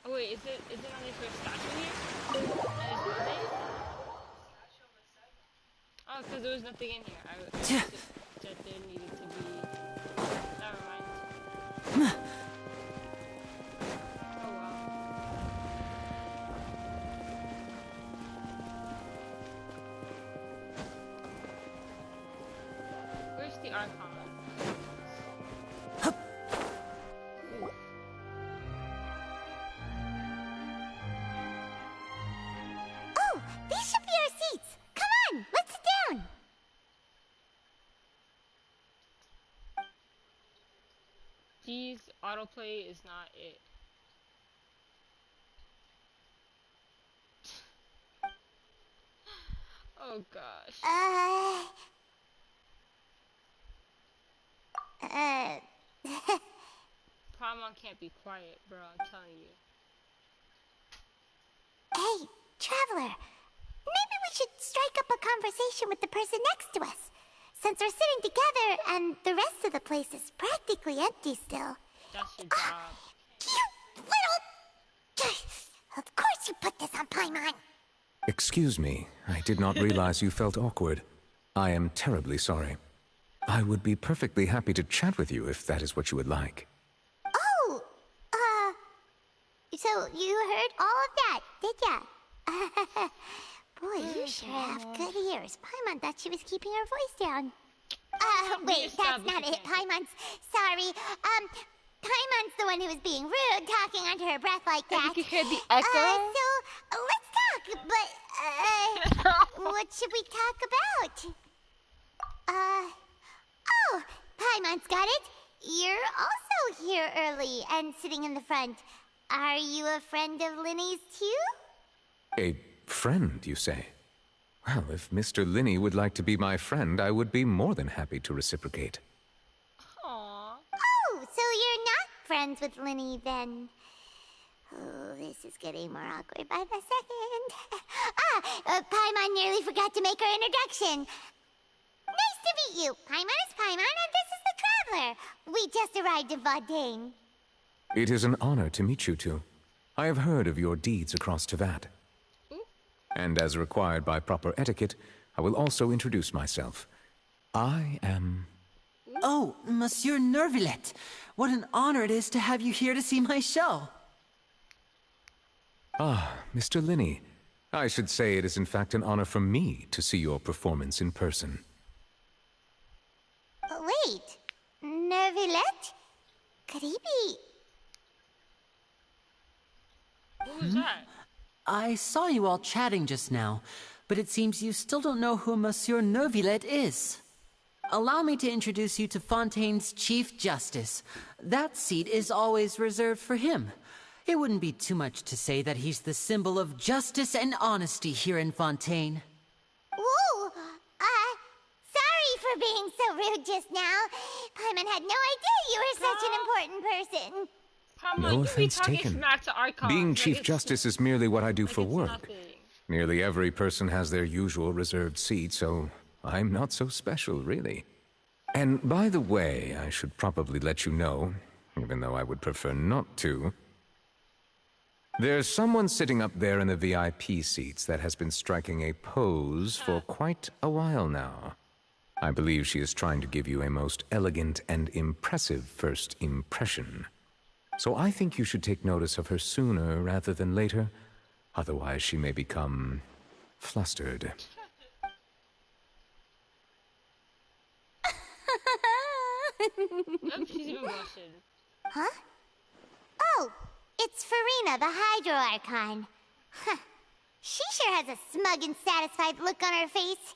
Oh wait, is it only for a statue here? And his birthday? Oh, because there was nothing in here. I that there needed to be... Never mind. Oh wow. Where's the icon? Oh, these should be our seats. Come on, let's sit down. Geez, autoplay is not it. Oh gosh. Paimon can't be quiet, bro, I'm telling you. Hey, Traveler. Maybe we should strike up a conversation with the person next to us. Since we're sitting together and the rest of the place is practically empty still. That's your job. You little... Of course you put this on Paimon. Excuse me, I did not realize you felt awkward. I am terribly sorry. I would be perfectly happy to chat with you if that is what you would like. Oh, so you heard all of that, did ya? Boy, you sure have good ears. Paimon thought she was keeping her voice down. Wait, that's not it. Paimon's sorry. Paimon's the one who was being rude, talking under her breath like that. You can hear the echo? So, let's talk, but, what should we talk about? Oh, Paimon's got it. you're also here early and sitting in the front. Are you a friend of Lyney's too? A friend, you say? Well, if Mr. Lyney would like to be my friend, I would be more than happy to reciprocate. Oh, so you're not friends with Lyney then? Oh, this is getting more awkward by the second. Paimon nearly forgot to make her introduction. Nice to meet you. Paimon is Paimon, and this is the Traveler. We just arrived in Fontaine. It is an honor to meet you two. I have heard of your deeds across Tevat. And as required by proper etiquette, I will also introduce myself. I am... Oh, Monsieur Nervillet. What an honor it is to have you here to see my show. Ah, Mr. Lyney. I should say it is in fact an honor for me to see your performance in person. Wait, Nervillet? Could he be... What was that? I saw you all chatting just now, but it seems you still don't know who Monsieur Nervillet is. Allow me to introduce you to Fontaine's Chief Justice. That seat is always reserved for him. It wouldn't be too much to say that he's the symbol of justice and honesty here in Fontaine. Whoa! Sorry for being so rude just now. Paimon had no idea you were such an important person. No offense taken. Being Chief Justice is merely what I do for work. Nearly every person has their usual reserved seat, so I'm not so special, really. And by the way, I should probably let you know, even though I would prefer not to. There's someone sitting up there in the VIP seats that has been striking a pose for quite a while now. I believe she is trying to give you a most elegant and impressive first impression. So I think you should take notice of her sooner rather than later. Otherwise, she may become flustered. Oh, she's even blushing. Huh? Oh, it's Farina, the Hydro Archon. Huh. She sure has a smug and satisfied look on her face.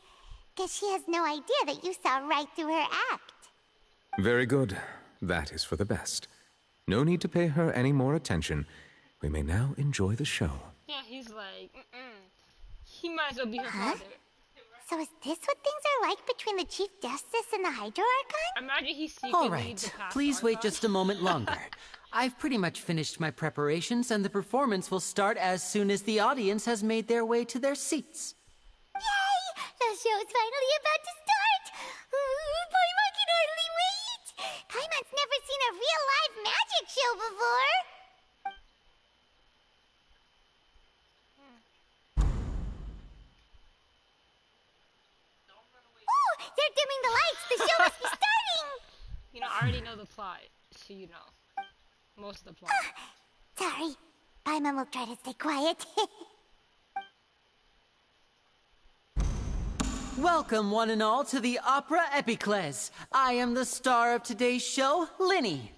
Guess she has no idea that you saw right through her act. Very good. That is for the best. No need to pay her any more attention. We may now enjoy the show. Yeah, he's like, he might as well be her father. So is this what things are like between the Chief Justice and the Hydro Archon? Imagine he's secretly All right, please wait just a moment longer. I've pretty much finished my preparations, and the performance will start as soon as the audience has made their way to their seats. Yay! The show's finally about to start! Paimon can hardly wait! Paimon's never seen a real live magic show before! Ooh! They're dimming the lights! The show must be starting! You know, I already know the plot, so you know. Most of the plot. Sorry. Paimon will try to stay quiet. Welcome, one and all, to the Opera Epiclese. I am the star of today's show, Lyney.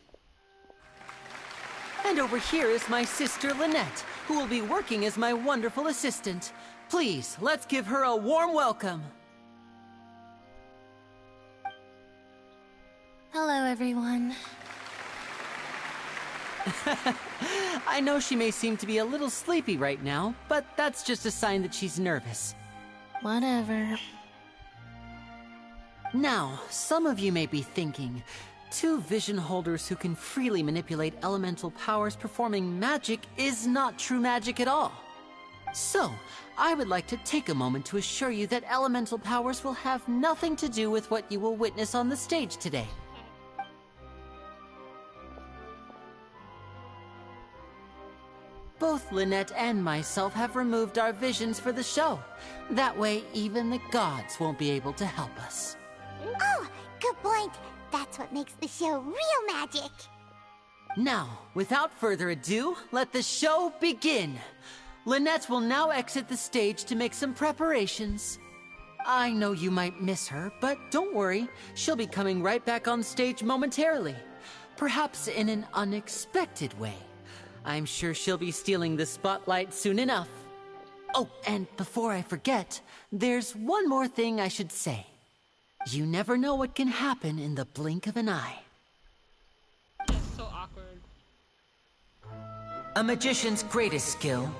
And over here is my sister, Lynette, who will be working as my wonderful assistant. Please, let's give her a warm welcome. Hello, everyone. I know she may seem to be a little sleepy right now, but that's just a sign that she's nervous. Whatever. Now, some of you may be thinking, two vision holders who can freely manipulate elemental powers performing magic is not true magic at all. So, I would like to take a moment to assure you that elemental powers will have nothing to do with what you will witness on the stage today. Both Lynette and myself have removed our visions for the show. That way, even the gods won't be able to help us. Oh, good point. That's what makes the show real magic. Now, without further ado, let the show begin. Lynette will now exit the stage to make some preparations. I know you might miss her, but don't worry. She'll be coming right back on stage momentarily. Perhaps in an unexpected way. I'm sure she'll be stealing the spotlight soon enough. Oh, and before I forget, there's one more thing I should say. You never know what can happen in the blink of an eye. A magician's greatest skill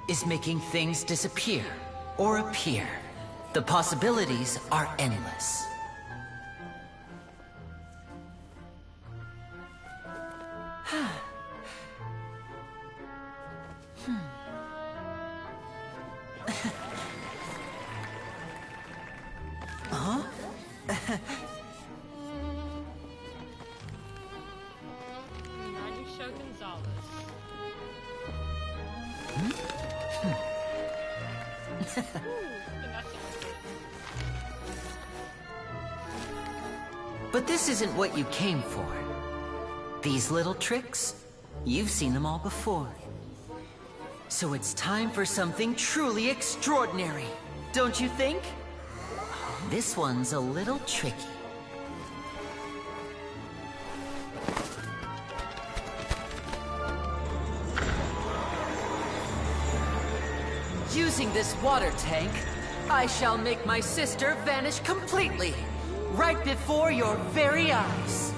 is making things disappear or appear. The possibilities are endless. Huh? Magic Show Gonzalez. But this isn't what you came for. These little tricks, you've seen them all before. So it's time for something truly extraordinary, don't you think? This one's a little tricky. Using this water tank, I shall make my sister vanish completely, right before your very eyes.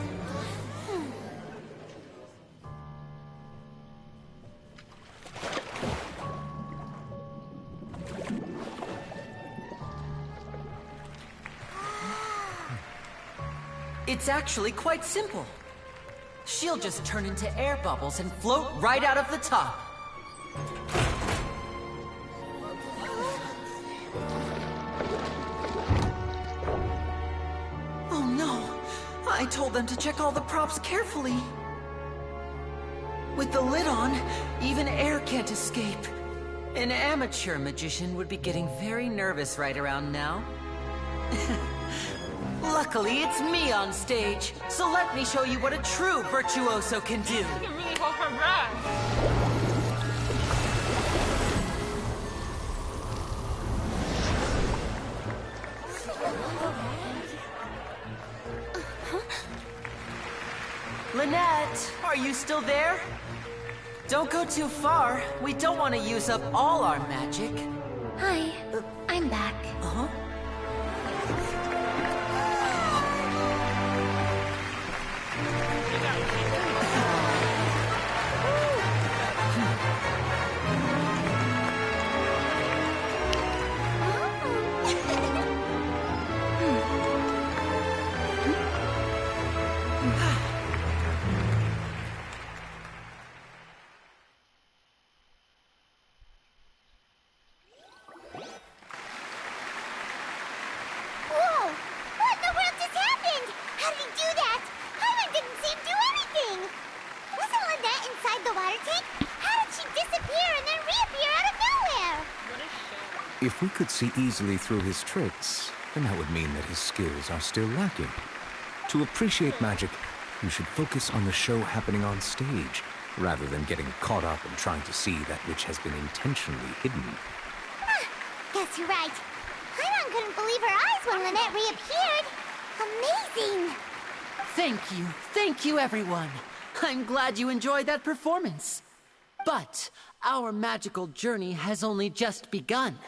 It's actually quite simple. She'll just turn into air bubbles and float right out of the top. Oh no! I told them to check all the props carefully. With the lid on, even air can't escape. An amateur magician would be getting very nervous right around now. Luckily, it's me on stage, so let me show you what a true virtuoso can do. You can really hold her breath. Lynette, are you still there? Don't go too far. We don't want to use up all our magic. Hi, I'm back. Uh-huh. If we could see easily through his tricks, then that would mean that his skills are still lacking. To appreciate magic, you should focus on the show happening on stage, rather than getting caught up in trying to see that which has been intentionally hidden. Guess you're right. Paimon couldn't believe her eyes when Lynette reappeared. Amazing! Thank you everyone. I'm glad you enjoyed that performance. But our magical journey has only just begun.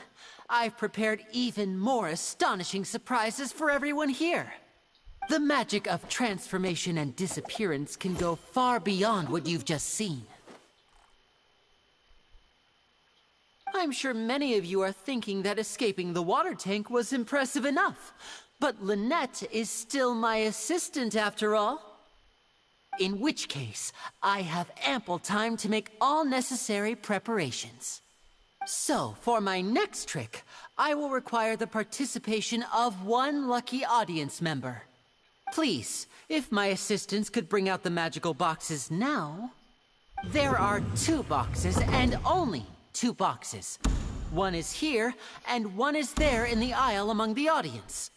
I've prepared even more astonishing surprises for everyone here. The magic of transformation and disappearance can go far beyond what you've just seen. I'm sure many of you are thinking that escaping the water tank was impressive enough. But Lynette is still my assistant after all. In which case, I have ample time to make all necessary preparations. So, for my next trick, I will require the participation of one lucky audience member. Please, if my assistants could bring out the magical boxes now. There are 2 boxes, and only 2 boxes. One is here, and one is there in the aisle among the audience.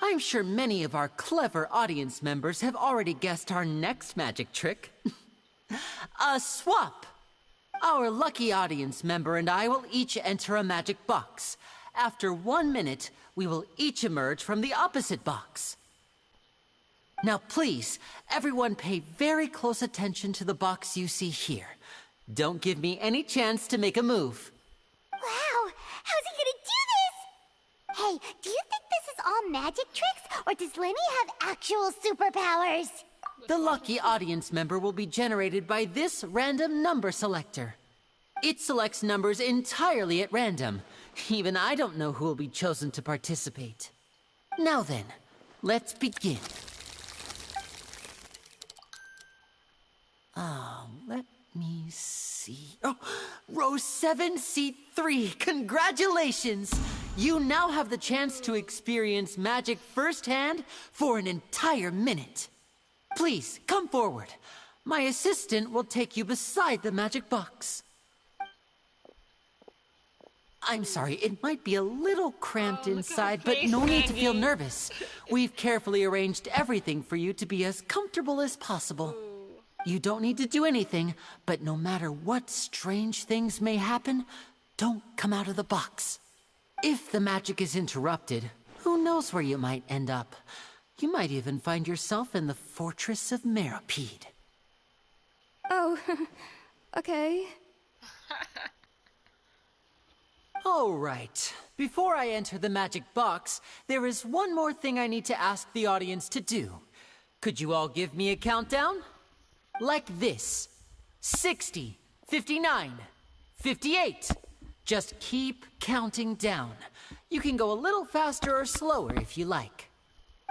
I'm sure many of our clever audience members have already guessed our next magic trick. A swap! Our lucky audience member and I will each enter a magic box. After 1 minute, we will each emerge from the opposite box. Now please, everyone pay very close attention to the box you see here. Don't give me any chance to make a move. Wow! How's he gonna do this? Hey, do you think this is all magic tricks, or does Lyney have actual superpowers? The lucky audience member will be generated by this random number selector. It selects numbers entirely at random. Even I don't know who will be chosen to participate. Now then, let's begin. Let me see. Oh, row 7, seat 3. Congratulations! You now have the chance to experience magic firsthand for an entire minute. Please, come forward. My assistant will take you beside the magic box. I'm sorry, it might be a little cramped inside, but no need to feel nervous. We've carefully arranged everything for you to be as comfortable as possible. You don't need to do anything, but no matter what strange things may happen, don't come out of the box. If the magic is interrupted, who knows where you might end up? You might even find yourself in the Fortress of Meropide. Oh, okay. All right. Before I enter the magic box, there is one more thing I need to ask the audience to do. Could you all give me a countdown? Like this. 60, 59, 58. Just keep counting down. You can go a little faster or slower if you like.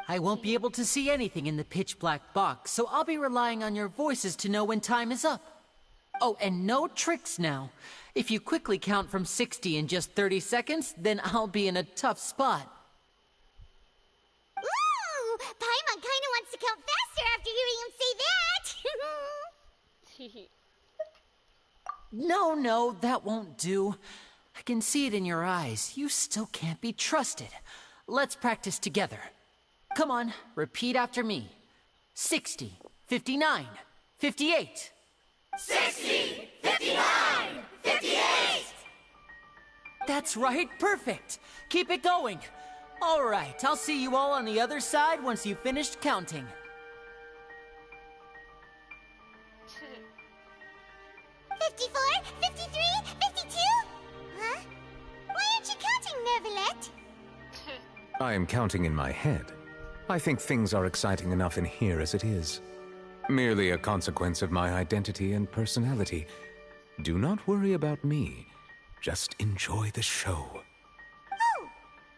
I won't be able to see anything in the pitch black box, so I'll be relying on your voices to know when time is up. Oh, and no tricks now. If you quickly count from 60 in just 30 seconds, then I'll be in a tough spot. Ooh! Paimon kinda wants to count faster after hearing him say that! No, that won't do. I can see it in your eyes. You still can't be trusted. Let's practice together. Come on, repeat after me. 60, 59, 58. 60, 59, 58! That's right, perfect. Keep it going. All right, I'll see you all on the other side once you've finished counting. 54, 53, 52? Huh? Why aren't you counting, Nervalet? I am counting in my head. I think things are exciting enough in here as it is. Merely a consequence of my identity and personality. Do not worry about me. Just enjoy the show. Oh, all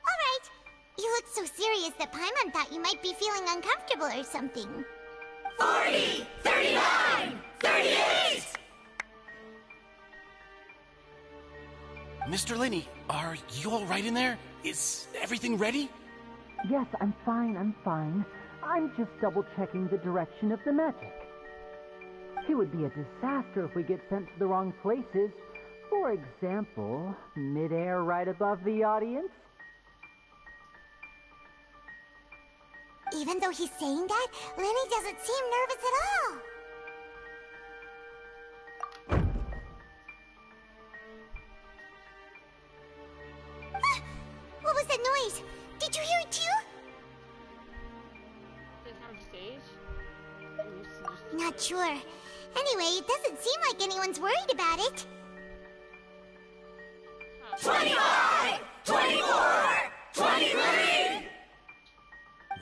right. You look so serious that Paimon thought you might be feeling uncomfortable or something. 40, 39, 38! Mr. Lyney, are you all right in there? Is everything ready? Yes, I'm fine. I'm just double-checking the direction of the magic. It would be a disaster if we get sent to the wrong places. For example, mid-air right above the audience. Even though he's saying that, Lyney doesn't seem nervous at all. What was that noise? Did you hear it too? Not sure. Anyway, it doesn't seem like anyone's worried about it. 25! 24! 23!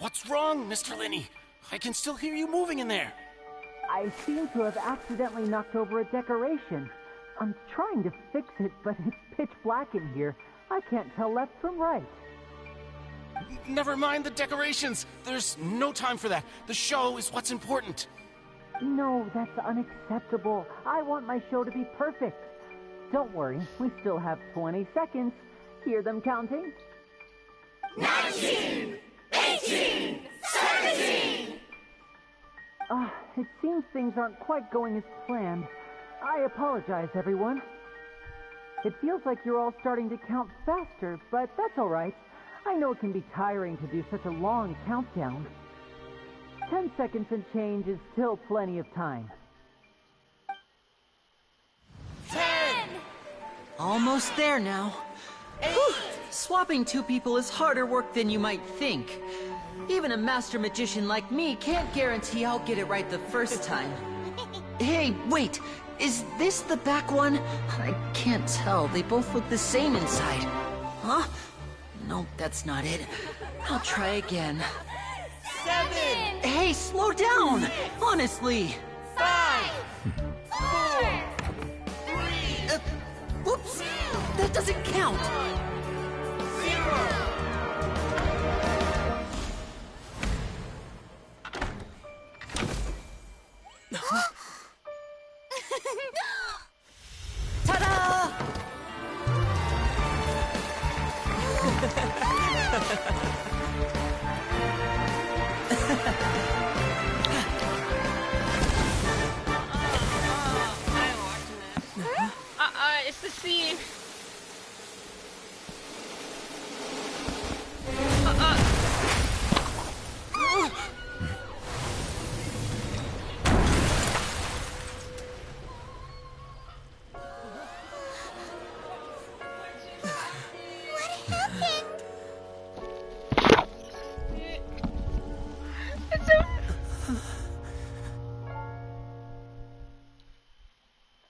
What's wrong, Mr. Lyney? I can still hear you moving in there. I seem to have accidentally knocked over a decoration. I'm trying to fix it, but it's pitch black in here. I can't tell left from right. Never mind the decorations. There's no time for that. The show is what's important. No, that's unacceptable. I want my show to be perfect. Don't worry, we still have 20 seconds. Hear them counting? 19! 18! 17! It seems things aren't quite going as planned. I apologize, everyone. It feels like you're all starting to count faster, but that's all right. I know it can be tiring to do such a long countdown. 10 seconds and change is still plenty of time. 10! Almost there now. Whew. Swapping two people is harder work than you might think. Even a master magician like me can't guarantee I'll get it right the first time. Hey, wait! Is this the back one? I can't tell. They both look the same inside. Huh? No, that's not it. I'll try again. 7. Hey, slow down! Honestly! 5. 4. 3. Whoops! That doesn't count! 0. Ta-da! It's the scene.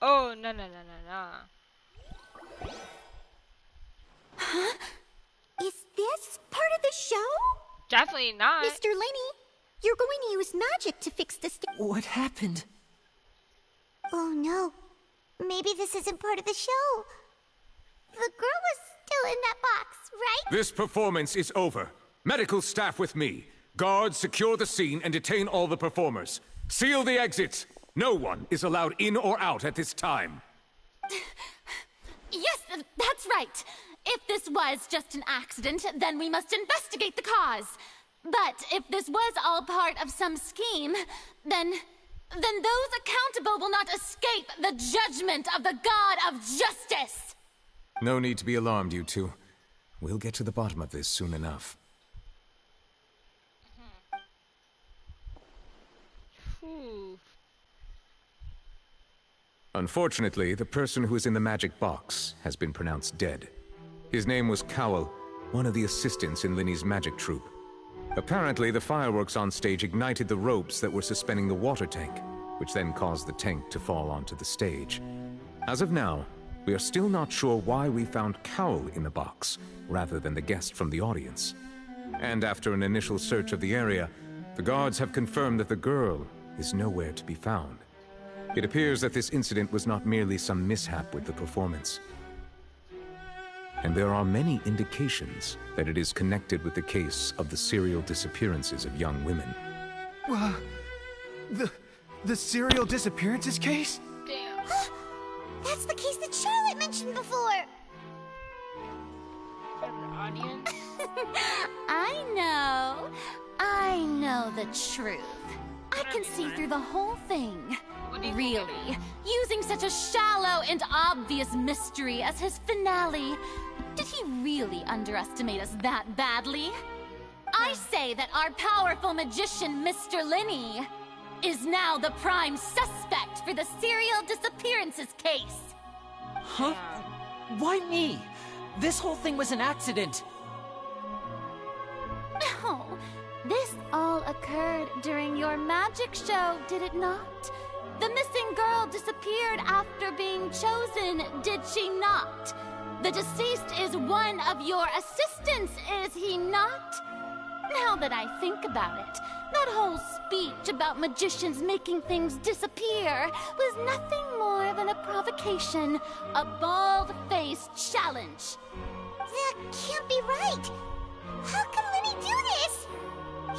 Oh, no. Huh? Is this part of the show? Definitely not. Mr. Lyney, you're going to use magic to fix this. What happened? Oh no. Maybe this isn't part of the show. The girl was still in that box, right? This performance is over. Medical staff with me. Guards, secure the scene and detain all the performers. Seal the exits. No one is allowed in or out at this time. Yes, that's right. If this was just an accident, then we must investigate the cause. But if this was all part of some scheme, then those accountable will not escape the judgment of the God of Justice. No need to be alarmed, you two. We'll get to the bottom of this soon enough. Unfortunately, the person who is in the magic box has been pronounced dead. His name was Cowell, one of the assistants in Lyney's magic troupe. Apparently, the fireworks on stage ignited the ropes that were suspending the water tank, which then caused the tank to fall onto the stage. As of now, we are still not sure why we found Cowell in the box, rather than the guest from the audience. And after an initial search of the area, the guards have confirmed that the girl is nowhere to be found. It appears that this incident was not merely some mishap with the performance. And there are many indications that it is connected with the case of the serial disappearances of young women. The serial disappearances case? Damn. That's the case that Charlotte mentioned before. For the audience. I know the truth. I can see through the whole thing. Really? Using such a shallow and obvious mystery as his finale. Did he really underestimate us that badly? I say that our powerful magician, Mr. Lyney, is now the prime suspect for the serial disappearances case. Huh? Why me? This whole thing was an accident. No, this all occurred during your magic show, did it not? The missing girl disappeared after being chosen, did she not? The deceased is one of your assistants, is he not? Now that I think about it, that whole speech about magicians making things disappear was nothing more than a provocation, a bald-faced challenge. That can't be right. How can Lyney do this?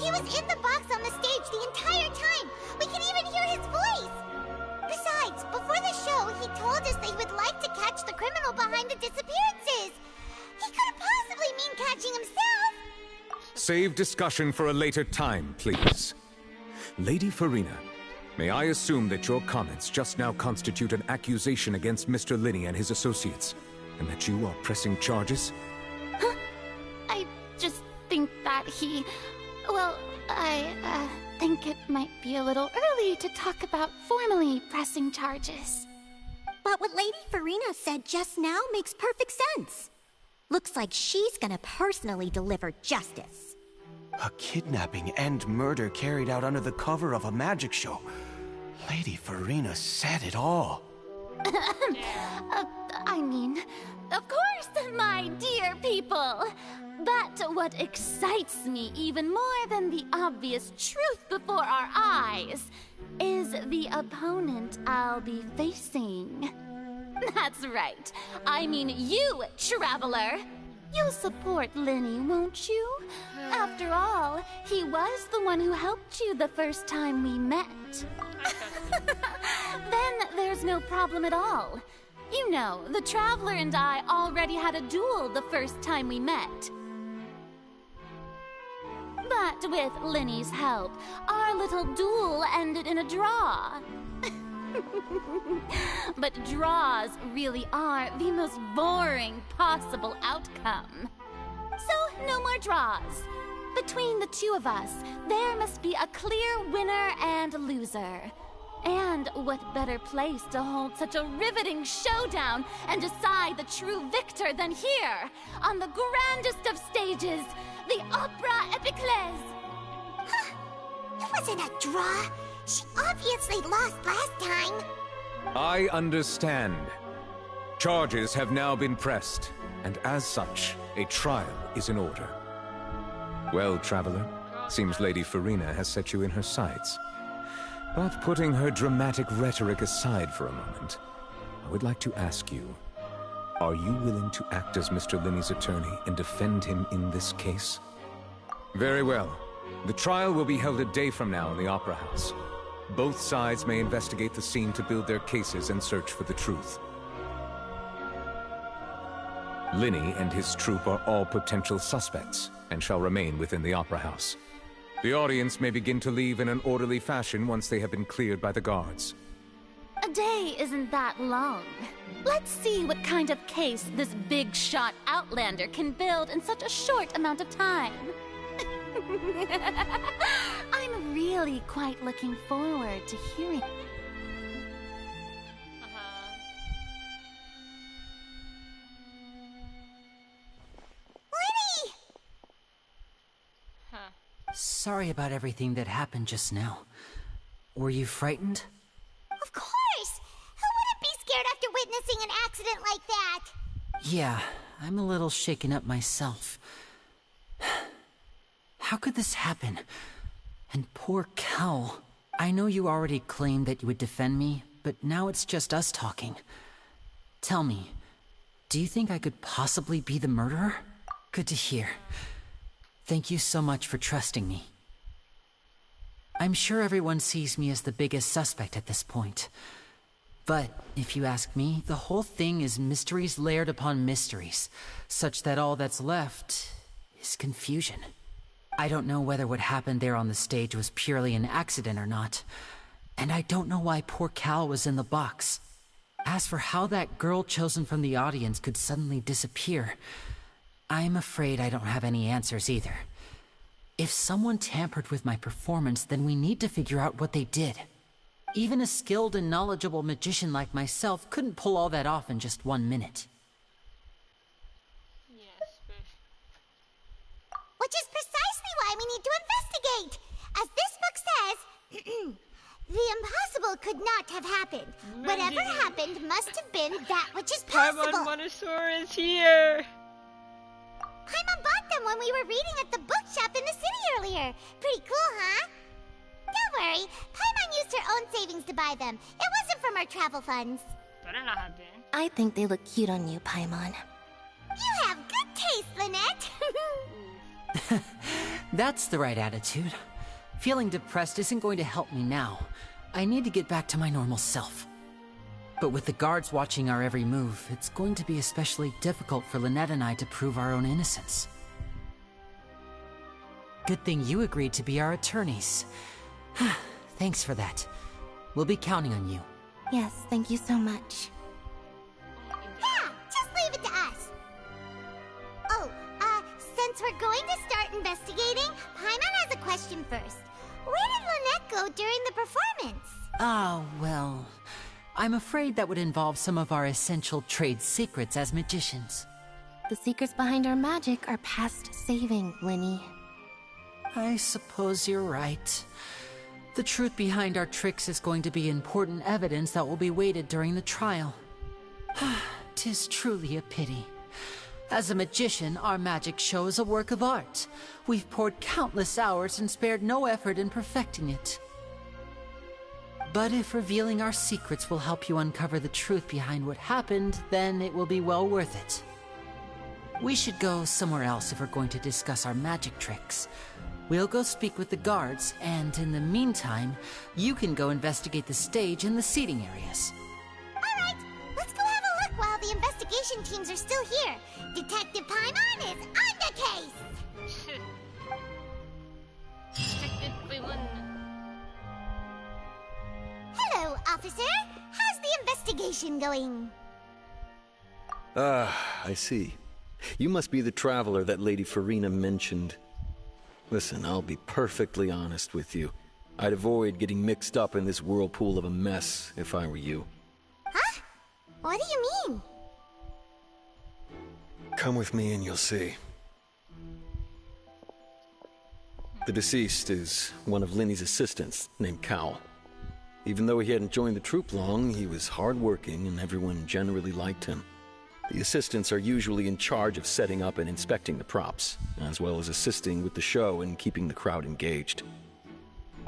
He was in the box on the stage the entire time. We can even hear his voice. Besides, before the show, he told us that he would like to catch the criminal behind the disappearances. He couldn't possibly mean catching himself. Save discussion for a later time, please. Lady Farina, may I assume that your comments just now constitute an accusation against Mr. Lyney and his associates, and that you are pressing charges? I just think that he... Well, I think it might be a little early to talk about formally pressing charges. But what Lady Farina said just now makes perfect sense. Looks like she's gonna personally deliver justice. A kidnapping and murder carried out under the cover of a magic show. Lady Farina said it all. I mean, of course, my dear people. But But what excites me even more than the obvious truth before our eyes is the opponent I'll be facing. That's right. I mean you, Traveler. You'll support Lyney, won't you? After all, he was the one who helped you the first time we met. Then there's no problem at all. You know, the Traveler and I already had a duel the first time we met. But with Lyney's help, our little duel ended in a draw. But draws really are the most boring possible outcome. So, no more draws. Between the two of us, there must be a clear winner and loser. And what better place to hold such a riveting showdown and decide the true victor than here, on the grandest of stages, the Opera Epiclese. Huh. It wasn't a draw. She obviously lost last time. I understand. Charges have now been pressed, and as such, a trial is in order. Well, Traveler, seems Lady Farina has set you in her sights. But putting her dramatic rhetoric aside for a moment, I would like to ask you, are you willing to act as Mr. Lyney's attorney and defend him in this case? Very well. The trial will be held a day from now in the Opera House. Both sides may investigate the scene to build their cases and search for the truth. Lyney and his troupe are all potential suspects and shall remain within the Opera House. The audience may begin to leave in an orderly fashion once they have been cleared by the guards. A day isn't that long. Let's see what kind of case this big-shot Outlander can build in such a short amount of time. I'm really quite looking forward to hearing. Lyney! Sorry about everything that happened just now. Were you frightened? Of course! Who wouldn't be scared after witnessing an accident like that? Yeah, I'm a little shaken up myself. How could this happen? And poor Cal. I know you already claimed that you would defend me, but now it's just us talking. Tell me, do you think I could possibly be the murderer? Good to hear. Thank you so much for trusting me. I'm sure everyone sees me as the biggest suspect at this point. But, if you ask me, the whole thing is mysteries layered upon mysteries, such that all that's left is confusion. I don't know whether what happened there on the stage was purely an accident or not, and I don't know why poor Cal was in the box. As for how that girl chosen from the audience could suddenly disappear, I'm afraid I don't have any answers either. If someone tampered with my performance, then we need to figure out what they did. Even a skilled and knowledgeable magician like myself couldn't pull all that off in just 1 minute. Which is precisely why we need to investigate! As this book says, the impossible could not have happened. Whatever happened must have been that which is possible. Paimon Monosaur is here! Paimon bought them when we were reading at the bookshop in the city earlier. Pretty cool, huh? Don't worry, Paimon used her own savings to buy them. It wasn't from our travel funds. Better not have been. I think they look cute on you, Paimon. You have good taste, Lynette. That's the right attitude. Feeling depressed isn't going to help me now. I need to get back to my normal self. But with the guards watching our every move, it's going to be especially difficult for Lynette and I to prove our own innocence. Good thing you agreed to be our attorneys. Thanks for that. We'll be counting on you. Yes, thank you so much. Yeah, just leave it to us. Oh, since we're going to start investigating, Paimon has a question first. Where did Lynette go during the performance? Ah, well, I'm afraid that would involve some of our essential trade secrets as magicians. The secrets behind our magic are past saving, Lyney. I suppose you're right. The truth behind our tricks is going to be important evidence that will be weighted during the trial. 'Tis truly a pity. As a magician, our magic show is a work of art. We've poured countless hours and spared no effort in perfecting it. But if revealing our secrets will help you uncover the truth behind what happened, then it will be well worth it. We should go somewhere else if we're going to discuss our magic tricks. We'll go speak with the guards, and in the meantime, you can go investigate the stage and the seating areas. Alright, let's go have a look while the investigation teams are still here. Detective Paimon is on the case! Detective Paimon. Hello, officer. How's the investigation going? I see. You must be the traveler that Lady Farina mentioned. Listen, I'll be perfectly honest with you. I'd avoid getting mixed up in this whirlpool of a mess if I were you. Huh? What do you mean? Come with me and you'll see. The deceased is one of Lyney's assistants, named Cal. Even though he hadn't joined the troupe long, he was hardworking and everyone generally liked him. The assistants are usually in charge of setting up and inspecting the props, as well as assisting with the show and keeping the crowd engaged.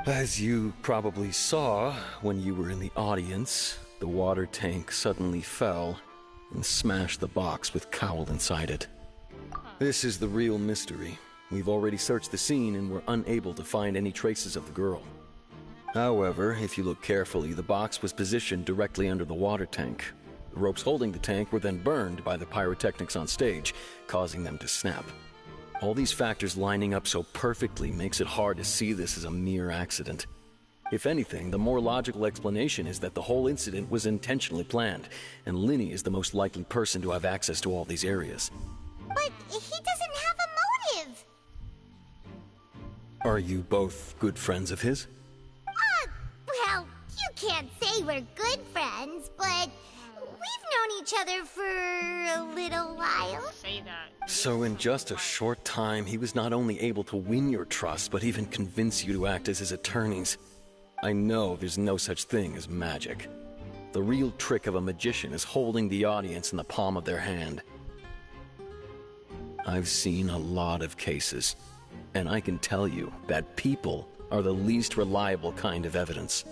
As you probably saw when you were in the audience, the water tank suddenly fell and smashed the box with Cowl inside it. This is the real mystery. We've already searched the scene and were unable to find any traces of the girl. However, if you look carefully, the box was positioned directly under the water tank. The ropes holding the tank were then burned by the pyrotechnics on stage, causing them to snap. All these factors lining up so perfectly makes it hard to see this as a mere accident. If anything, the more logical explanation is that the whole incident was intentionally planned, and Lyney is the most likely person to have access to all these areas. But he doesn't have a motive! Are you both good friends of his? Well, you can't say we're good friends, but we've known each other for a little while. Say that. So in just a short time, he was not only able to win your trust, but even convince you to act as his attorneys. I know there's no such thing as magic. The real trick of a magician is holding the audience in the palm of their hand. I've seen a lot of cases, and I can tell you that people are the least reliable kind of evidence.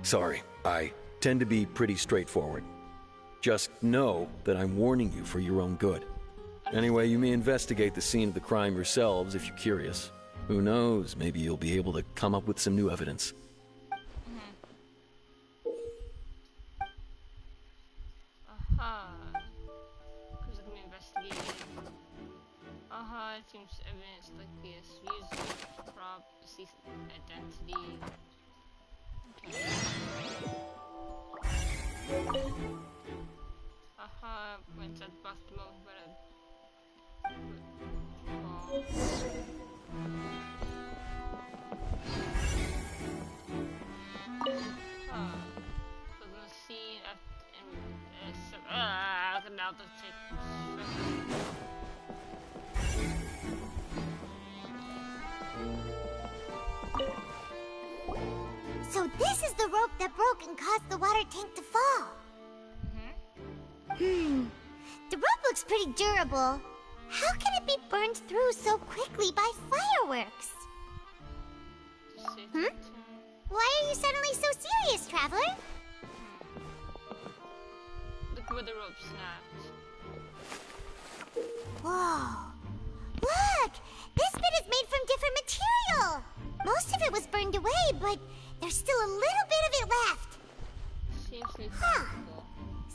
Sorry, I tend to be pretty straightforward. Just know that I'm warning you for your own good. Anyway, you may investigate the scene of the crime yourselves if you're curious. Who knows, maybe you'll be able to come up with some new evidence. Who's gonna be investigating? It seems evidence likely is used prop, deceased identity. Went at basketball, but so the scene I was about to take. So this is the rope that broke and caused the water tank to fall. The rope looks pretty durable. How can it be burned through so quickly by fireworks? Why are you suddenly so serious, Traveler? Look where the rope snapped. Whoa. Look! This bit is made from different material! Most of it was burned away, but there's still a little bit of it left. Seems to be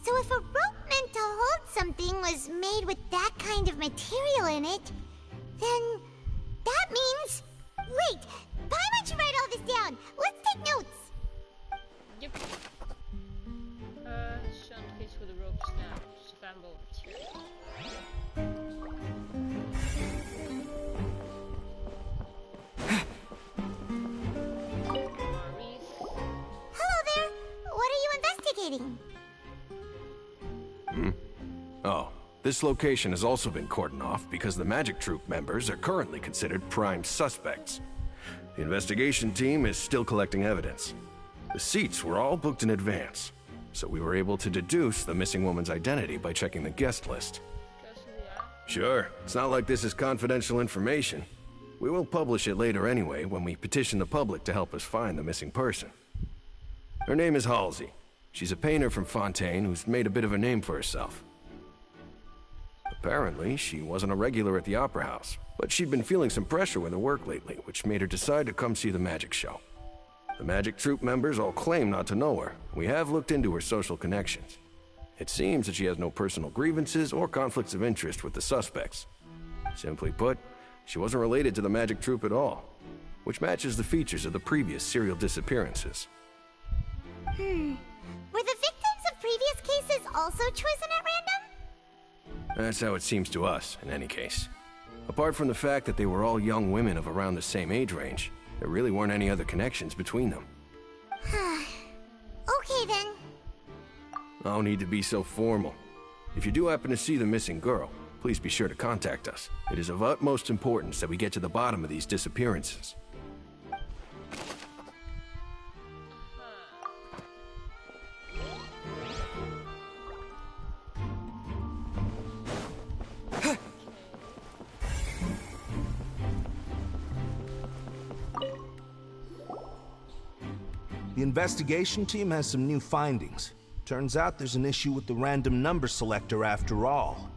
So if a rope meant to hold something was made with that kind of material in it, then that means... Wait! Why don't you write all this down? Let's take notes! Yep. Shown case where the rope snapped. Flammable material. Hello there! What are you investigating? Oh, this location has also been cordoned off because the magic troupe members are currently considered prime suspects. The investigation team is still collecting evidence. The seats were all booked in advance. so we were able to deduce the missing woman's identity by checking the guest list. Sure, it's not like this is confidential information. We will publish it later anyway when we petition the public to help us find the missing person. Her name is Halsey. She's a painter from Fontaine who's made a bit of a name for herself. Apparently, she wasn't a regular at the Opera House, but she'd been feeling some pressure with her work lately, which made her decide to come see the magic show. The magic troupe members all claim not to know her. We have looked into her social connections. It seems that she has no personal grievances or conflicts of interest with the suspects. Simply put, she wasn't related to the magic troupe at all, which matches the features of the previous serial disappearances. Were the victims of previous cases also chosen at random? That's how it seems to us, in any case. Apart from the fact that they were all young women of around the same age range, there really weren't any other connections between them. Okay then. No need to be so formal. If you do happen to see the missing girl, please be sure to contact us. It is of utmost importance that we get to the bottom of these disappearances. The investigation team has some new findings. Turns out there's an issue with the random number selector after all.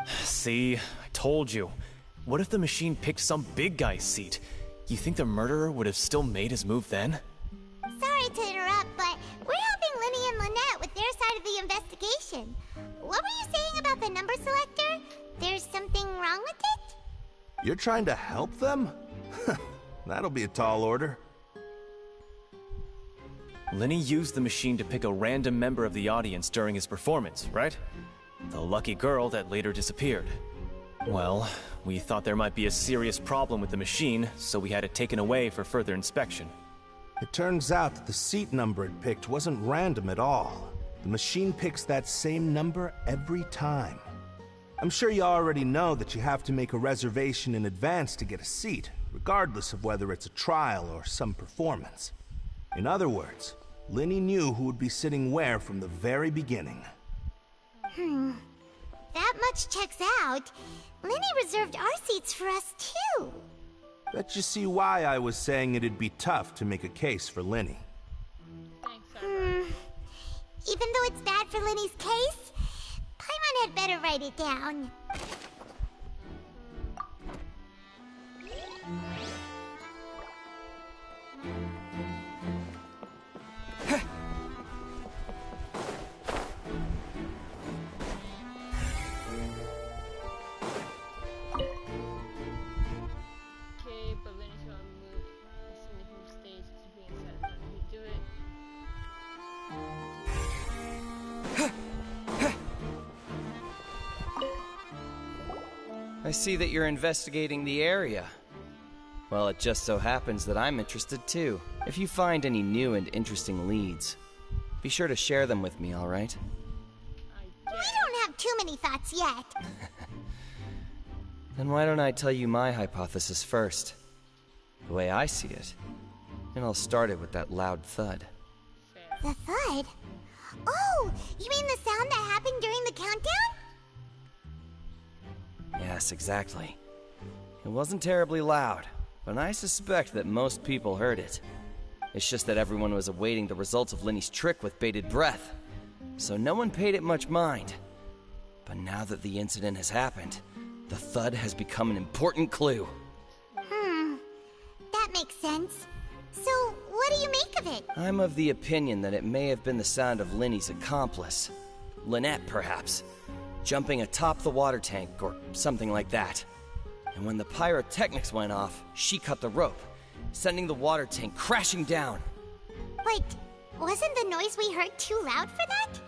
See, I told you. What if the machine picked some big guy's seat? You think the murderer would have still made his move then? Sorry to interrupt, but we're helping Lyney and Lynette with their side of the investigation. What were you saying about the number selector? There's something wrong with it? You're trying to help them? That'll be a tall order. Lyney used the machine to pick a random member of the audience during his performance, right? The lucky girl that later disappeared. Well, we thought there might be a serious problem with the machine, so we had it taken away for further inspection. It turns out that the seat number it picked wasn't random at all. The machine picks that same number every time. I'm sure you already know that you have to make a reservation in advance to get a seat, regardless of whether it's a trial or some performance. In other words, Lyney knew who would be sitting where from the very beginning. That much checks out. Lyney reserved our seats for us too. Bet you see why I was saying it'd be tough to make a case for Lyney. Even though it's bad for Lyney's case, Paimon had better write it down. I see that you're investigating the area. Well, it just so happens that I'm interested too. If you find any new and interesting leads, be sure to share them with me, all right? We don't have too many thoughts yet. Then why don't I tell you my hypothesis first? The way I see it. And I'll start it with that loud thud. The thud? Oh, you mean the sound that happened during the countdown? Yes, exactly. It wasn't terribly loud, but I suspect that most people heard it. It's just that everyone was awaiting the results of Lyney's trick with bated breath, so no one paid it much mind. But now that the incident has happened, the thud has become an important clue. That makes sense. So, what do you make of it? I'm of the opinion that it may have been the sound of Lyney's accomplice. Lynette, perhaps. Jumping atop the water tank, or something like that. And when the pyrotechnics went off, she cut the rope, sending the water tank crashing down. But wasn't the noise we heard too loud for that?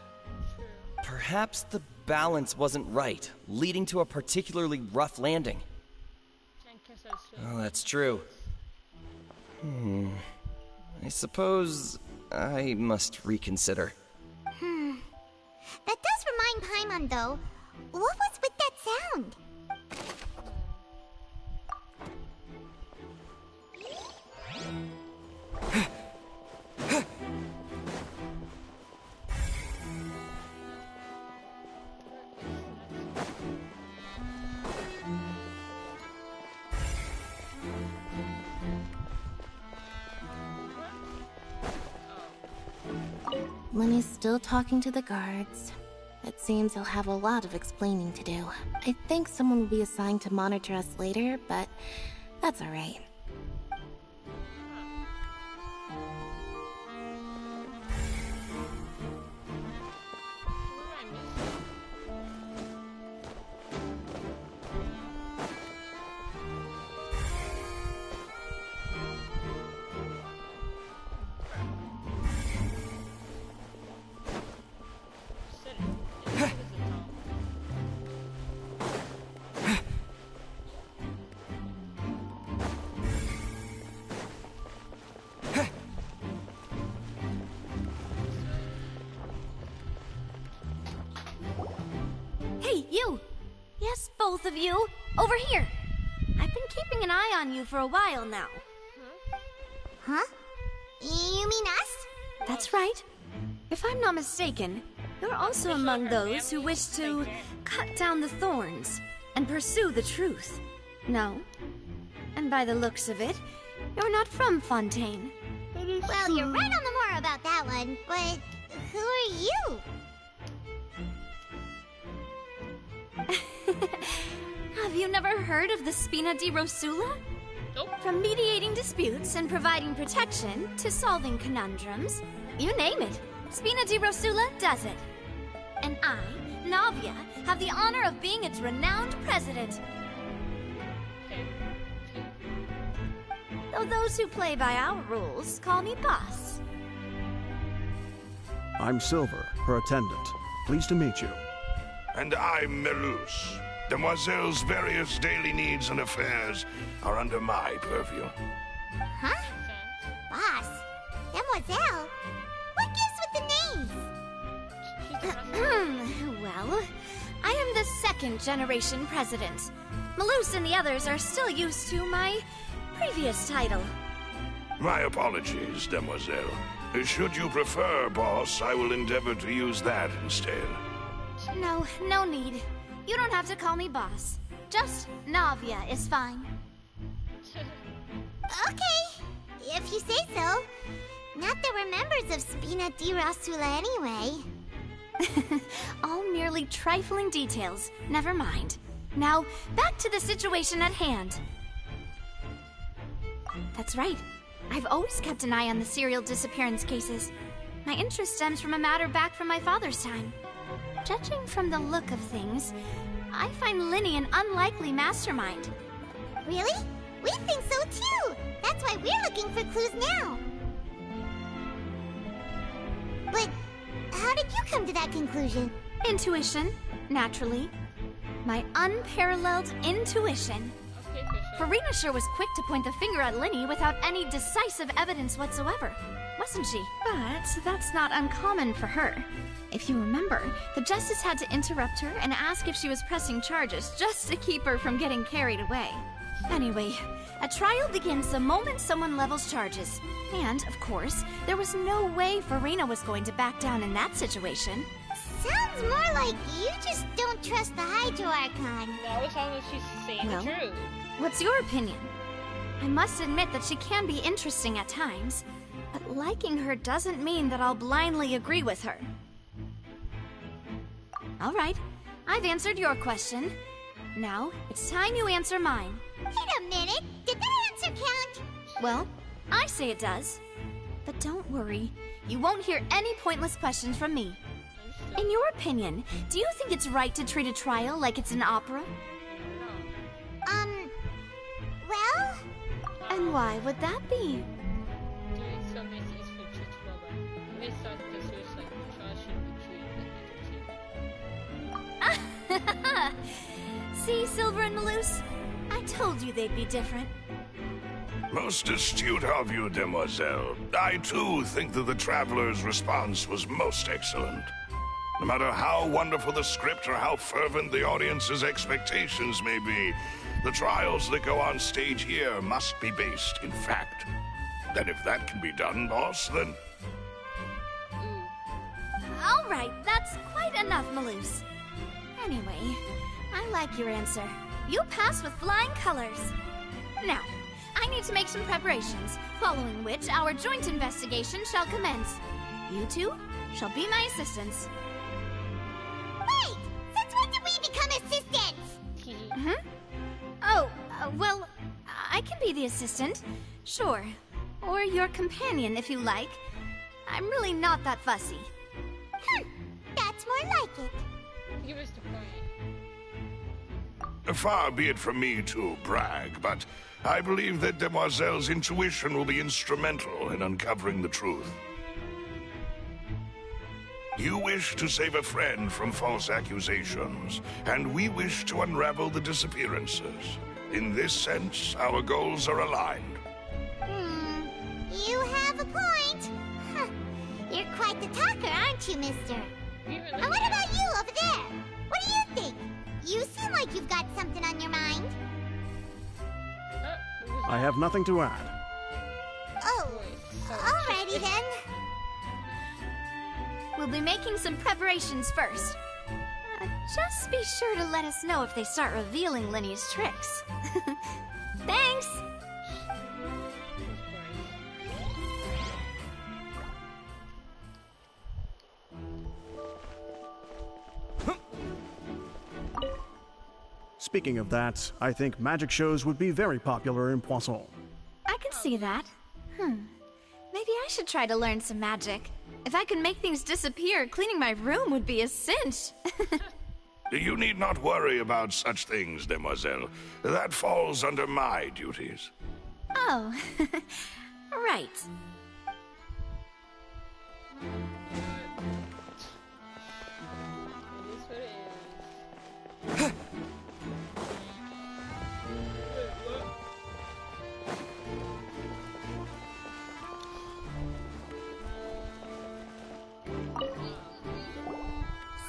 Perhaps the balance wasn't right, leading to a particularly rough landing. Oh, that's true. I suppose I must reconsider. That does remind Paimon, though. What was with that sound? Lyney's still talking to the guards. It seems he'll have a lot of explaining to do. I think someone will be assigned to monitor us later, but that's alright. Yes, both of you. Over here. I've been keeping an eye on you for a while now. Huh? You mean us? That's right. If I'm not mistaken, you're also among those who wish to cut down the thorns and pursue the truth. No? And by the looks of it, you're not from Fontaine. Well, you're right on the moor about that one, but who are you? Have you never heard of the Spina di Rosula? Nope. From mediating disputes and providing protection to solving conundrums, you name it, Spina di Rosula does it. And I, Navia, have the honor of being its renowned president. Though those who play by our rules call me boss. I'm Silver, her attendant. Pleased to meet you. And I'm Melus. Demoiselle's various daily needs and affairs are under my purview. Huh? Boss? Demoiselle? What gives with the names? Well, I am the second generation president. Melus and the others are still used to my previous title. My apologies, Demoiselle. Should you prefer, boss, I will endeavor to use that instead. No need. You don't have to call me boss. Just Navia is fine. Okay, if you say so. Not that we're members of Spina di Rosula anyway. All merely trifling details. Never mind. Now, back to the situation at hand. That's right. I've always kept an eye on the serial disappearance cases. My interest stems from a matter back from my father's time. Judging from the look of things, I find Lyney an unlikely mastermind. Really? We think so too! That's why we're looking for clues now. But how did you come to that conclusion? Intuition, naturally. My unparalleled intuition. Farina sure was quick to point the finger at Lyney without any decisive evidence whatsoever, wasn't she? But that's not uncommon for her. If you remember, the justice had to interrupt her and ask if she was pressing charges just to keep her from getting carried away. Anyway, a trial begins the moment someone levels charges. And, of course, there was no way Farina was going to back down in that situation. Sounds more like you just don't trust the Hydro Archon. No, it sounds like she's saying the truth. What's your opinion? I must admit that she can be interesting at times, but liking her doesn't mean that I'll blindly agree with her. All right, I've answered your question. Now, it's time you answer mine. Wait a minute, did that answer count? Well, I say it does. But don't worry, you won't hear any pointless questions from me. In your opinion, do you think it's right to treat a trial like it's an opera? Well? And why would that be? See, Silver and Melus? I told you they'd be different. Most astute of you, Demoiselle. I, too, think that the Traveler's response was most excellent. No matter how wonderful the script or how fervent the audience's expectations may be, the trials that go on stage here must be based in fact. And if that can be done, boss, then... All right, that's quite enough, Melus. Anyway, I like your answer. You pass with flying colors. Now, I need to make some preparations, following which our joint investigation shall commence. You two, shall be my assistants. Wait! Since when did we become assistants? Oh, well, I can be the assistant. Sure. Or your companion, if you like. I'm really not that fussy. That's more like it. Give us the point. Far be it from me to brag, but I believe that Demoiselle's intuition will be instrumental in uncovering the truth. You wish to save a friend from false accusations, and we wish to unravel the disappearances. In this sense, our goals are aligned. You have a point. Huh. You're quite the talker, aren't you, mister? And what about you over there? What do you think? You seem like you've got something on your mind. I have nothing to add. Oh, alrighty then. We'll be making some preparations first. Just be sure to let us know if they start revealing Lyney's tricks. Thanks! Speaking of that, I think magic shows would be very popular in Poisson. I can see that. Maybe I should try to learn some magic. If I could make things disappear, cleaning my room would be a cinch. You need not worry about such things, Demoiselle. That falls under my duties. Oh, right.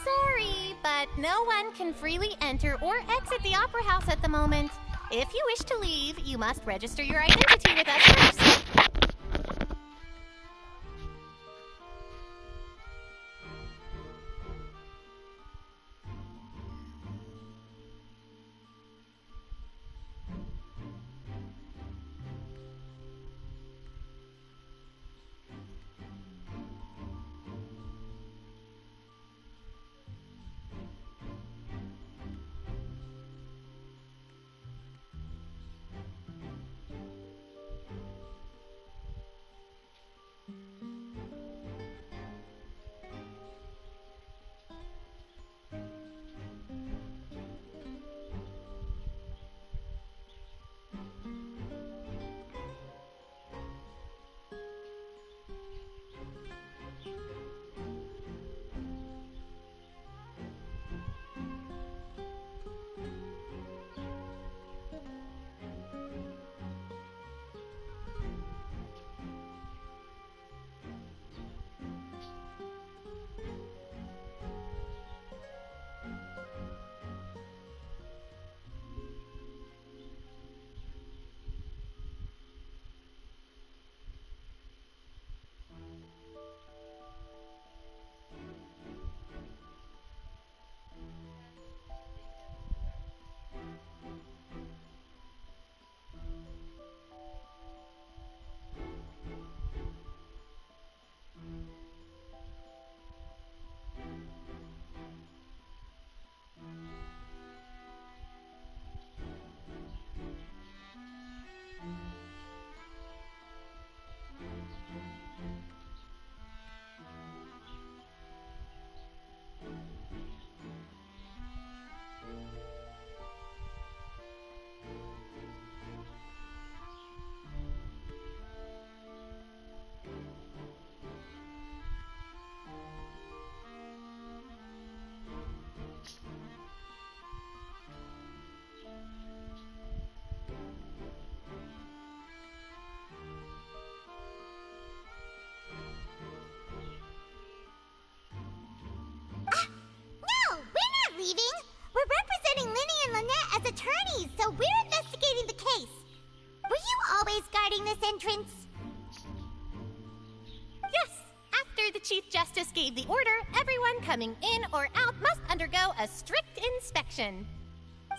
Sorry, but no one can freely enter or exit the Opera House at the moment. If you wish to leave, you must register your identity with us first. Leaving? We're representing Lyney and Lynette as attorneys, so we're investigating the case. Were you always guarding this entrance? Yes. After the Chief Justice gave the order, everyone coming in or out must undergo a strict inspection.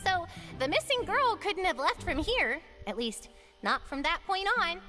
So, the missing girl couldn't have left from here. At least, not from that point on.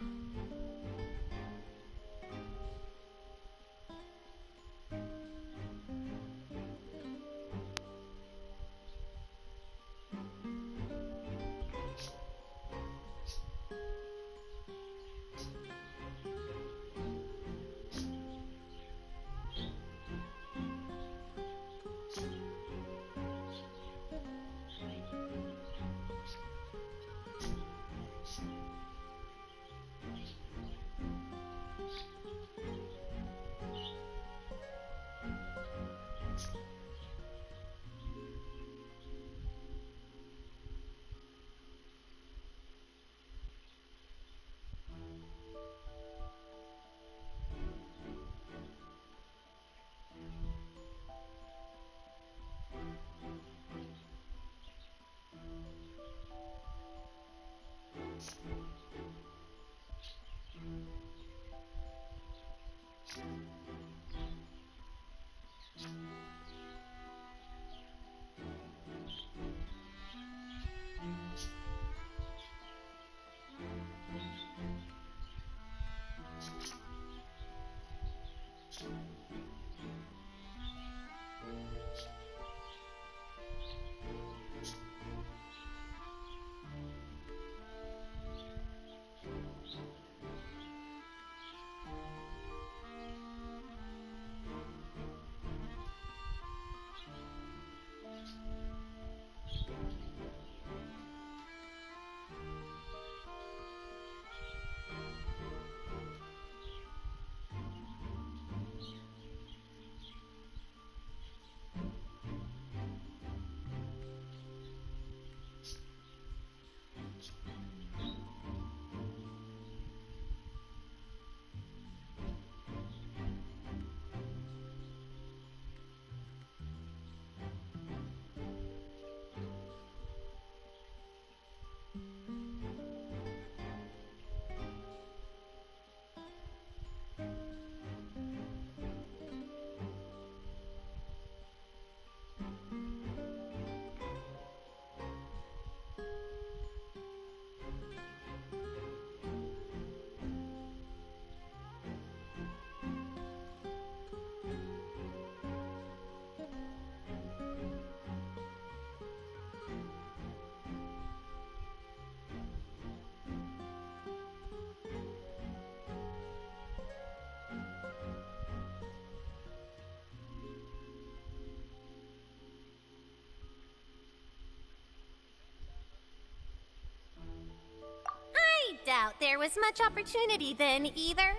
I doubt there was much opportunity then, either.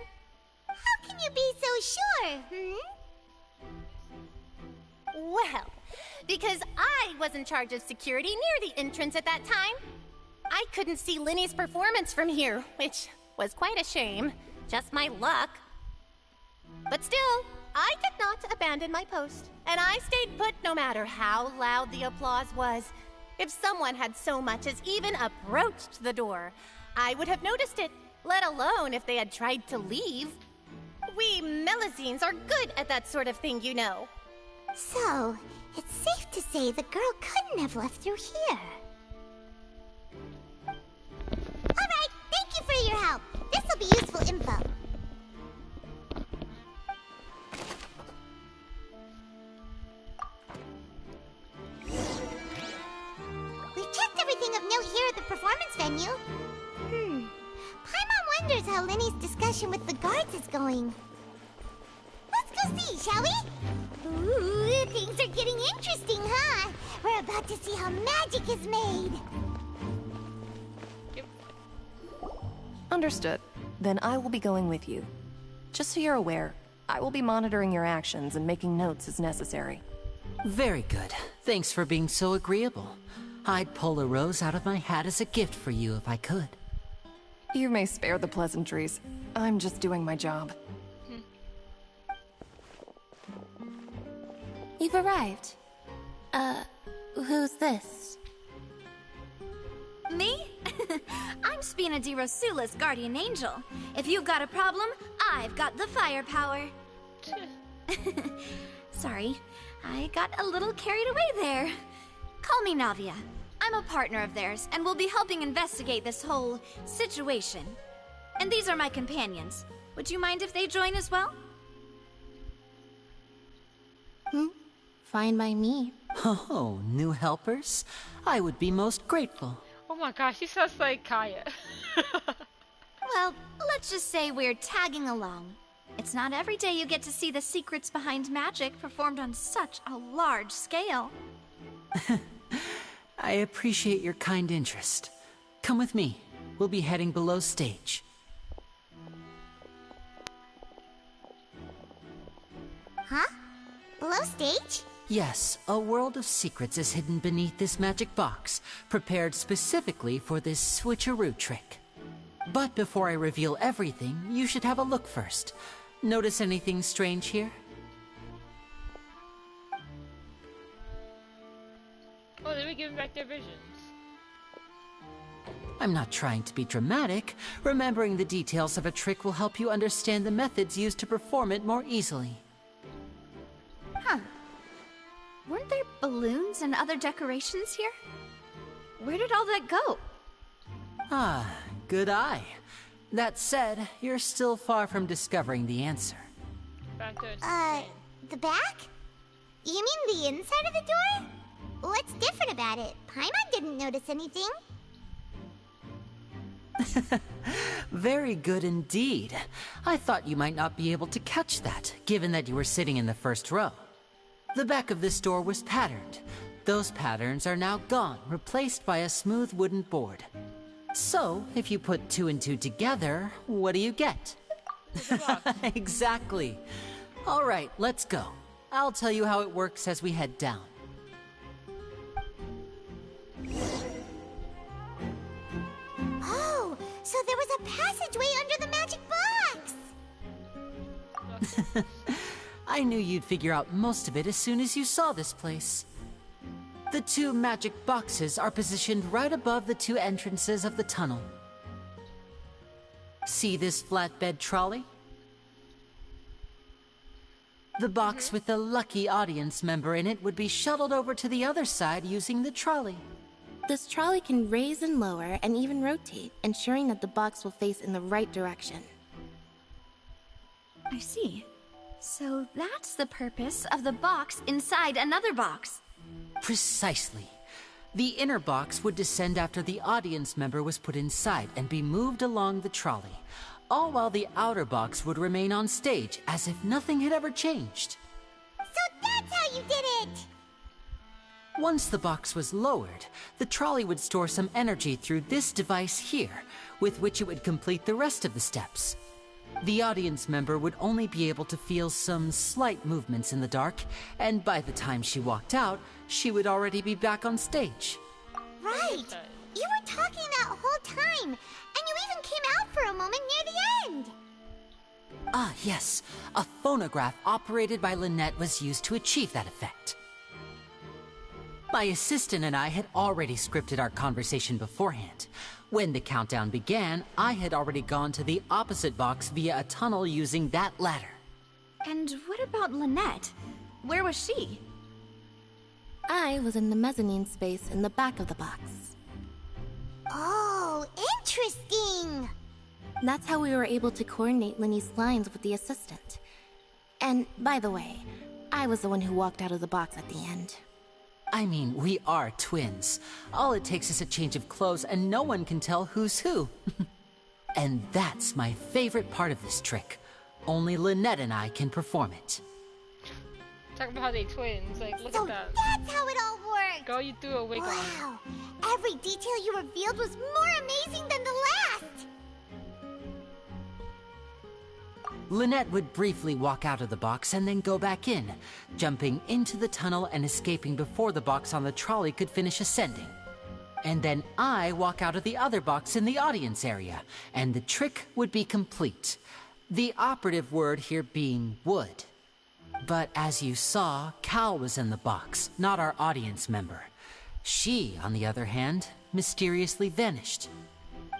How can you be so sure, Well, because I was in charge of security near the entrance at that time. I couldn't see Lyney's performance from here, which was quite a shame. Just my luck. But still, I did not abandon my post, and I stayed put no matter how loud the applause was. If someone had so much as even approached the door, I would have noticed it, let alone if they had tried to leave. We Melazines are good at that sort of thing, you know. So, it's safe to say the girl couldn't have left through here. Alright, thank you for your help. This'll be useful info. We've checked everything of note here at the performance venue. Paimon wonders how Lyney's discussion with the guards is going. Let's go see, shall we? Ooh, things are getting interesting, huh? We're about to see how magic is made. Understood. Then I will be going with you. Just so you're aware, I will be monitoring your actions and making notes as necessary. Very good. Thanks for being so agreeable. I'd pull a rose out of my hat as a gift for you if I could. You may spare the pleasantries. I'm just doing my job. You've arrived. Who's this? Me? I'm Spina di Rosula's guardian angel. If you've got a problem, I've got the firepower. Sorry, I got a little carried away there. Call me Navia. I'm a partner of theirs, and will be helping investigate this whole situation. And these are my companions. Would you mind if they join as well? Fine by me. Oh, new helpers? I would be most grateful. Oh my gosh, she sounds like Kaya. Well, let's just say we're tagging along. It's not every day you get to see the secrets behind magic performed on such a large scale. I appreciate your kind interest. Come with me. We'll be heading below stage. Huh? Below stage? Yes, a world of secrets is hidden beneath this magic box, prepared specifically for this switcheroo trick. But before I reveal everything, you should have a look first. Notice anything strange here? Oh, they were giving back their visions. I'm not trying to be dramatic. Remembering the details of a trick will help you understand the methods used to perform it more easily. Huh. Weren't there balloons and other decorations here? Where did all that go? Ah, good eye. That said, you're still far from discovering the answer. The back? You mean the inside of the door? What's different about it? Paimon didn't notice anything. Very good indeed. I thought you might not be able to catch that, given that you were sitting in the first row. The back of this door was patterned. Those patterns are now gone, replaced by a smooth wooden board. So, if you put 2 and 2 together, what do you get? Exactly. All right, let's go. I'll tell you how it works as we head down. Oh, so there was a passageway under the magic box! I knew you'd figure out most of it as soon as you saw this place. The 2 magic boxes are positioned right above the 2 entrances of the tunnel. See this flatbed trolley? The box with the lucky audience member in it would be shuttled over to the other side using the trolley. This trolley can raise and lower and even rotate, ensuring that the box will face in the right direction. I see. So that's the purpose of the box inside another box. Precisely. The inner box would descend after the audience member was put inside and be moved along the trolley, all while the outer box would remain on stage as if nothing had ever changed. So that's how you did it! Once the box was lowered, the trolley would store some energy through this device here, with which it would complete the rest of the steps. The audience member would only be able to feel some slight movements in the dark, and by the time she walked out, she would already be back on stage. Right! You were talking that whole time, and you even came out for a moment near the end! Ah, yes. A phonograph operated by Lynette was used to achieve that effect. My assistant and I had already scripted our conversation beforehand. When the countdown began, I had already gone to the opposite box via a tunnel using that ladder. And what about Lynette? Where was she? I was in the mezzanine space in the back of the box. Oh, interesting! That's how we were able to coordinate Lyney's lines with the assistant. And, by the way, I was the one who walked out of the box at the end. I mean, we are twins. All it takes is a change of clothes and no one can tell who's who. And that's my favorite part of this trick. Only Lynette and I can perform it. Talk about how they twins. Like, look so at that. That's how it all worked! Girl, you threw a wig on. Wow! Every detail you revealed was more amazing than the last! Lynette would briefly walk out of the box and then go back in, jumping into the tunnel and escaping before the box on the trolley could finish ascending. And then I walk out of the other box in the audience area, and the trick would be complete. The operative word here being would. But as you saw, Cal was in the box, not our audience member. She, on the other hand, mysteriously vanished.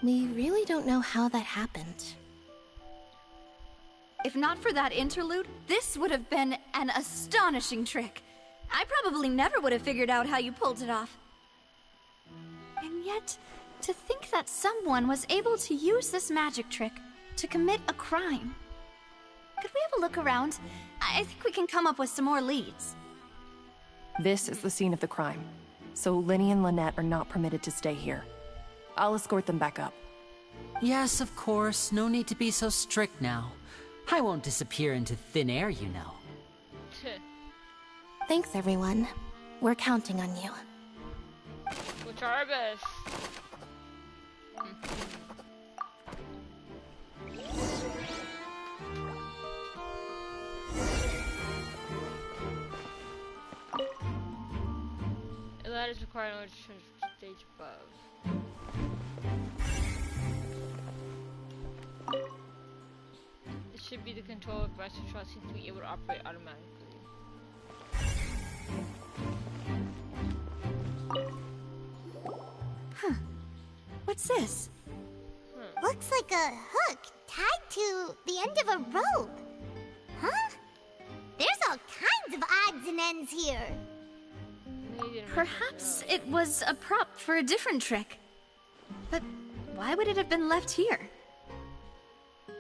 We really don't know how that happened. If not for that interlude, this would have been an astonishing trick. I probably never would have figured out how you pulled it off. And yet, to think that someone was able to use this magic trick to commit a crime. Could we have a look around? I think we can come up with some more leads. This is the scene of the crime, so Lyney and Lynette are not permitted to stay here. I'll escort them back up. Yes, of course. No need to be so strict now. I won't disappear into thin air, you know. Thanks, everyone. We're counting on you. We'll try our best. A ladder is required in order to transfer to the stage above. It should be the control device which seems to be able to operate automatically. Huh. What What's this? Looks like a hook tied to the end of a rope. Huh? There's all kinds of odds and ends here. Perhaps it was a prop for a different trick. But why would it have been left here?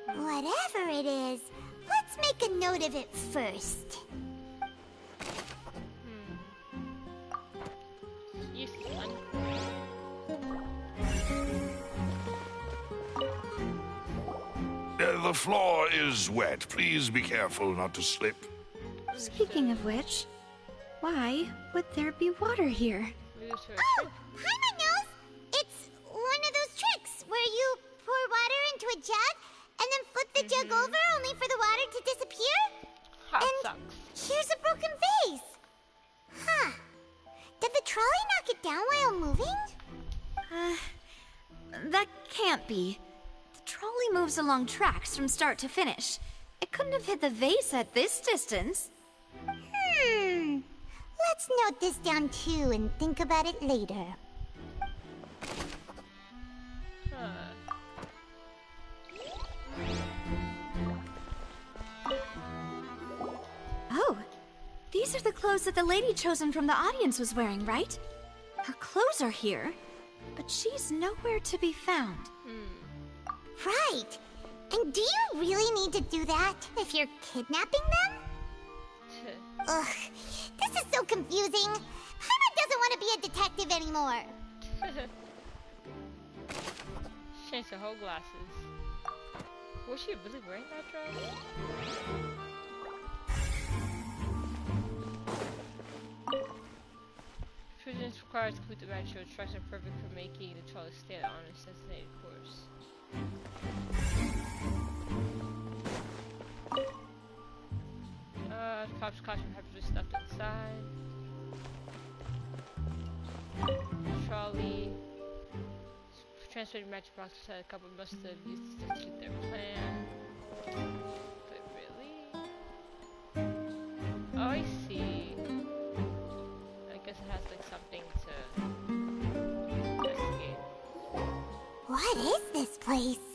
Whatever it is, let's make a note of it first. The floor is wet. Please be careful not to slip. Speaking of which, why would there be water here? Oh, Paimon knows! It's one of those tricks where you pour water into a jug and then flip the jug over only for the water to disappear. Here's a broken vase. Huh. Did the trolley knock it down while moving? That can't be. The trolley moves along tracks from start to finish. It couldn't have hit the vase at this distance. Let's note this down too and think about it later. Oh, these are the clothes that the lady chosen from the audience was wearing, right? Her clothes are here, but she's nowhere to be found. Right. And do you really need to do that if you're kidnapping them? Ugh, this is so confusing. Paimon doesn't want to be a detective anymore. Changed her whole glasses. Was she really wearing that dress? Prudence requires to complete the magic show. Tracks are perfect for making the trolley stay on its designated course. Pop's costume happens to be stuffed inside. Trolley. Translating magic boxes had a couple must have used to execute their plan. But really? Oh, I see. I guess it has like something to investigate. What is this place?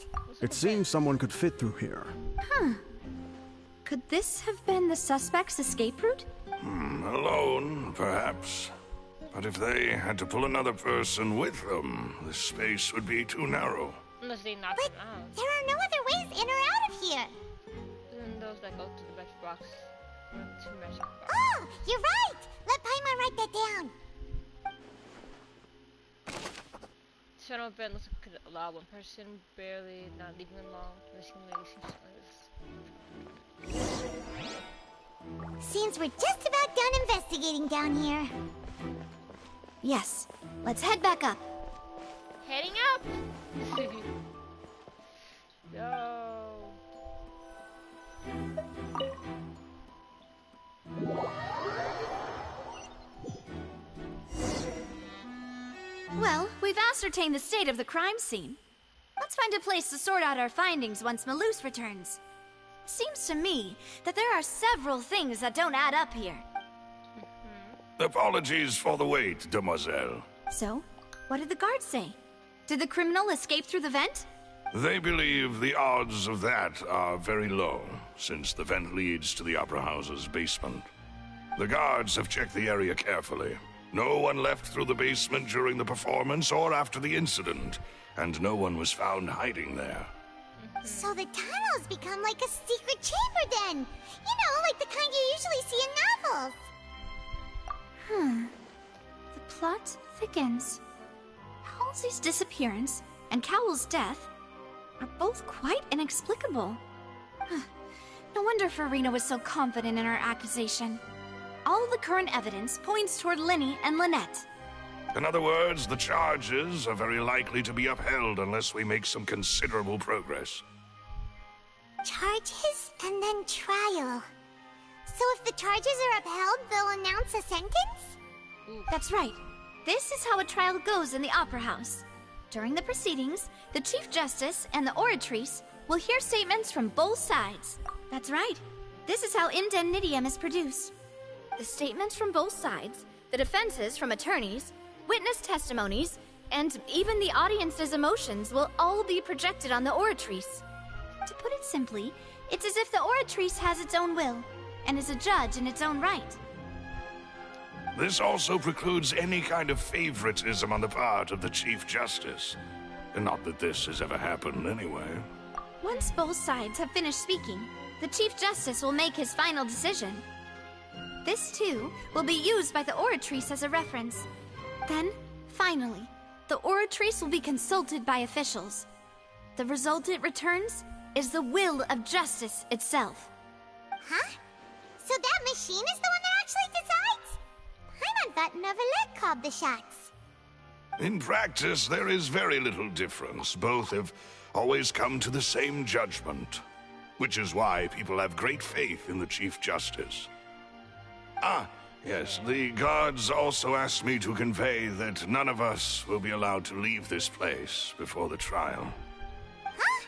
It seems someone could fit through here. Huh. Could this have been the suspect's escape route? Alone, perhaps. But if they had to pull another person with them, the space would be too narrow. Unless they knock them out. There are no other ways in or out of here. And those that go to the magic box. Two magic boxes. Oh, you're right! Let Paimon write that down. Shadow bed looks like it could allow one person, barely not leaving them long. Missing lady seems Seems we're just about done investigating down here. Yes. Let's head back up. Heading up! Yo. Well, we've ascertained the state of the crime scene. Let's find a place to sort out our findings once Malus returns. Seems to me that there are several things that don't add up here. Apologies for the wait, demoiselle. So, what did the guards say? Did the criminal escape through the vent? They believe the odds of that are very low, since the vent leads to the Opera House's basement. The guards have checked the area carefully. No one left through the basement during the performance or after the incident, and no one was found hiding there. So the tunnels become like a secret chamber then! You know, like the kind you usually see in novels! The plot thickens. Halsey's disappearance and Cowell's death are both quite inexplicable. No wonder Farina was so confident in her accusation. All the current evidence points toward Lyney and Lynette. In other words, the charges are very likely to be upheld unless we make some considerable progress. Charges and then trial. So if the charges are upheld, they'll announce a sentence? That's right. This is how a trial goes in the Opera House. During the proceedings, the Chief Justice and the Oratrice will hear statements from both sides. That's right. This is how indemnitium is produced. The statements from both sides, the defenses from attorneys, witness testimonies, and even the audience's emotions will all be projected on the oratrice. To put it simply, it's as if the oratrice has its own will, and is a judge in its own right. This also precludes any kind of favoritism on the part of the Chief Justice. Not that this has ever happened anyway. Once both sides have finished speaking, the Chief Justice will make his final decision. This, too, will be used by the oratrice as a reference. Then, finally, the oratrice will be consulted by officials. The result it returns is the will of justice itself. Huh? So that machine is the one that actually decides? Paimon thought Neuvillette called the shots. In practice, there is very little difference. Both have always come to the same judgment, which is why people have great faith in the Chief Justice. Ah, yes, the guards also asked me to convey that none of us will be allowed to leave this place before the trial. Huh?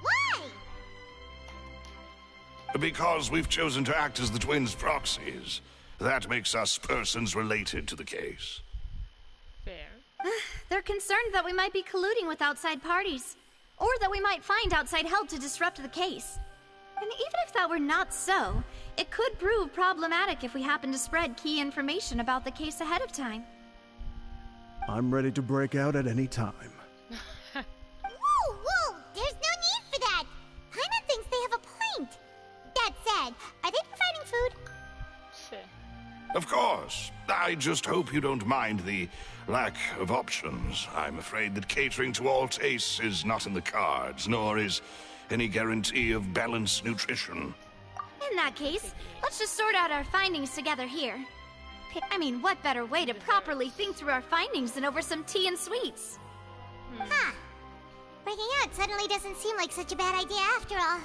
Why? Because we've chosen to act as the twins' proxies. That makes us persons related to the case. They're concerned that we might be colluding with outside parties, or that we might find outside help to disrupt the case. And even if that were not so, it could prove problematic if we happen to spread key information about the case ahead of time. I'm ready to break out at any time. Whoa! There's no need for that! Paimon thinks they have a point. That said, are they providing food? Sure. Of course. I just hope you don't mind the lack of options. I'm afraid that catering to all tastes is not in the cards, nor is any guarantee of balanced nutrition. In that case, let's just sort out our findings together here. I mean, what better way to properly think through our findings than over some tea and sweets? Huh. Breaking out suddenly doesn't seem like such a bad idea after all.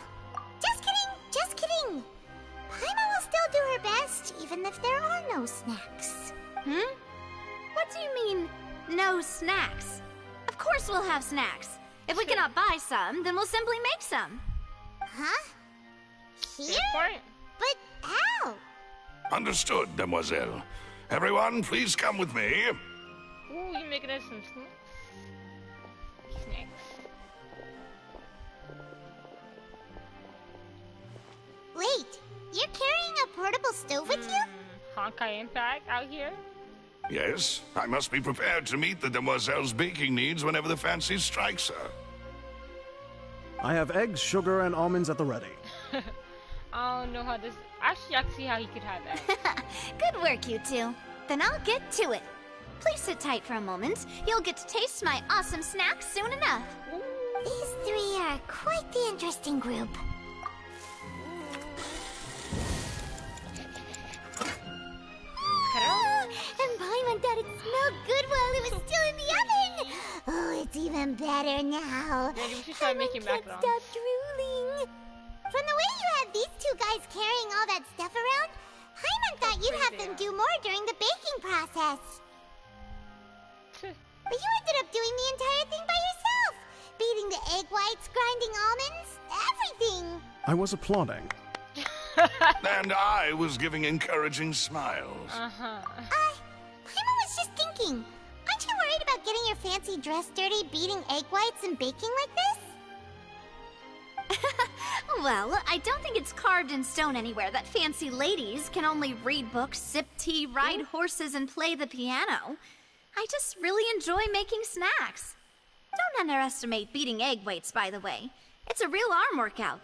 Just kidding! Paimon will still do her best, even if there are no snacks. What do you mean, no snacks? Of course we'll have snacks. If we cannot buy some, then we'll simply make some. Huh? Here? But how? Understood, Demoiselle. Everyone, please come with me. Ooh, you're making us some snacks. Wait, you're carrying a portable stove with you? Honkai Impact out here? Yes, I must be prepared to meet the Demoiselle's baking needs whenever the fancy strikes her. I have eggs, sugar, and almonds at the ready. I don't know how this... Actually, I can see how he could have that. Good work, you two. Then I'll get to it. Please sit tight for a moment. You'll get to taste my awesome snacks soon enough. These three are quite the interesting group. And Paimon thought it smelled good while it was still in the oven. Oh, it's even better now. Maybe we should try making macarons. Stop drooling. From the way you had these two guys carrying all that stuff around, Paimon thought you'd have them do more during the baking process. But you ended up doing the entire thing by yourself. Beating the egg whites, grinding almonds, everything. I was applauding. And I was giving encouraging smiles. Paimon was just thinking, aren't you worried about getting your fancy dress dirty, beating egg whites and baking like this? Well, I don't think it's carved in stone anywhere that fancy ladies can only read books, sip tea, ride horses, and play the piano. I just really enjoy making snacks. Don't underestimate beating egg whites, by the way. It's a real arm workout.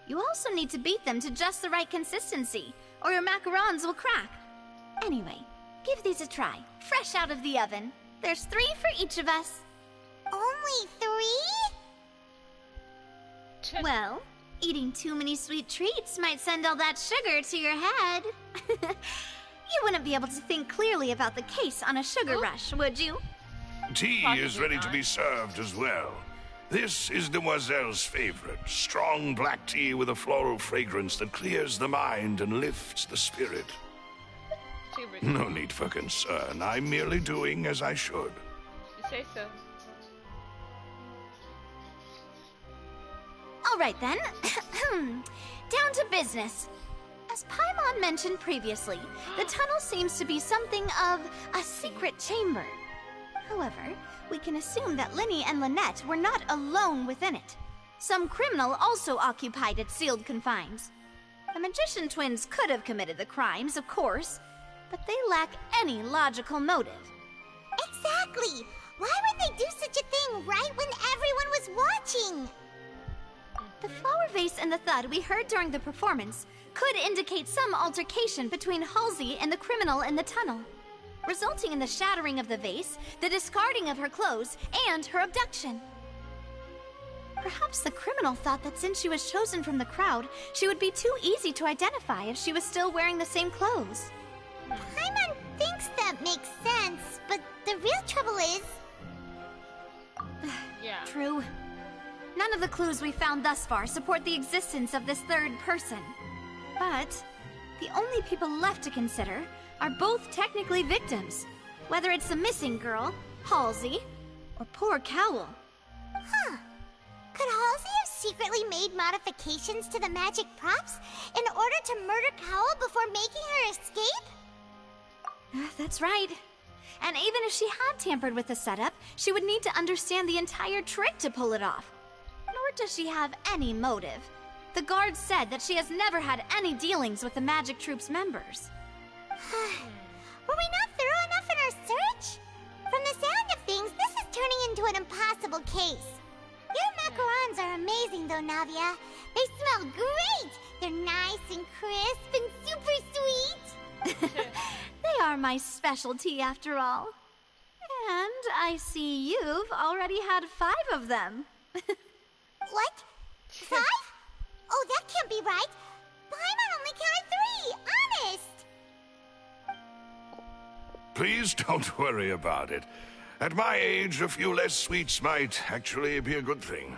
You also need to beat them to just the right consistency, or your macarons will crack. Anyway, give these a try, fresh out of the oven. There's 3 for each of us. Only 3? Well, eating too many sweet treats might send all that sugar to your head. You wouldn't be able to think clearly about the case on a sugar rush, would you? Tea is ready to be served as well. This is Demoiselle's favorite, strong black tea with a floral fragrance that clears the mind and lifts the spirit. No need for concern. I'm merely doing as I should. You say so. All right then. Down to business. As Paimon mentioned previously, the tunnel seems to be something of a secret chamber. However, we can assume that Lyney and Lynette were not alone within it. Some criminal also occupied its sealed confines. The magician twins could have committed the crimes, of course, but they lack any logical motive. Exactly! Why would they do such a thing right when everyone was watching? The flower vase and the thud we heard during the performance could indicate some altercation between Halsey and the criminal in the tunnel, resulting in the shattering of the vase, the discarding of her clothes, and her abduction. Perhaps the criminal thought that since she was chosen from the crowd, she would be too easy to identify if she was still wearing the same clothes. Paimon thinks that makes sense, but the real trouble is... Yeah. True. None of the clues we found thus far support the existence of this third person. But the only people left to consider are both technically victims, whether it's the missing girl, Halsey, or poor Cowell. Huh. Could Halsey have secretly made modifications to the magic props in order to murder Cowell before making her escape? That's right. And even if she had tampered with the setup, she would need to understand the entire trick to pull it off. Nor does she have any motive. The guard said that she has never had any dealings with the magic troop's members. Were we not thorough enough in our search? From the sound of things, this is turning into an impossible case. Your macarons are amazing though, Navia. They smell great! They're nice and crisp and super sweet! They are my specialty after all. And I see you've already had 5 of them. What? 5? Oh, that can't be right. Paimon only counted 3, honest! Please don't worry about it. At my age, a few less sweets might actually be a good thing.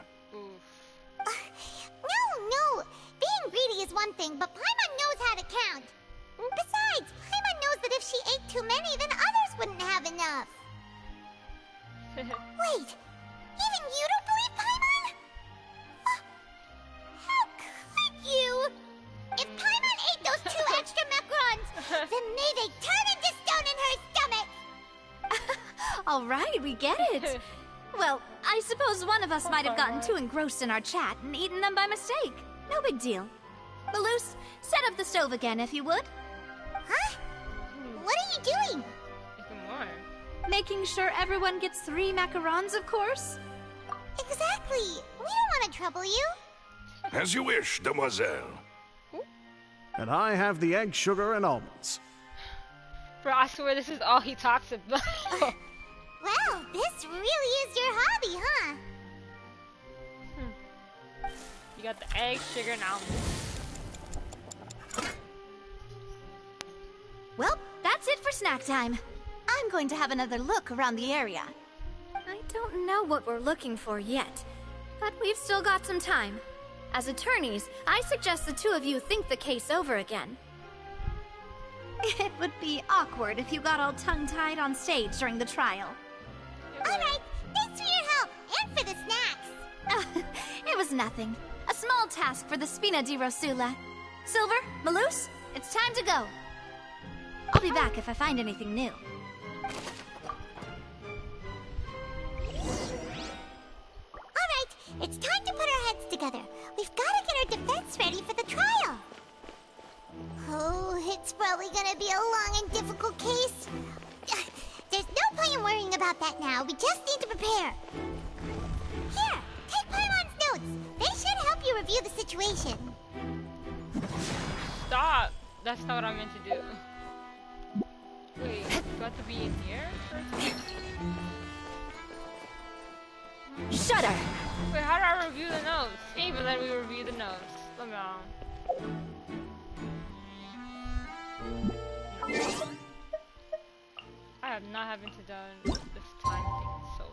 No. Being greedy is one thing, but Paimon knows how to count. Besides, Paimon knows that if she ate too many, then others wouldn't have enough. Wait, even you don't believe Paimon? How could you? If Paimon ate those 2 extra macarons, then may they turn into stone in her stomach! All right, we get it. Well, I suppose one of us might have gotten too engrossed in our chat and eaten them by mistake. No big deal. Maloose, set up the stove again if you would. Huh? What are you doing? Making sure everyone gets 3 macarons, of course. Exactly. We don't want to trouble you. As you wish, demoiselle. And I have the egg, sugar, and almonds. Bro, I swear this is all he talks about. Well, this really is your hobby, huh? You got the egg, sugar, and almonds. Well, that's it for snack time. I'm going to have another look around the area. I don't know what we're looking for yet, but we've still got some time. As attorneys, I suggest the 2 of you think the case over again. It would be awkward if you got all tongue-tied on stage during the trial. Alright, thanks for your help, and for the snacks. It was nothing. A small task for the Spina di Rosula. Silver, Maloose, it's time to go. I'll be back if I find anything new. Alright, it's time to put our heads together. We've got to get our defense ready for the trial. Oh, it's probably gonna be a long and difficult case. There's no point in worrying about that now. We just need to prepare. Here, take Paimon's notes. They should help you review the situation. Stop. That's not what I meant to do. Wait, do I have to be in here first? Shudder! Wait, how do I review the notes? Can't even let me review the notes. Let me know. I have not having to done this time thing in so long.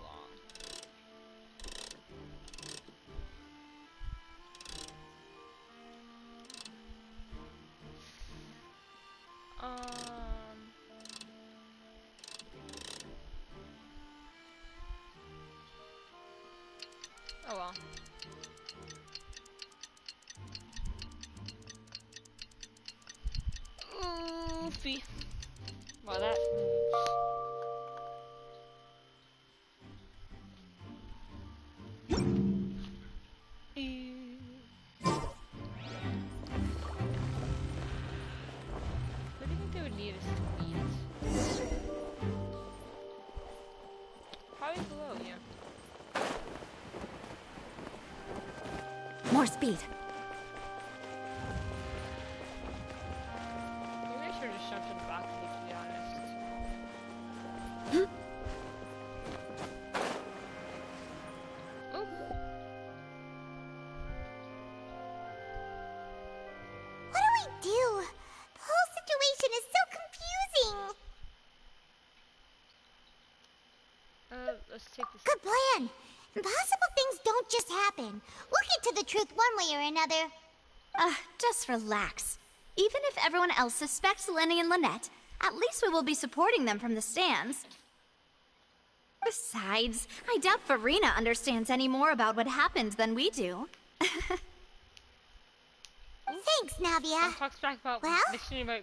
Oh well. Oofy. Well, that moves. need is speed. Probably below, yeah. More speed. Maybe I should just jump to the box, to be honest. Oh. What do we do? The whole situation is so confusing. Let's take this. Good plan. Impossible things don't just happen. We'll get to the truth one way or another. Just relax. Even if everyone else suspects Lyney and Lynette, at least we will be supporting them from the stands. Besides, I doubt Farina understands any more about what happened than we do. Thanks, Navia. Talks back about well,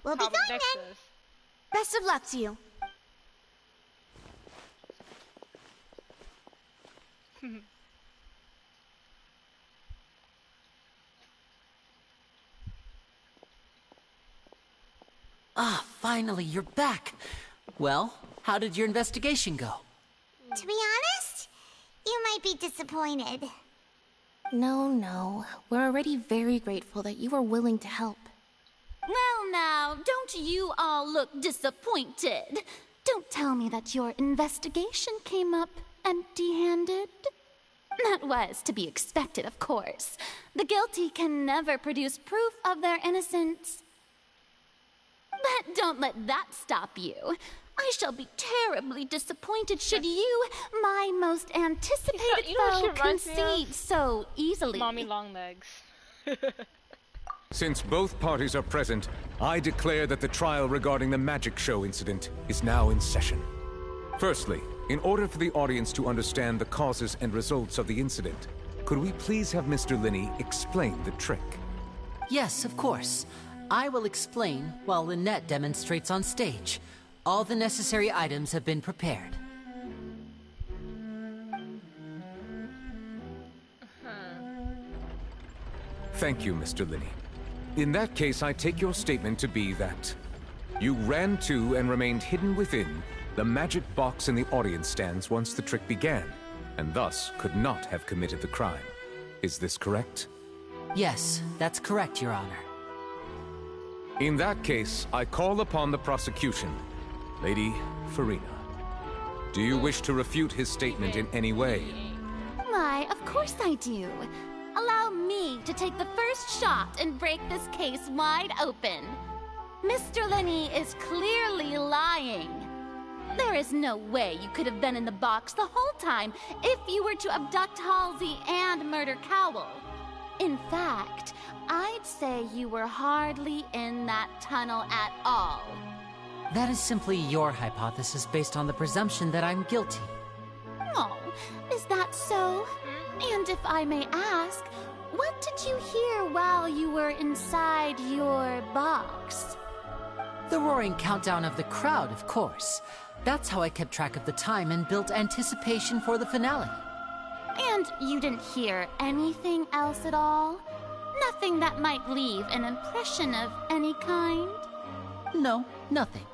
we'll be going then. Best of luck to you. Ah, finally, you're back. Well, how did your investigation go? To be honest, you might be disappointed. No. We're already very grateful that you were willing to help. Well now, don't you all look disappointed? Don't tell me that your investigation came up empty-handed. That was to be expected, of course. The guilty can never produce proof of their innocence. But don't let that stop you. I shall be terribly disappointed should you, my most anticipated foe, concede so easily. Mommy long legs. Since both parties are present, I declare that the trial regarding the magic show incident is now in session. Firstly, in order for the audience to understand the causes and results of the incident, could we please have Mr. Lyney explain the trick? Yes, of course. I will explain while Lynette demonstrates on stage. All the necessary items have been prepared. Thank you, Mr. Lyney. In that case, I take your statement to be that you ran to and remained hidden within the magic box in the audience stands once the trick began, and thus could not have committed the crime. Is this correct? Yes, that's correct, Your Honor. In that case, I call upon the prosecution. Lady Farina, do you wish to refute his statement in any way? Why, of course I do. Allow me to take the first shot and break this case wide open. Mr. Lyney is clearly lying. There is no way you could have been in the box the whole time if you were to abduct Halsey and murder Cowell. In fact, I'd say you were hardly in that tunnel at all. That is simply your hypothesis based on the presumption that I'm guilty. Oh, is that so? And if I may ask, what did you hear while you were inside your box? The roaring countdown of the crowd, of course. That's how I kept track of the time and built anticipation for the finale. And you didn't hear anything else at all? Nothing that might leave an impression of any kind? No, nothing.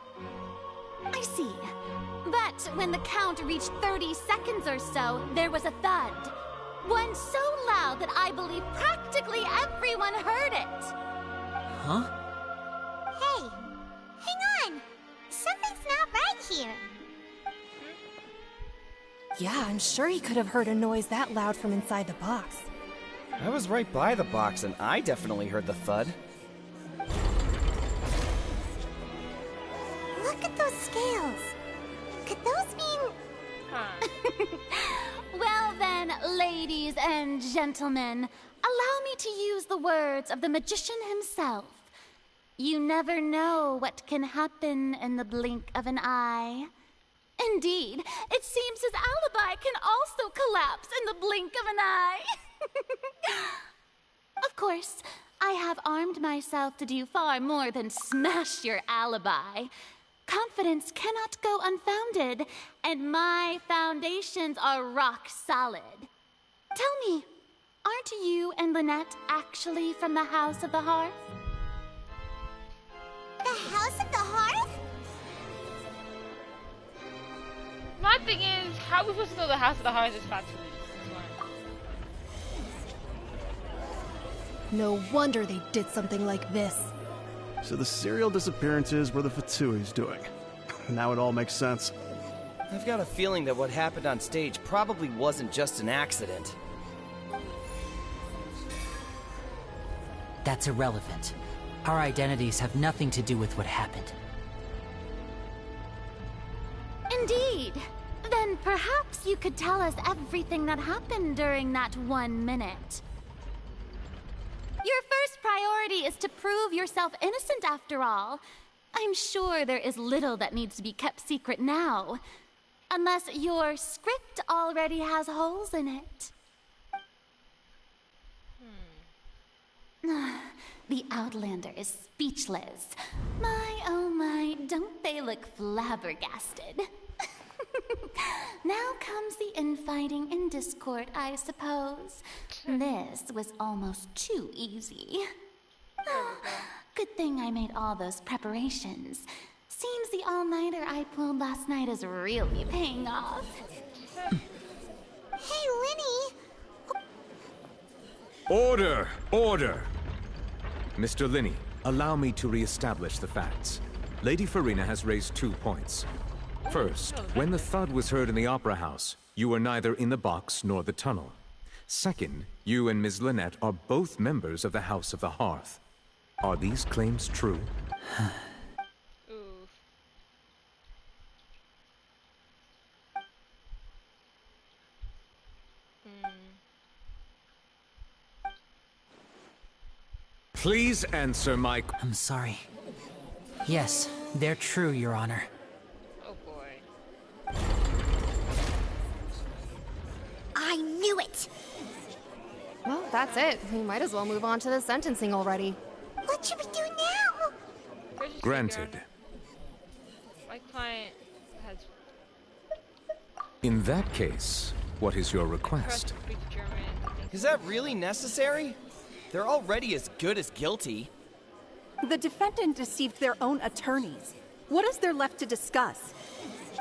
I see. But when the count reached 30 seconds or so, there was a thud. One so loud that I believe practically everyone heard it. Huh? Hey, hang on. Something's not right here. Yeah, I'm sure he could have heard a noise that loud from inside the box. I was right by the box, and I definitely heard the thud. Look at those scales. Could those mean... Well then, ladies and gentlemen, allow me to use the words of the magician himself. You never know what can happen in the blink of an eye. Indeed, it seems his alibi can also collapse in the blink of an eye. Of course, I have armed myself to do far more than smash your alibi. Confidence cannot go unfounded, and my foundations are rock solid. Tell me, aren't you and Lynette actually from the House of the Hearth? The House of the Hearth? My thing is, how are we supposed to know the House of the Hearts is Fatui? No wonder they did something like this. So the serial disappearances were the Fatui's doing. Now it all makes sense. I've got a feeling that what happened on stage probably wasn't just an accident. That's irrelevant. Our identities have nothing to do with what happened. Indeed. Then perhaps you could tell us everything that happened during that 1 minute. Your first priority is to prove yourself innocent after all. I'm sure there is little that needs to be kept secret now. Unless your script already has holes in it. The Outlander is speechless. My, oh my, don't they look flabbergasted? Now comes the infighting and discord, I suppose. This was almost too easy. Good thing I made all those preparations. Seems the all-nighter I pulled last night is really paying off. Hey, Lyney! Order! Order! Mr. Lyney, allow me to re-establish the facts. Lady Farina has raised 2 points. First, when the thud was heard in the Opera House, you were neither in the box nor the tunnel. Second, you and Ms. Lynette are both members of the House of the Hearth. Are these claims true? Please answer my... I'm sorry. Yes, they're true, Your Honor. Oh boy. I knew it! Well, that's it. We might as well move on to the sentencing already. What should we do now? Granted. My client has... In that case, what is your request? Is that really necessary? They're already as good as guilty. The defendant deceived their own attorneys. What is there left to discuss?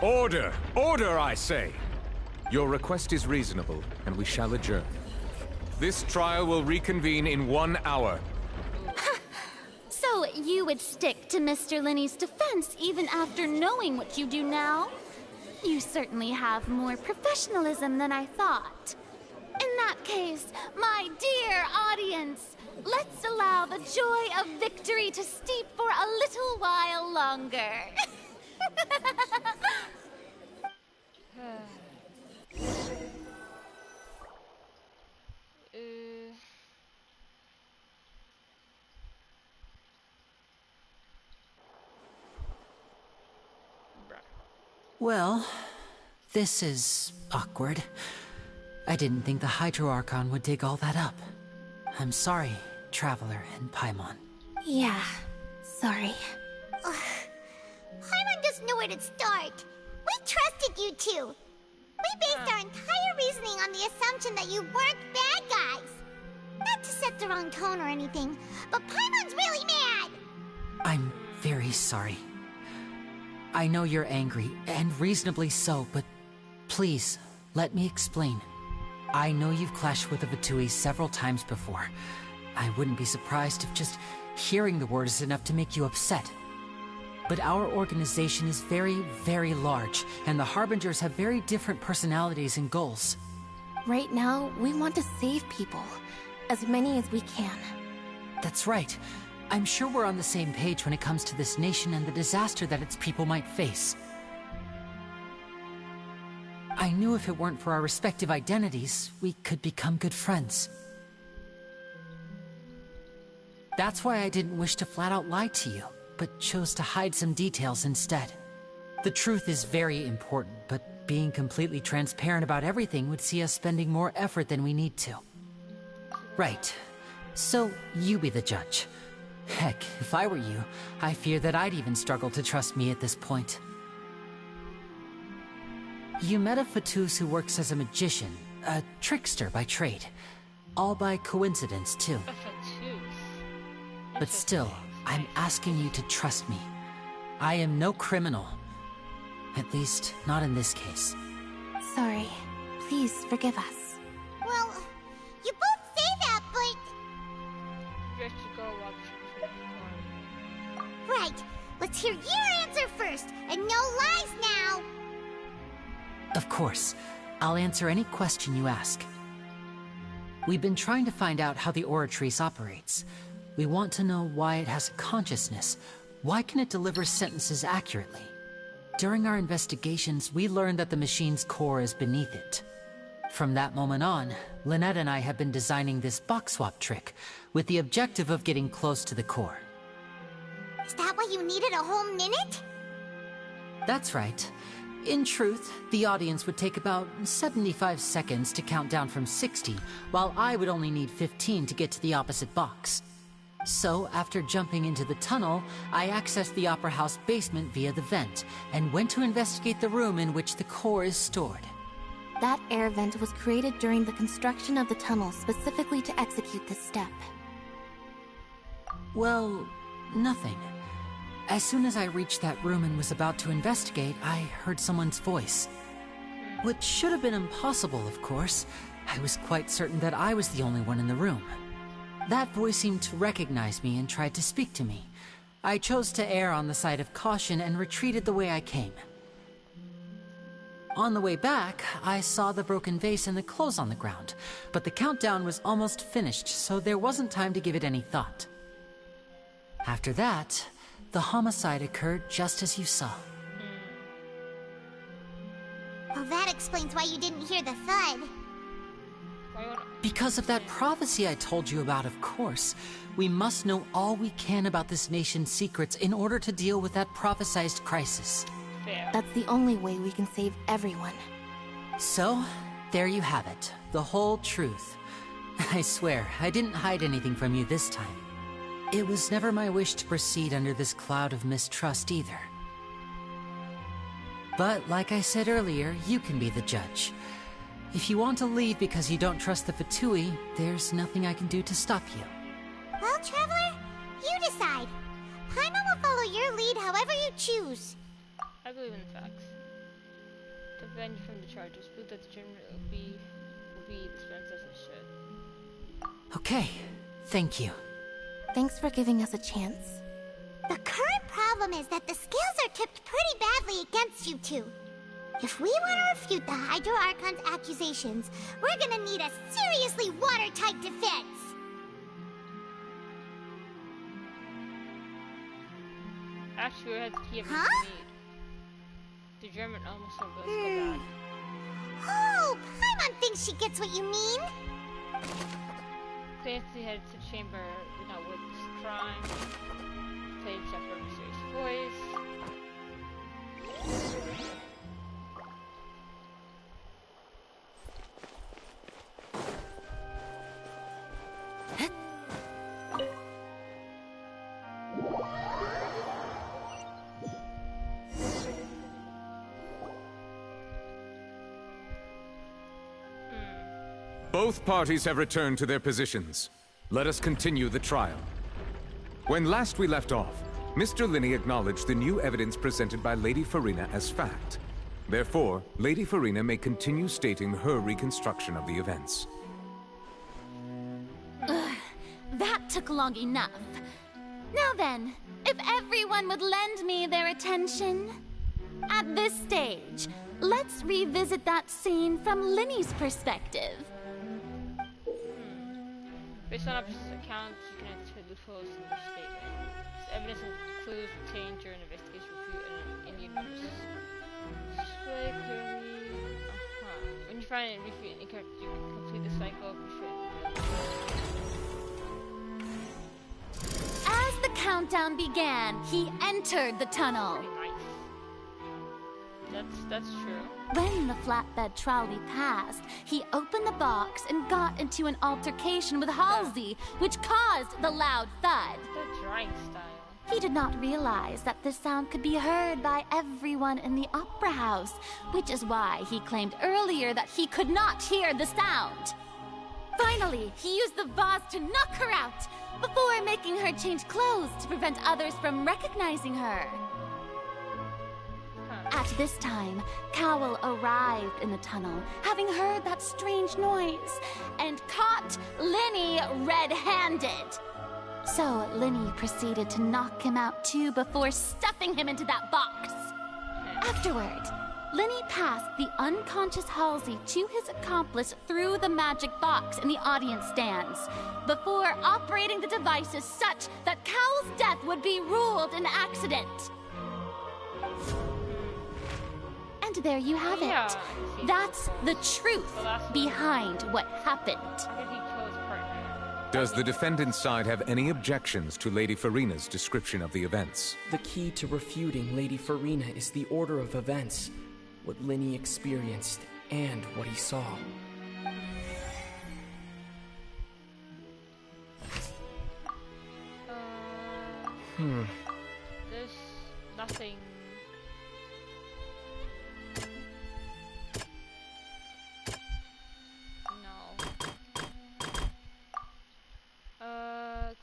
Order! Order, I say! Your request is reasonable, and we shall adjourn. This trial will reconvene in 1 hour. So you would stick to Mr. Lyney's defense even after knowing what you do now? You certainly have more professionalism than I thought. In that case, my dear audience, let's allow the joy of victory to steep for a little while longer. Well, this is awkward. I didn't think the Hydro Archon would dig all that up. I'm sorry, Traveler and Paimon. Yeah, sorry. Paimon doesn't know where to start. We trusted you two. We based our entire reasoning on the assumption that you weren't bad guys. Not to set the wrong tone or anything, but Paimon's really mad. I'm very sorry. I know you're angry, and reasonably so, but please, let me explain. I know you've clashed with the Fatui several times before. I wouldn't be surprised if just hearing the word is enough to make you upset. But our organization is very, very large, and the Harbingers have very different personalities and goals. Right now, we want to save people. As many as we can. That's right. I'm sure we're on the same page when it comes to this nation and the disaster that its people might face. I knew if it weren't for our respective identities, we could become good friends. That's why I didn't wish to flat out lie to you, but chose to hide some details instead. The truth is very important, but being completely transparent about everything would see us spending more effort than we need to. Right. So, you be the judge. Heck, if I were you, I fear that I'd even struggle to trust me at this point. You met a Fatus who works as a magician, a trickster by trade. All by coincidence, too. But still, I'm asking you to trust me. I am no criminal. At least, not in this case. Sorry. Please forgive us. Well, you both say that, but... Just to go watch. Right. Let's hear your answer first, and no lies now. Of course. I'll answer any question you ask. We've been trying to find out how the Oratrice operates. We want to know why it has a consciousness. Why can it deliver sentences accurately? During our investigations, we learned that the machine's core is beneath it. From that moment on, Lynette and I have been designing this box swap trick, with the objective of getting close to the core. Is that why you needed a whole minute? That's right. In truth, the audience would take about 75 seconds to count down from 60, while I would only need 15 to get to the opposite box. So, after jumping into the tunnel, I accessed the Opera House basement via the vent, and went to investigate the room in which the core is stored. That air vent was created during the construction of the tunnel specifically to execute this step. Well, nothing. As soon as I reached that room and was about to investigate, I heard someone's voice. Which should have been impossible, of course. I was quite certain that I was the only one in the room. That voice seemed to recognize me and tried to speak to me. I chose to err on the side of caution and retreated the way I came. On the way back, I saw the broken vase and the clothes on the ground, but the countdown was almost finished, so there wasn't time to give it any thought. After that, the homicide occurred just as you saw. Well, that explains why you didn't hear the thud. Because of that prophecy I told you about, of course. We must know all we can about this nation's secrets in order to deal with that prophesized crisis. That's the only way we can save everyone. So, there you have it. The whole truth. I swear, I didn't hide anything from you this time. It was never my wish to proceed under this cloud of mistrust either. But, like I said earlier, you can be the judge. If you want to leave because you don't trust the Fatui, there's nothing I can do to stop you. Well, Traveler, you decide. Paimon will follow your lead however you choose. I believe in the facts. To prevent you from the charges, prove that the judgment will be dispensed as it should. Okay, thank you. Thanks for giving us a chance. The current problem is that the scales are tipped pretty badly against you two. If we want to refute the Hydro Archon's accusations, we're gonna need a seriously watertight defense. Actually, we had to keep everything we need. The German almost so good, so bad. Oh, Paimon thinks she gets what you mean. Clancy headed to the chamber, did not witness the crime. Played except for a mysterious voice. Both parties have returned to their positions. Let us continue the trial. When last we left off, Mr. Lyney acknowledged the new evidence presented by Lady Farina as fact. Therefore, Lady Farina may continue stating her reconstruction of the events. Ugh, that took long enough. Now then, if everyone would lend me their attention. At this stage, let's revisit that scene from Lyney's perspective. Based on officers' accounts, you can anticipate loopholes in the statement. This evidence and clues obtained during investigation refute an Indian verse. Display clearly. When you find and refute an incorrect, you can complete the cycle of refute. As the countdown began, he entered the tunnel. That's true. When the flatbed trolley passed, he opened the box and got into an altercation with Halsey, which caused the loud thud. The drying style. He did not realize that the sound could be heard by everyone in the opera house, which is why he claimed earlier that he could not hear the sound. Finally, he used the vase to knock her out, before making her change clothes to prevent others from recognizing her. gosh. At this time, Cowell arrived in the tunnel, having heard that strange noise, and caught Lyney red-handed. So Lyney proceeded to knock him out too before stuffing him into that box. Afterward, Lyney passed the unconscious Halsey to his accomplice through the magic box in the audience stands, before operating the devices such that Cowell's death would be ruled an accident. And there you have it. That's the truth behind what happened. Does the defendant's side have any objections to Lady Farina's description of the events? The key to refuting Lady Farina is the order of events, what Lyney experienced, and what he saw. There's nothing.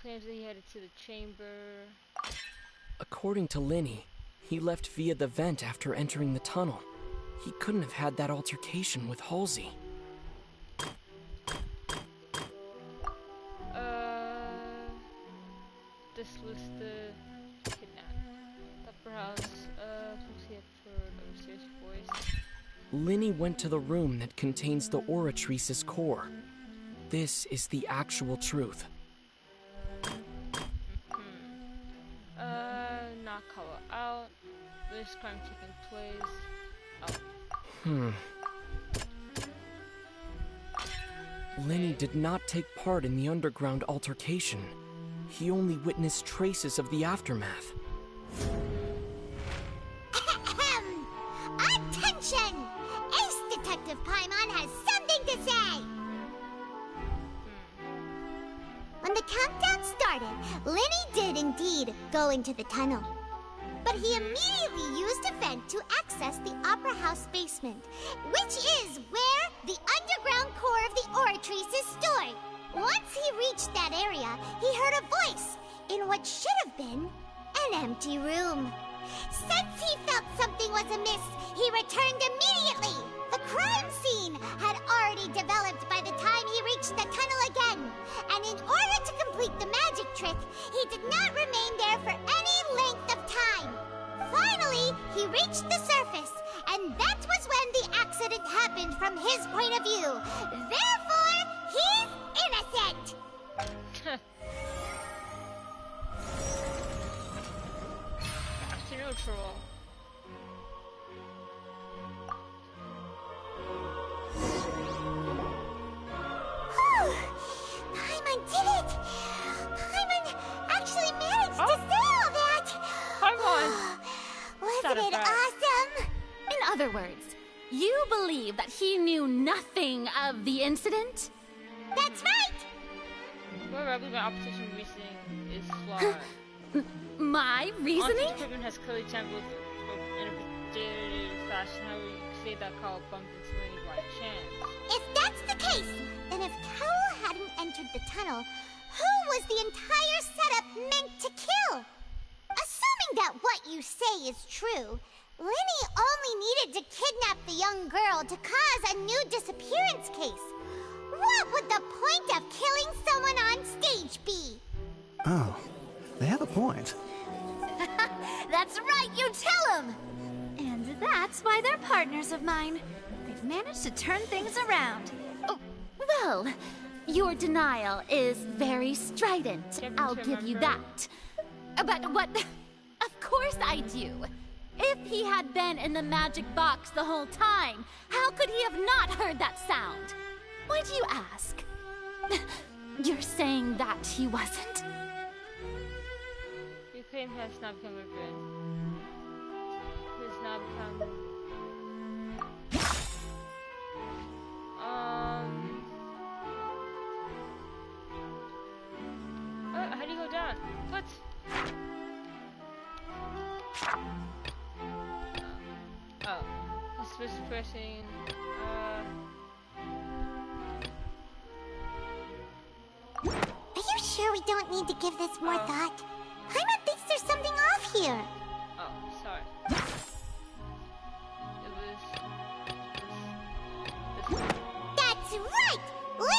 Claims that he headed to the chamber. According to Lyney, he left via the vent after entering the tunnel. He couldn't have had that altercation with Halsey. This was the kidnap. Upper house, he had heard a mysterious voice. Lyney went to the room that contains the Oratrice's core. This is the actual truth. Not Cowell out. This crime taking place. Lyney did not take part in the underground altercation. He only witnessed traces of the aftermath. Attention! Ace Detective Paimon has something to say! When the countdown started, Lyney did indeed go into the tunnel. But he immediately used a vent to access the Opera House basement, which is where the underground core of the Oratrice is stored. Once he reached that area, he heard a voice in what should have been an empty room. Since he felt something was amiss, he returned immediately. The crime scene had already developed by the time he reached the tunnel again, and in order to complete the magic trick, he did not remain there for any length of time. Finally, he reached the surface, and that was when the accident happened from his point of view. Therefore, he's innocent! Back to neutral. Paimon did it! Paimon actually managed to say all that! Paimon! Wasn't it awesome? In other words, you believe that he knew nothing of the incident? That's right! Whoever I believe my opposition reasoning is flawed. My reasoning? Equipment has clearly tampered in a particular fashion. However, you could say that Cowell bumped into Lyney by chance. If that's the case, then if Cowell hadn't entered the tunnel, who was the entire setup meant to kill? Assuming that what you say is true, Lyney only needed to kidnap the young girl to cause a new disappearance case. What would the point of killing someone on stage be? Oh, they have a point. That's right, you tell them! And that's why they're partners of mine. They've managed to turn things around. Oh, well, your denial is very strident. I'll give you that. But what? Of course I do. If he had been in the magic box the whole time, how could he have not heard that sound? Why do you ask? You're saying that he wasn't? Your claim has not become a friend. Has not become... how do you go down? What? Oh. This was pressing... Are you sure we don't need to give this more thought? Paimon thinks there's something off here. Oh, sorry.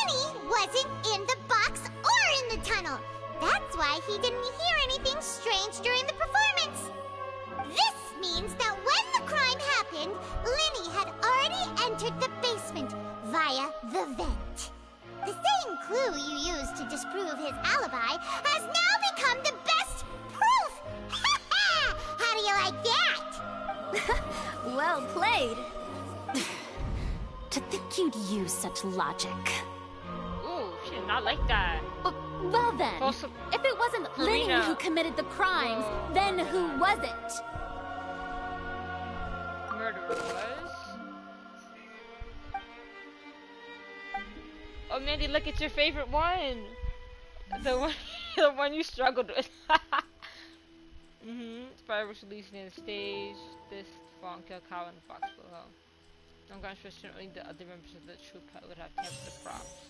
Lyney wasn't in the box or in the tunnel. That's why he didn't hear anything strange during the performance. This means that when the crime happened, Lyney had already entered the basement via the vent. The same clue you used to disprove his alibi has now become the best proof! How do you like that? Well played. To think you'd use such logic. Ooh, she did not like that. Well then, if it wasn't Lyney who committed the crimes, then who was it? Murderer was... Oh, Mandy, look, it's your favorite one. The one you struggled with. Spider was released near the stage. This fawn killed Cow in the box below. I'm going to assume only the other members of the troupe would have kept the props.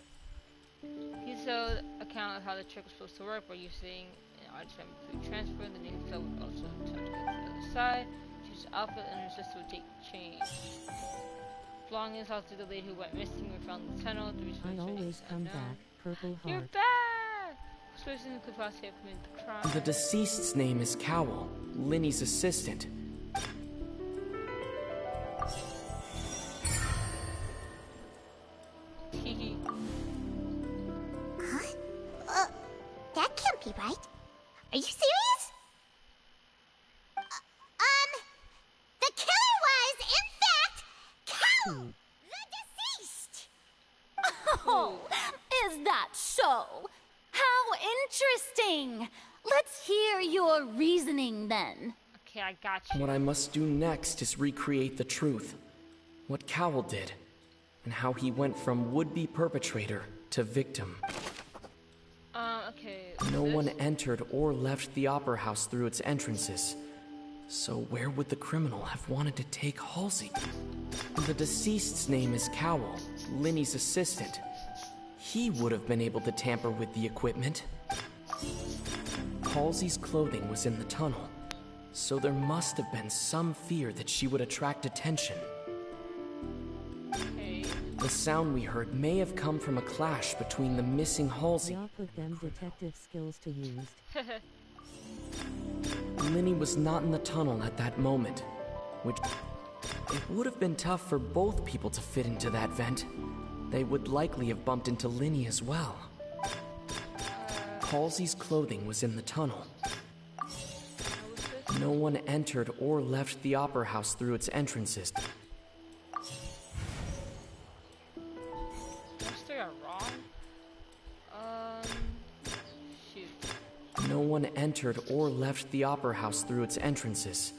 He showed account of how the trick was supposed to work by using an artificial food transfer. The name flow would also touch to the other side. Choose the outfit and her sister would take change. Belongings house to the lady who went missing were found in the tunnel. I always come back, Purple Heart. You're back! This person who could possibly have committed the crime. The deceased's name is Cowell, Lyney's assistant. Huh? That can't be right. Are you serious? The killer was, in fact, Cow, the deceased! Oh, is that so? How interesting! Let's hear your reasoning then. Okay, I got you. What I must do next is recreate the truth. What Cowell did, and how he went from would-be perpetrator to victim. Okay. No one entered or left the Opera House through its entrances. So where would the criminal have wanted to take Halsey? The deceased's name is Cowell, Lyney's assistant. He would have been able to tamper with the equipment. Halsey's clothing was in the tunnel, so there must have been some fear that she would attract attention. The sound we heard may have come from a clash between the missing Halsey. Y'all put them detective skills to use. Lyney was not in the tunnel at that moment, which it would have been tough for both people to fit into that vent. They would likely have bumped into Lyney as well. Halsey's clothing was in the tunnel. No one entered or left the Opera House through its entrances. No one entered or left the Opera House through its entrances.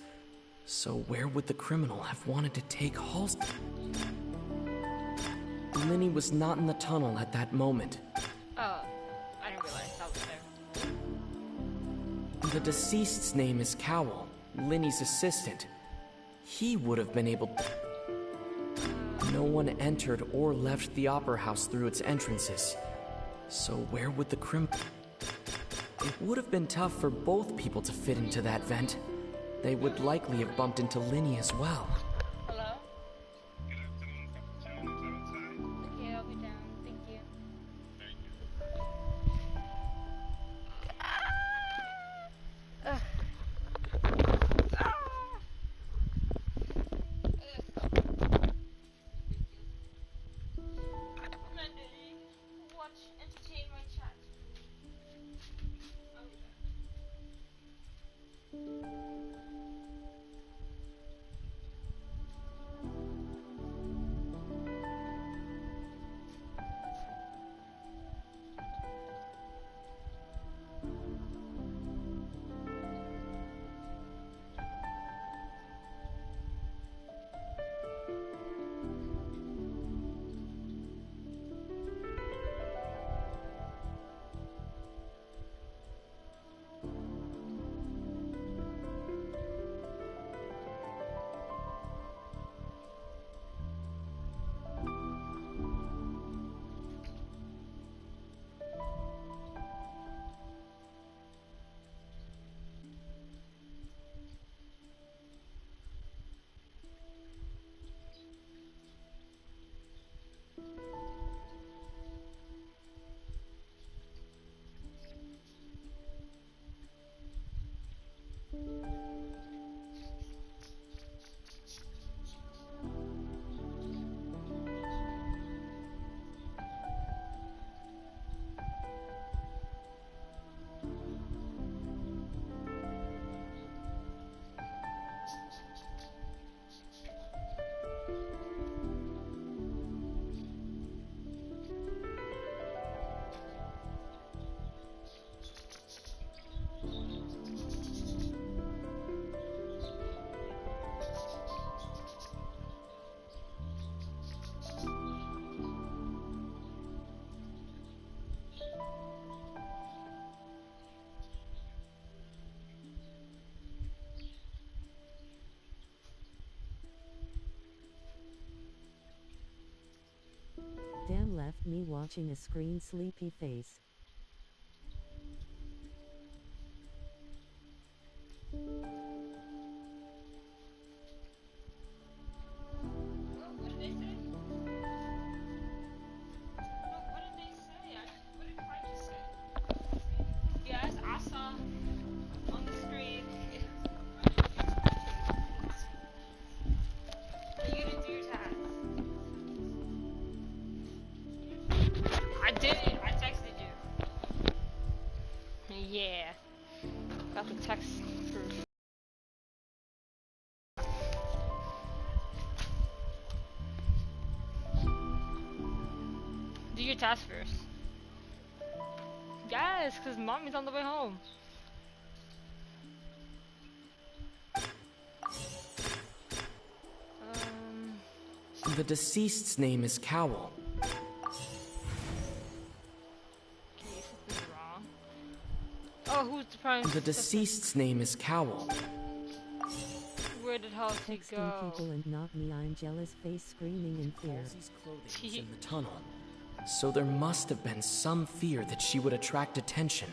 So where would the criminal have wanted to take Halsey? Lyney was not in the tunnel at that moment. Oh, I didn't realize that was there. The deceased's name is Cowell, Lyney's assistant. He would have been able to... No one entered or left the Opera House through its entrances. So where would the criminal... It would have been tough for both people to fit into that vent. They would likely have bumped into Lyney as well. Hello? Okay, I'll be down. Thank you. Watch, entertain my chat. left me watching a screen sleepy face. Yes, I saw on the screen. You didn't do your task. I did it. I texted you. Yeah. Got the text proof. Do your task first. Yes, because mommy's on the way home. The deceased's name is Cowl. Okay, something's wrong. Oh, who's the prime? The deceased's name is Cowl. Where did Halsey Texting go? people and not me, I'm jealous, face screaming in fear. Halsey's clothing was in the tunnel, so there must have been some fear that she would attract attention.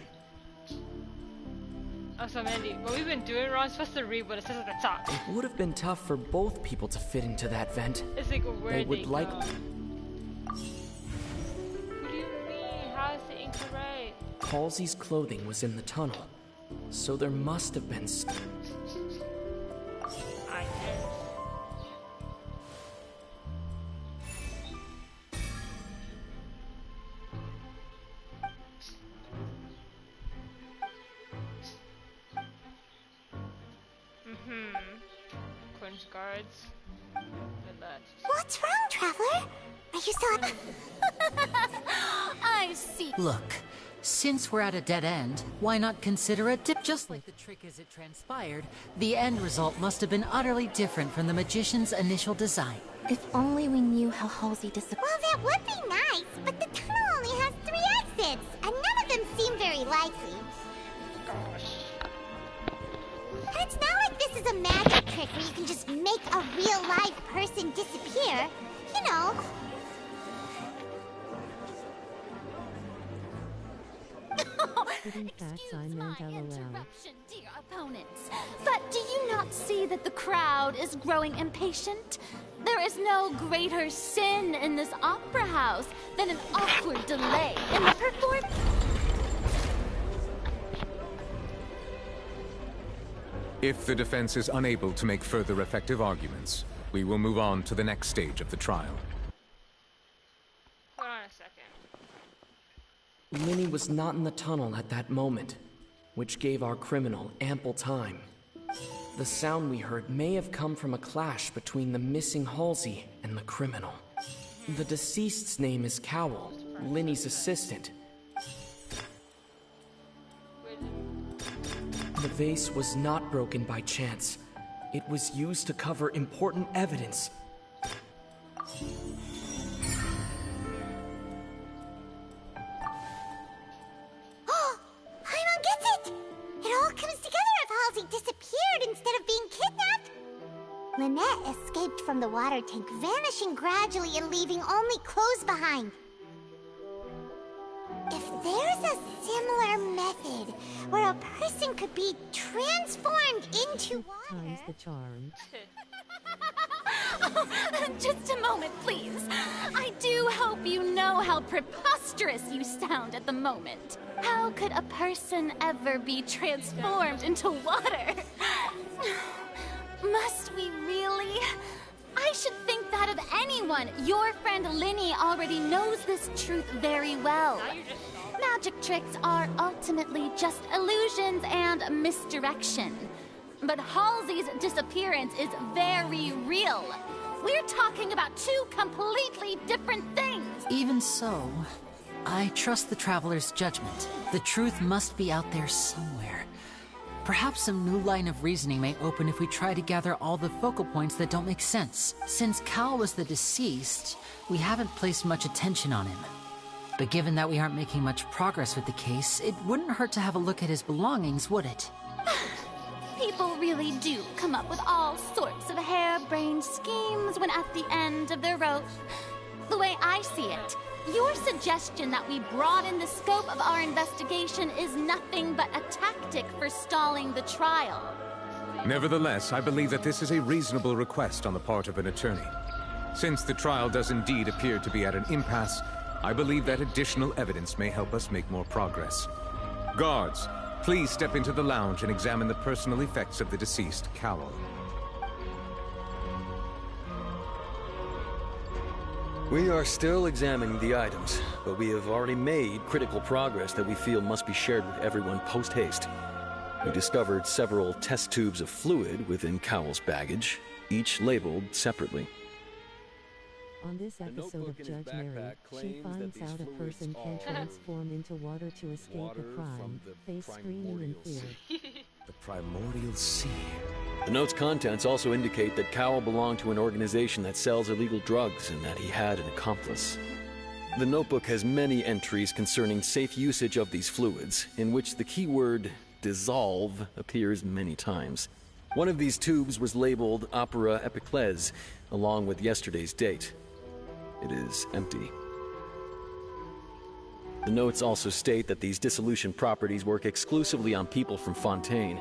Oh, so Mandy, what we've been doing wrong, supposed to read what it says at the top. It would have been tough for both people to fit into that vent. It's like where they would go. like. What do you mean? How is it incorrect? Halsey's clothing was in the tunnel, so there must have been. I guess. Quench guards. What's wrong, Traveler? Are you still up? I see. Look, since we're at a dead end, why not consider a dip? Just like the trick as it transpired, the end result must have been utterly different from the magician's initial design. If only we knew how Halsey disappeared. Well, that would be nice, but the tunnel only has 3 exits, and none of them seem very likely. Gosh. And it's not like this is a magic trick where you can just make a real live person disappear. You know. Hidden facts, I meant LOL. Interruption, dear opponents. But do you not see that the crowd is growing impatient? There is no greater sin in this opera house than an awkward delay in the performance. If the defense is unable to make further effective arguments, we will move on to the next stage of the trial. Hold on a second. Lyney was not in the tunnel at that moment, which gave our criminal ample time. The sound we heard may have come from a clash between the missing Halsey and the criminal. The deceased's name is Cowl, Lyney's assistant. The vase was not broken by chance. It was used to cover important evidence. Paimon gets it! It all comes together if Halsey disappeared instead of being kidnapped. Lynette escaped from the water tank, vanishing gradually and leaving only clothes behind. If there's a similar method where a person could be transformed into water... Times the charm. Just a moment, please. I do hope you know how preposterous you sound at the moment. How could a person ever be transformed into water? Must we really? I should think that of anyone. Your friend Lyney already knows this truth very well. Magic tricks are ultimately just illusions and misdirection. But Halsey's disappearance is very real. We're talking about 2 completely different things. Even so, I trust the Traveler's judgment. The truth must be out there somewhere. Perhaps a new line of reasoning may open if we try to gather all the focal points that don't make sense. Since Cal was the deceased, we haven't placed much attention on him. But given that we aren't making much progress with the case, it wouldn't hurt to have a look at his belongings, would it? People really do come up with all sorts of harebrained schemes when at the end of their rope. The way I see it, Your suggestion that we broaden the scope of our investigation is nothing but a tactic for stalling the trial. Nevertheless, I believe that this is a reasonable request on the part of an attorney. Since the trial does indeed appear to be at an impasse, I believe that additional evidence may help us make more progress. Guards, please step into the lounge and examine the personal effects of the deceased, Cowell. We are still examining the items, but we have already made critical progress that we feel must be shared with everyone post-haste. We discovered several test tubes of fluid within Cowell's baggage, each labeled separately. On this episode of Judge Mary, she finds out a person can transform into water to escape a crime, face screaming in fear. The Primordial Sea. The note's contents also indicate that Cowell belonged to an organization that sells illegal drugs and that he had an accomplice. The notebook has many entries concerning safe usage of these fluids, in which the keyword dissolve appears many times. One of these tubes was labeled Opera Epiclese, along with yesterday's date. It is empty. The notes also state that these dissolution properties work exclusively on people from Fontaine.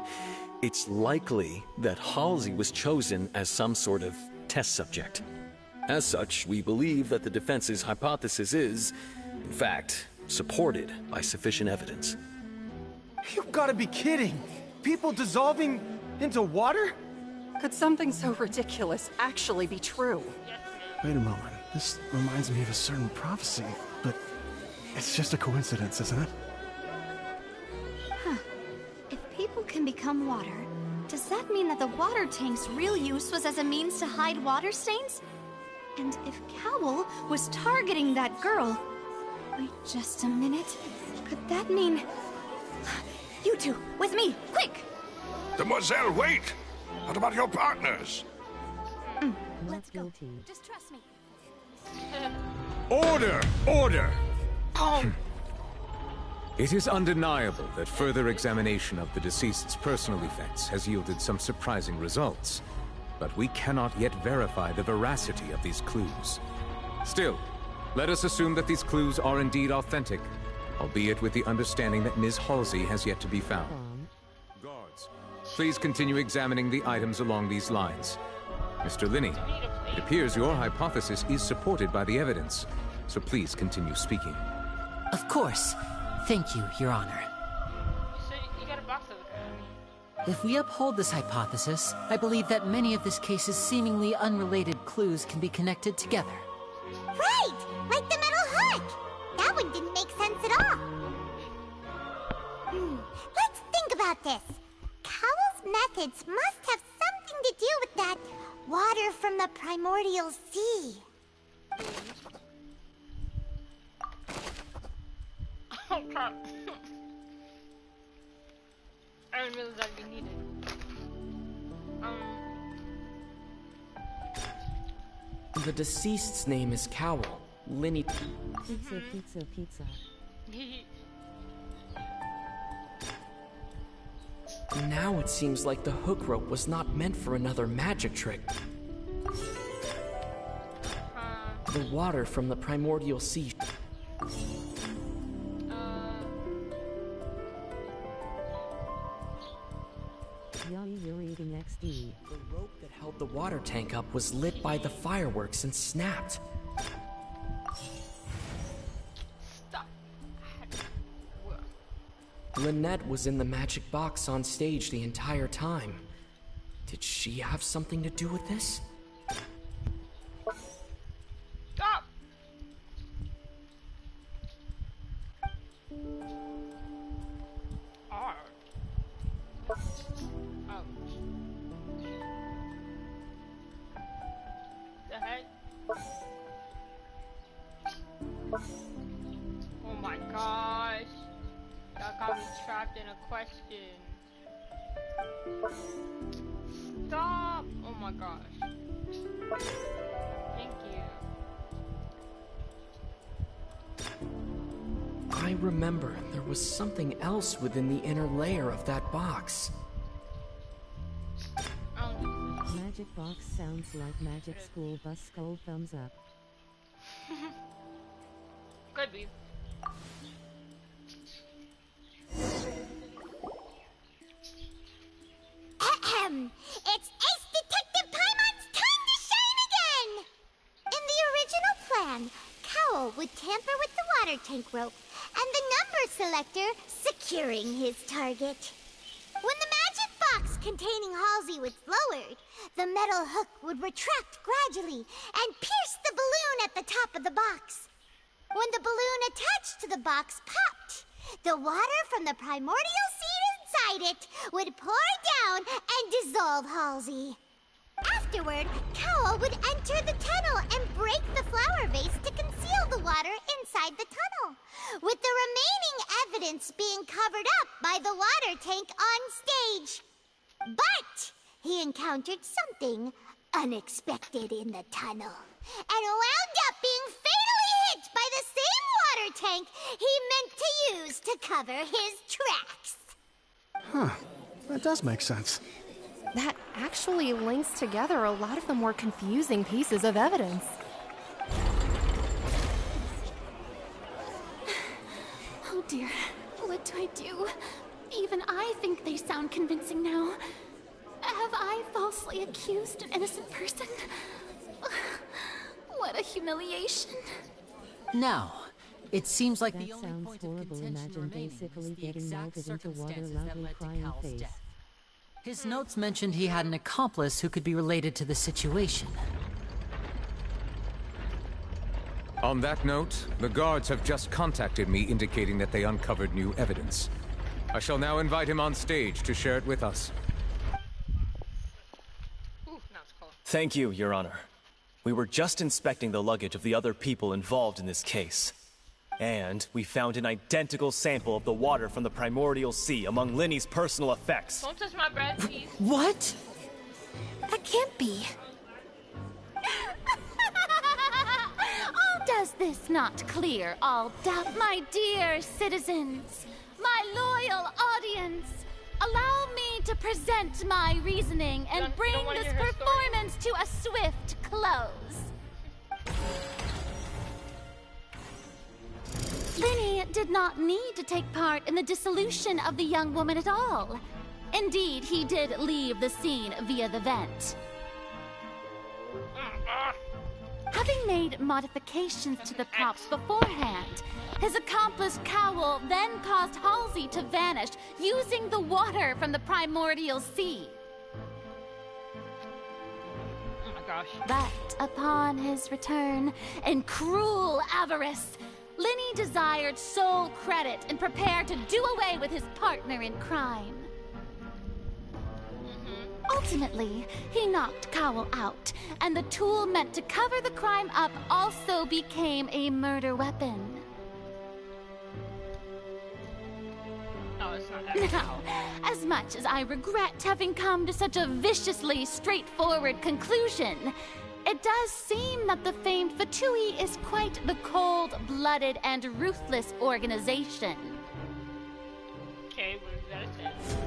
It's likely that Halsey was chosen as some sort of test subject. As such, we believe that the defense's hypothesis is, in fact, supported by sufficient evidence. You've got to be kidding! People dissolving into water? Could something so ridiculous actually be true? Wait a moment. This reminds me of a certain prophecy, but it's just a coincidence, isn't it? Huh. If people can become water, does that mean that the water tank's real use was as a means to hide water stains? And if Cowell was targeting that girl... Wait just a minute. Could that mean... You two, with me, quick! Demoiselle, wait! What about your partners? Let's go. Just trust me. Order! Order! It is undeniable that further examination of the deceased's personal effects has yielded some surprising results, but we cannot yet verify the veracity of these clues. Still, let us assume that these clues are indeed authentic, albeit with the understanding that Ms. Halsey has yet to be found. Guards, please continue examining the items along these lines. Mr. Lyney, it appears your hypothesis is supported by the evidence, so please continue speaking. Of course. Thank you, Your Honor. You got a box over there. If we uphold this hypothesis, I believe that many of this case's seemingly unrelated clues can be connected together. Right! Like the metal hook! That one didn't make sense at all. Let's think about this. Cowell's methods must have something to do with that water from the primordial sea. Oh crap. I didn't realize that'd be needed. The deceased's name is Cowell. Lyney. Pizza, pizza, pizza. Now it seems like the hook rope was not meant for another magic trick. The water from the primordial sea. Yummy, you're eating XD. The rope that held the water tank up was lit by the fireworks and snapped. Stop. Lynette was in the magic box on stage the entire time. Did she have something to do with this? Stop. The heck? Oh my gosh. Y'all got me trapped in a question. Stop! Oh my gosh. Thank you. I remember there was something else within the inner layer of that box. Magic box sounds like magic school bus skull thumbs up. might be. Ahem. It's Ace Detective Paimon's time to shine again! In the original plan, Cowl would tamper with the water tank rope and the number selector securing his target. When the magic box containing Halsey was lowered, the metal hook would retract gradually and pierce the balloon at the top of the box. When the balloon attached to the box popped, the water from the primordial seed inside it would pour down and dissolve Halsey. Afterward, Cowl would enter the tunnel and break the flower vase to conceal the water inside the tunnel, with the remaining evidence being covered up by the water tank on stage. But he encountered something unexpected in the tunnel, and wound up being fatally hit by the same water tank he meant to use to cover his tracks. Huh. That does make sense. That actually links together a lot of the more confusing pieces of evidence. Oh dear, what do I do? Even I think they sound convincing now. Have I falsely accused an innocent person? What a humiliation. Now, it seems like that the only sounds point horrible. of contention Imagine remaining basically is the getting exact melted into water, circumstances that loudly led to crying Cal's face. death. His notes mentioned he had an accomplice who could be related to the situation. On that note, the guards have just contacted me indicating that they uncovered new evidence. I shall now invite him on stage to share it with us. Thank you, Your Honor. We were just inspecting the luggage of the other people involved in this case. And we found an identical sample of the water from the primordial sea among Lyney's personal effects. Don't touch my bread, please. What? That can't be. Oh, does this not clear all doubt, my dear citizens? My loyal audience? Allow me to present my reasoning and bring this performance to a swift close. Lyney did not need to take part in the dissolution of the young woman at all. Indeed, he did leave the scene via the vent. Having made modifications to the props beforehand, his accomplice Cowl then caused Halsey to vanish using the water from the primordial sea. Oh my gosh. But upon his return, in cruel avarice, Lyney desired sole credit and prepared to do away with his partner in crime. Ultimately, he knocked Cowl out, and the tool meant to cover the crime up also became a murder weapon. Oh, it's not that. Now, as much as I regret having come to such a viciously straightforward conclusion, it does seem that the famed Fatui is quite the cold-blooded and ruthless organization. Okay, what does that say?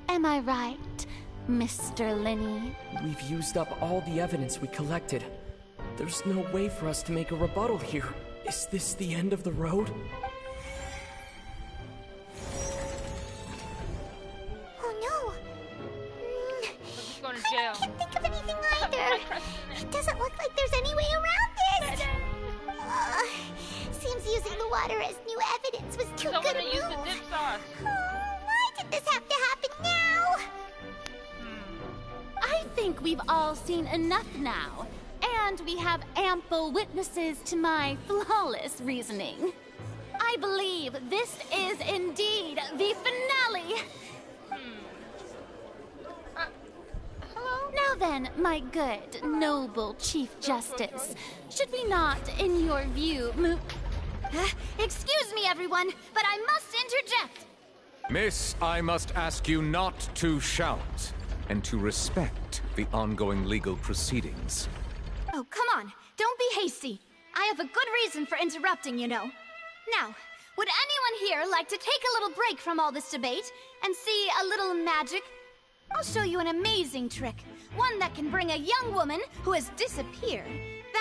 Am I right, Mr. Lyney? We've used up all the evidence we collected. There's no way for us to make a rebuttal here. Is this the end of the road? Oh no! She's going to jail. I can't think of anything either. It doesn't look like there's any way around it. Seems using the water as new evidence was too good a use move. the dip sauce. Why did this have to happen now? I think we've all seen enough now, and we have ample witnesses to my flawless reasoning. I believe this is indeed the finale. Now then, my good, noble Chief Justice, should we not, in your view, move... Excuse me, everyone, but I must interject. Miss, I must ask you not to shout and to respect the ongoing legal proceedings. Oh, come on. Don't be hasty. I have a good reason for interrupting, you know. Now, would anyone here like to take a little break from all this debate and see a little magic? I'll show you an amazing trick. One that can bring a young woman who has disappeared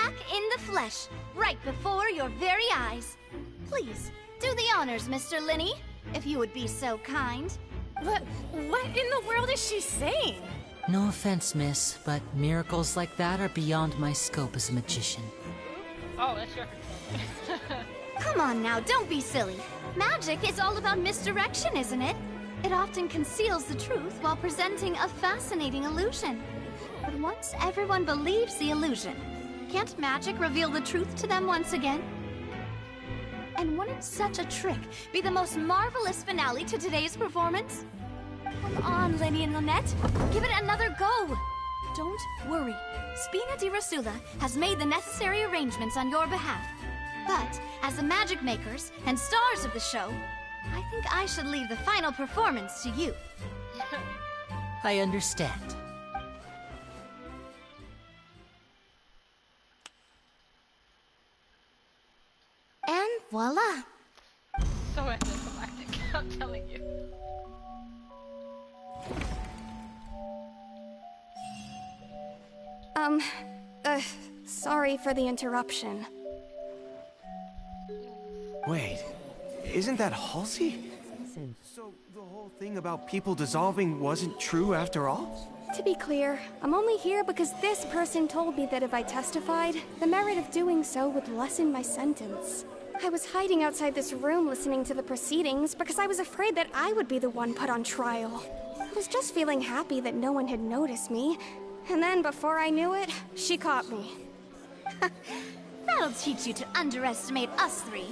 back in the flesh, right before your very eyes. Please, do the honors, Mr. Lyney, if you would be so kind. What in the world is she saying? No offense, miss, but miracles like that are beyond my scope as a magician. Oh, that's your Come on now, don't be silly. Magic is all about misdirection, isn't it? It often conceals the truth while presenting a fascinating illusion. But once everyone believes the illusion, can't magic reveal the truth to them once again? And wouldn't such a trick be the most marvelous finale to today's performance? Come on, Lyney and Lynette. Give it another go. Don't worry. Spina di Rasula has made the necessary arrangements on your behalf. But, as the magic makers and stars of the show, I think I should leave the final performance to you. I understand. And voila! So anticlimactic, I'm telling you. Sorry for the interruption. Wait, isn't that Halsey? So the whole thing about people dissolving wasn't true after all? To be clear, I'm only here because this person told me that if I testified, the merit of doing so would lessen my sentence. I was hiding outside this room listening to the proceedings because I was afraid that I would be the one put on trial. I was just feeling happy that no one had noticed me, and then before I knew it, she caught me. That'll teach you to underestimate us three.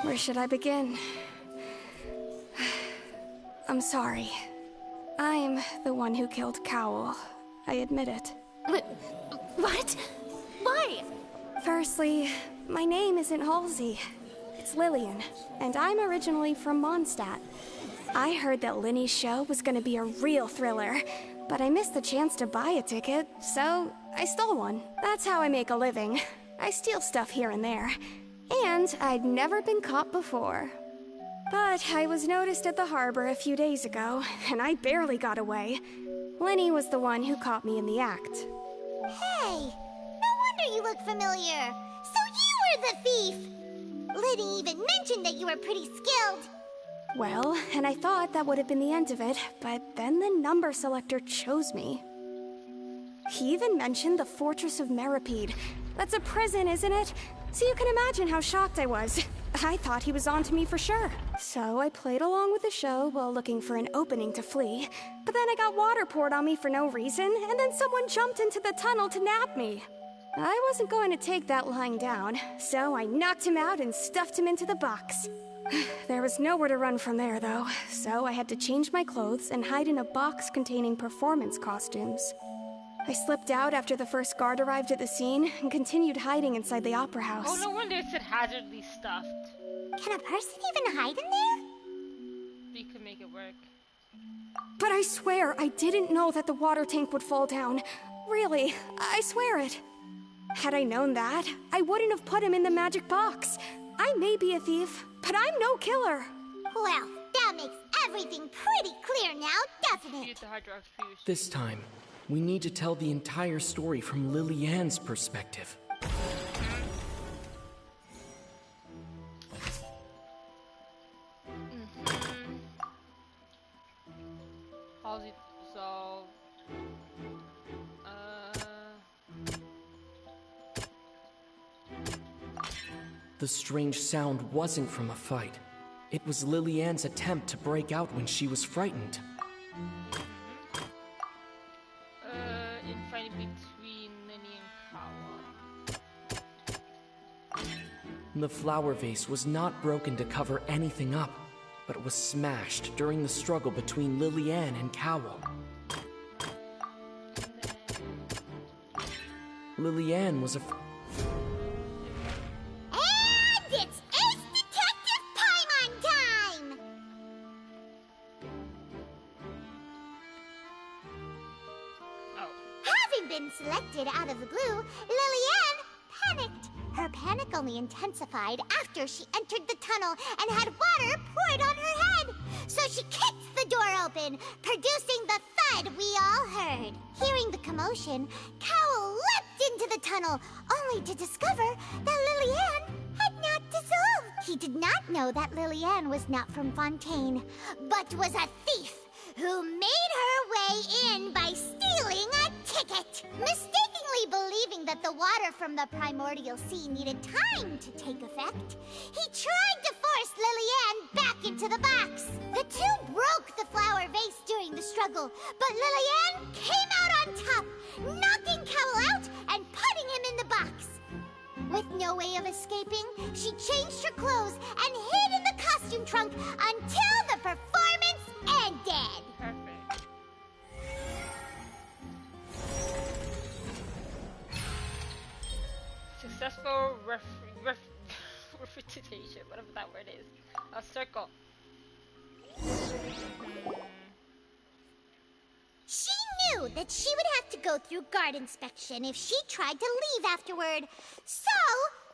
Where should I begin? I'm sorry. I'm the one who killed Cowl. I admit it. What? Why? Firstly, my name isn't Halsey. It's Lillian, and I'm originally from Mondstadt. I heard that Lyney's show was gonna be a real thriller, but I missed the chance to buy a ticket, so I stole one. That's how I make a living. I steal stuff here and there. And I'd never been caught before. But I was noticed at the harbor a few days ago, and I barely got away. Lyney was the one who caught me in the act. Hey, no wonder you look familiar. So you were the thief! Lyney even mentioned that you were pretty skilled. Well, and I thought that would have been the end of it, but then the number selector chose me. He even mentioned the Fortress of Meripede. That's a prison, isn't it? So you can imagine how shocked I was. I thought he was on to me for sure. So I played along with the show while looking for an opening to flee. But then I got water poured on me for no reason, and then someone jumped into the tunnel to nab me. I wasn't going to take that lying down, so I knocked him out and stuffed him into the box. There was nowhere to run from there, though, so I had to change my clothes and hide in a box containing performance costumes. I slipped out after the first guard arrived at the scene and continued hiding inside the opera house. Oh, no wonder it said hazardly stuffed. Can a person even hide in there? You could make it work. But I swear, I didn't know that the water tank would fall down. Really, I swear it. Had I known that, I wouldn't have put him in the magic box. I may be a thief, but I'm no killer. Well, that makes everything pretty clear now, doesn't it? This time, we need to tell the entire story from Lillian's perspective. Halsey, so... The strange sound wasn't from a fight. It was Lillian's attempt to break out when she was frightened. In fighting between Lyney and Cowl. The flower vase was not broken to cover anything up, but was smashed during the struggle between Lillian and Cowl. Lillian was afraid. And it's Ace Detective Paimon time! Having been selected out of the blue, Lillian panicked. Her panic only intensified after she entered the tunnel and had water poured on her head. So she kicked the door open, producing the thud we all heard. Hearing the commotion, Cowl leapt into the tunnel, only to discover that Lillian had not dissolved. He did not know that Lillian was not from Fontaine, but was a thief who made her way in by stealing a ticket. Mistakenly believing that the water from the primordial sea needed time to take effect, he tried to force Lillian back into the box. The two broke the flower vase during the struggle, but Lillian came out on top, knocking Cowell out and putting him in the box. With no way of escaping, she changed her clothes and hid in the costume trunk until the performance ended. Perfect. Successful refutation, whatever that word is. A circle. She knew that she would have to go through guard inspection if she tried to leave afterward. So,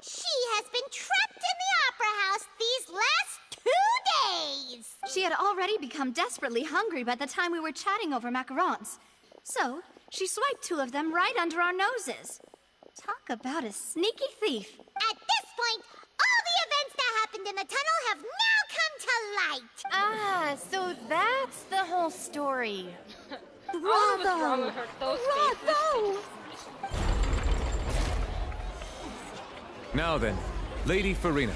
she has been trapped in the Opera House these last 2 days. She had already become desperately hungry by the time we were chatting over macarons. So, she swiped 2 of them right under our noses. Talk about a sneaky thief. At this point, all the events that happened in the tunnel have now come to light. Ah, so that's the whole story. Bravo! Bravo! Now then, Lady Farina,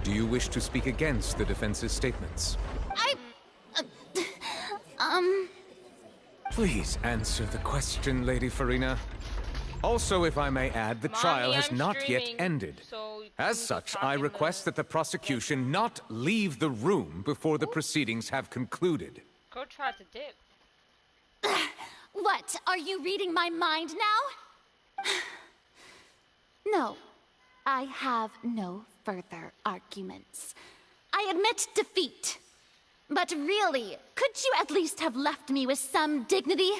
do you wish to speak against the defense's statements? Please answer the question, Lady Farina. Also, if I may add, the trial has not yet ended. As such, I request that the prosecution not leave the room before the proceedings have concluded. Go try to dip. What, are you reading my mind now? No, I have no further arguments. I admit defeat. But really, could you at least have left me with some dignity?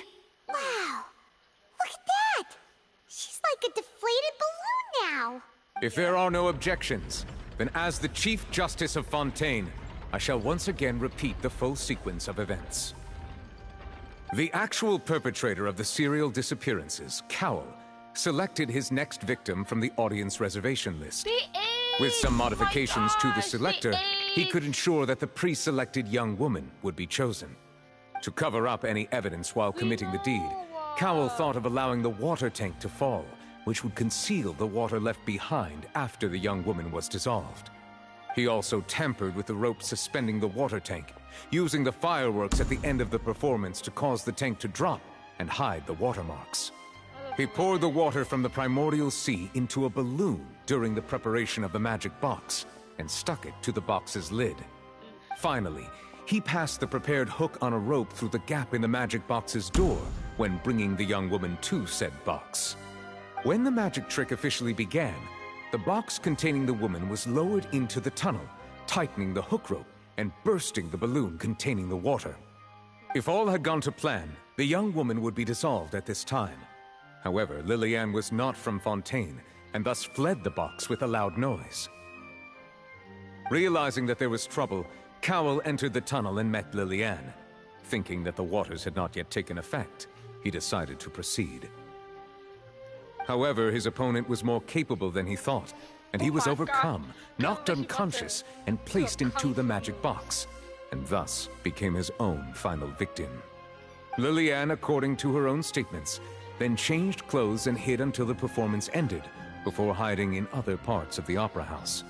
Wow, look at that! She's like a deflated balloon now. If there are no objections, then as the Chief Justice of Fontaine, I shall once again repeat the full sequence of events. The actual perpetrator of the serial disappearances, Cowell, selected his next victim from the audience reservation list. With some modifications to the selector, he could ensure that the pre-selected young woman would be chosen. To cover up any evidence while committing the deed, Cowell thought of allowing the water tank to fall, which would conceal the water left behind after the young woman was dissolved. He also tampered with the rope suspending the water tank, using the fireworks at the end of the performance to cause the tank to drop and hide the watermarks. He poured the water from the primordial sea into a balloon during the preparation of the magic box and stuck it to the box's lid. Finally, he passed the prepared hook on a rope through the gap in the magic box's door when bringing the young woman to said box. When the magic trick officially began, the box containing the woman was lowered into the tunnel, tightening the hook rope and bursting the balloon containing the water. If all had gone to plan, the young woman would be dissolved at this time. However, Lillian was not from Fontaine, and thus fled the box with a loud noise. Realizing that there was trouble, Cowell entered the tunnel and met Lillian. Thinking that the waters had not yet taken effect, he decided to proceed. However, his opponent was more capable than he thought, and he was overcome, knocked unconscious, and placed into the magic box, and thus became his own final victim. Lillian, according to her own statements, then changed clothes and hid until the performance ended, before hiding in other parts of the opera house.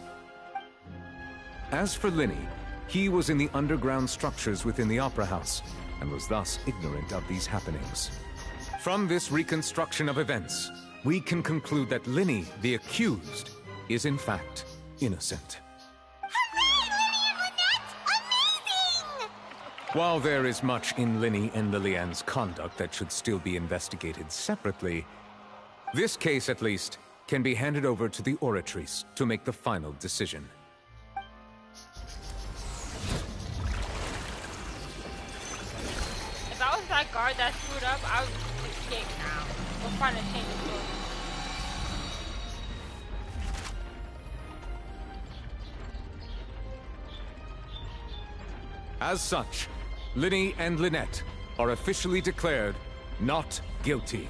As for Lyney, he was in the underground structures within the opera house, and was thus ignorant of these happenings. From this reconstruction of events, we can conclude that Lyney, the accused, is in fact innocent. While there is much in Lyney and Lillian's conduct that should still be investigated separately, this case, at least, can be handed over to the Oratrice to make the final decision. If I was that guard that screwed up, I would escape now. We'll find a change of clothes. As such, Lyney and Lynette are officially declared not guilty.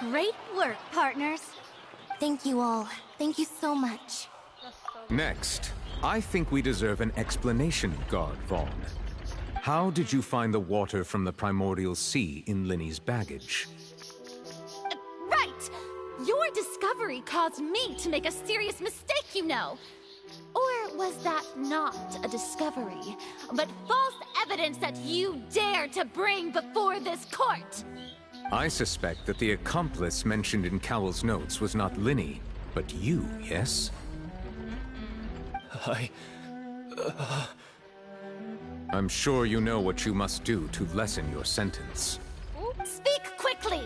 Great work, partners. Thank you all. Thank you so much. Next, I think we deserve an explanation, Guard Vaughn. How did you find the water from the primordial sea in Lyney's baggage? Right! Your discovery caused me to make a serious mistake, you know. Or was that not a discovery, but false evidence that you dare to bring before this court? I suspect that the accomplice mentioned in Cowell's notes was not Lyney, but you, yes? I'm sure you know what you must do to lessen your sentence. Speak quickly!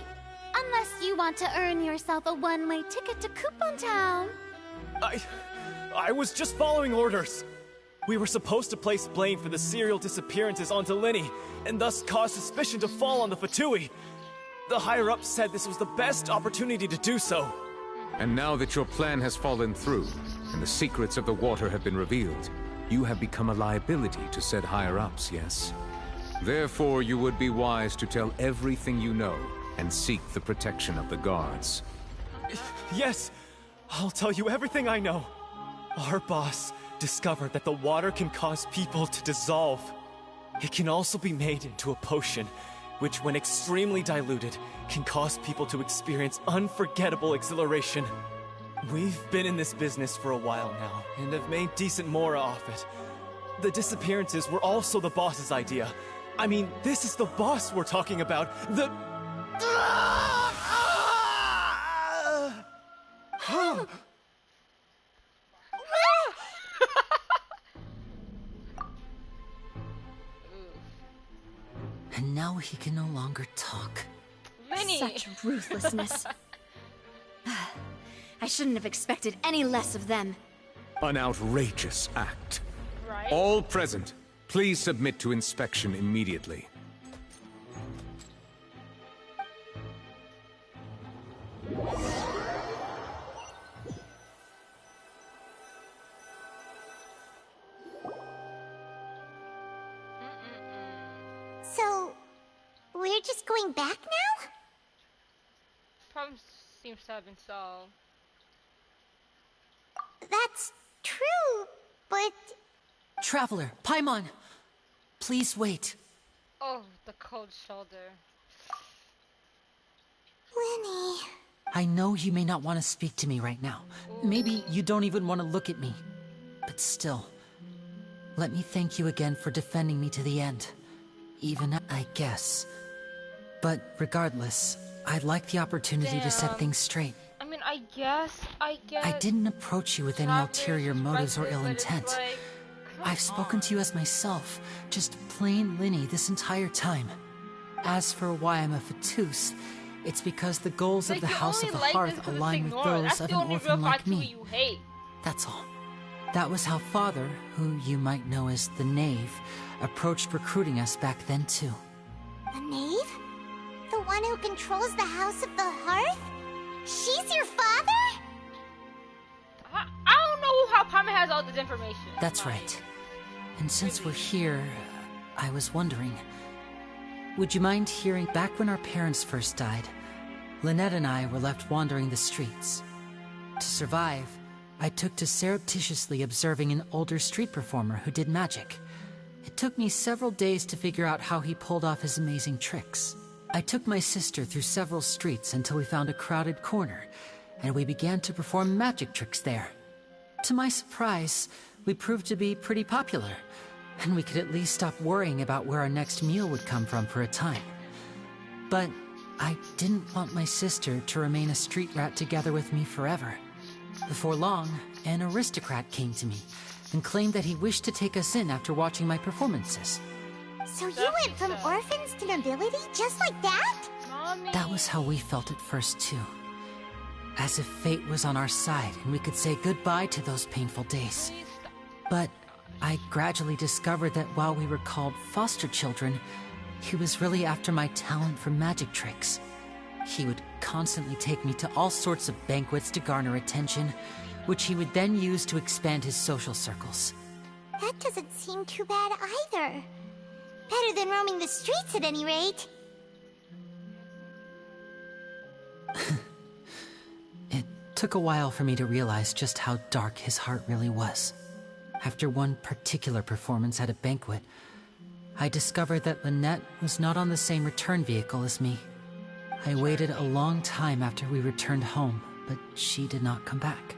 Unless you want to earn yourself a one-way ticket to Coupon Town. I was just following orders. We were supposed to place blame for the serial disappearances onto Lyney, and thus cause suspicion to fall on the Fatui. The higher-ups said this was the best opportunity to do so. And now that your plan has fallen through, and the secrets of the water have been revealed, you have become a liability to said higher-ups, yes? Therefore, you would be wise to tell everything you know, and seek the protection of the guards. Yes, I'll tell you everything I know. Our boss discovered that the water can cause people to dissolve. It can also be made into a potion, which when extremely diluted, can cause people to experience unforgettable exhilaration. We've been in this business for a while now, and have made decent more off it. The disappearances were also the boss's idea. I mean, this is the boss we're talking about. And now he can no longer talk. Lyney! Such ruthlessness. I shouldn't have expected any less of them. An outrageous act. Right? All present, please submit to inspection immediately. So, we're just going back now? Problem seems to have been solved. That's true, but... Traveler, Paimon! Please wait. Oh, the cold shoulder. Lyney... I know you may not want to speak to me right now. Maybe you don't even want to look at me. But still, let me thank you again for defending me to the end. Even, I guess. But regardless, I'd like the opportunity to set things straight. I mean, I guess. I didn't approach you with any ulterior motives or ill intent. Like, I've spoken to you as myself, just plain Lyney this entire time. As for why I'm a Fatous, it's because the goals of the House of the Hearth align with those of an orphan like me. That's all. That was how Father, who you might know as the Knave, approached recruiting us back then too. The Knave? The one who controls the House of the Hearth? She's your father? I don't know how Paimon has all this information. That's right. And since we're here, I was wondering, would you mind hearing back when our parents first died, Lynette and I were left wandering the streets. To survive, I took to surreptitiously observing an older street performer who did magic. It took me several days to figure out how he pulled off his amazing tricks. I took my sister through several streets until we found a crowded corner, and we began to perform magic tricks there. To my surprise, we proved to be pretty popular, and we could at least stop worrying about where our next meal would come from for a time. But I didn't want my sister to remain a street rat together with me forever. Before long, an aristocrat came to me and claimed that he wished to take us in after watching my performances. So you went from orphans to nobility just like that? Mommy. That was how we felt at first, too. As if fate was on our side and we could say goodbye to those painful days. But I gradually discovered that while we were called foster children, he was really after my talent for magic tricks. He would constantly take me to all sorts of banquets to garner attention, which he would then use to expand his social circles. That doesn't seem too bad either. Better than roaming the streets at any rate. It took a while for me to realize just how dark his heart really was. After one particular performance at a banquet, I discovered that Lynette was not on the same return vehicle as me. I waited a long time after we returned home, but she did not come back.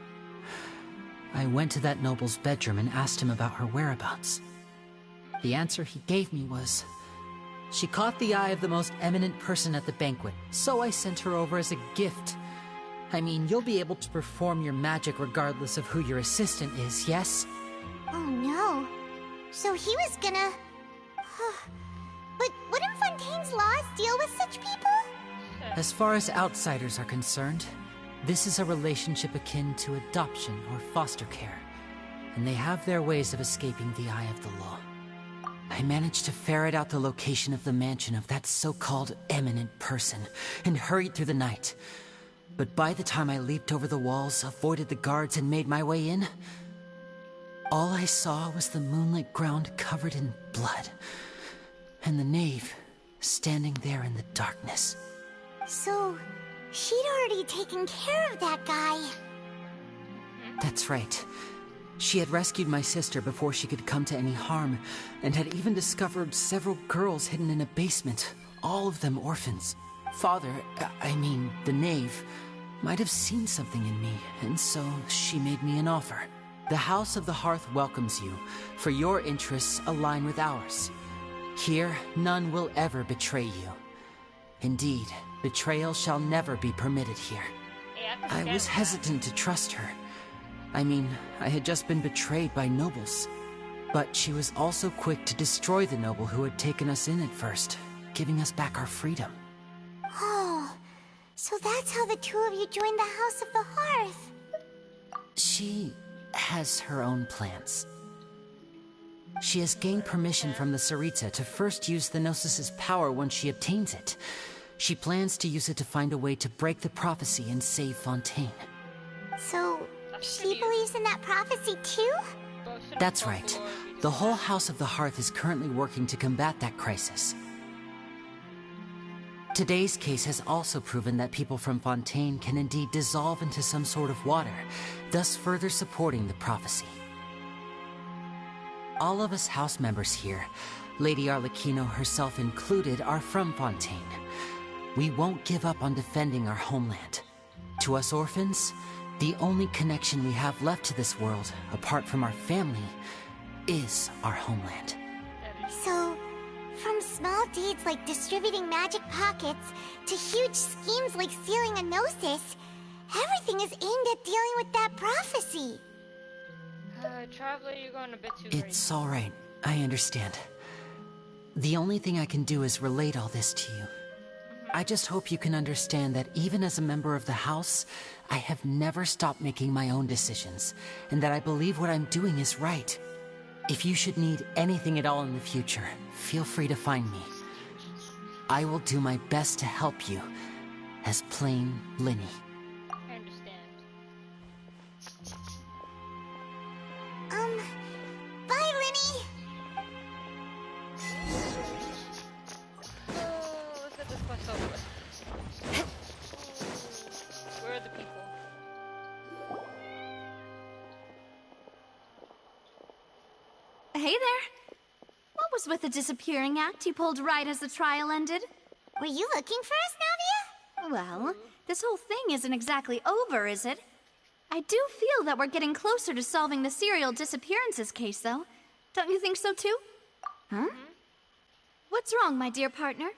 I went to that noble's bedroom and asked him about her whereabouts. The answer he gave me was, she caught the eye of the most eminent person at the banquet, so I sent her over as a gift. I mean, you'll be able to perform your magic regardless of who your assistant is, yes? Oh no. So he was gonna... But wouldn't Fontaine's laws deal with such people? As far as outsiders are concerned, this is a relationship akin to adoption or foster care, and they have their ways of escaping the eye of the law. I managed to ferret out the location of the mansion of that so-called eminent person, and hurried through the night. But by the time I leaped over the walls, avoided the guards, and made my way in, all I saw was the moonlit ground covered in blood, and the knave standing there in the darkness. So, she'd already taken care of that guy. That's right. She had rescued my sister before she could come to any harm, and had even discovered several girls hidden in a basement, all of them orphans. Father, the knave, might have seen something in me, and so she made me an offer. The House of the Hearth welcomes you, for your interests align with ours. Here, none will ever betray you. Indeed, betrayal shall never be permitted here. I was hesitant to trust her. I had just been betrayed by nobles. But she was also quick to destroy the noble who had taken us in at first, giving us back our freedom. Oh, so that's how the two of you joined the House of the Hearth. She has her own plans. She has gained permission from the Tsaritsa to first use the Gnosis' power once she obtains it. She plans to use it to find a way to break the prophecy and save Fontaine. So, she believes in that prophecy too? That's right. The whole House of the Hearth is currently working to combat that crisis. Today's case has also proven that people from Fontaine can indeed dissolve into some sort of water, thus further supporting the prophecy. All of us house members here, Lady Arlecchino herself included, are from Fontaine. We won't give up on defending our homeland. To us orphans, the only connection we have left to this world, apart from our family, is our homeland. So, from small deeds like distributing magic pockets to huge schemes like stealing a Gnosis, everything is aimed at dealing with that prophecy. Traveler, you're going a bit too It's all right. I understand. The only thing I can do is relate all this to you. I just hope you can understand that even as a member of the House, I have never stopped making my own decisions, and that I believe what I'm doing is right. If you should need anything at all in the future, feel free to find me. I will do my best to help you, as plain Lyney. I understand. Bye, Lyney! Let's get this quest over with. Where are the people? Hey there. What was with the disappearing act you pulled right as the trial ended? Were you looking for us, Navia? Well, this whole thing isn't exactly over, is it? I do feel that we're getting closer to solving the serial disappearances case, though. Don't you think so, too? Huh? What's wrong, my dear partner?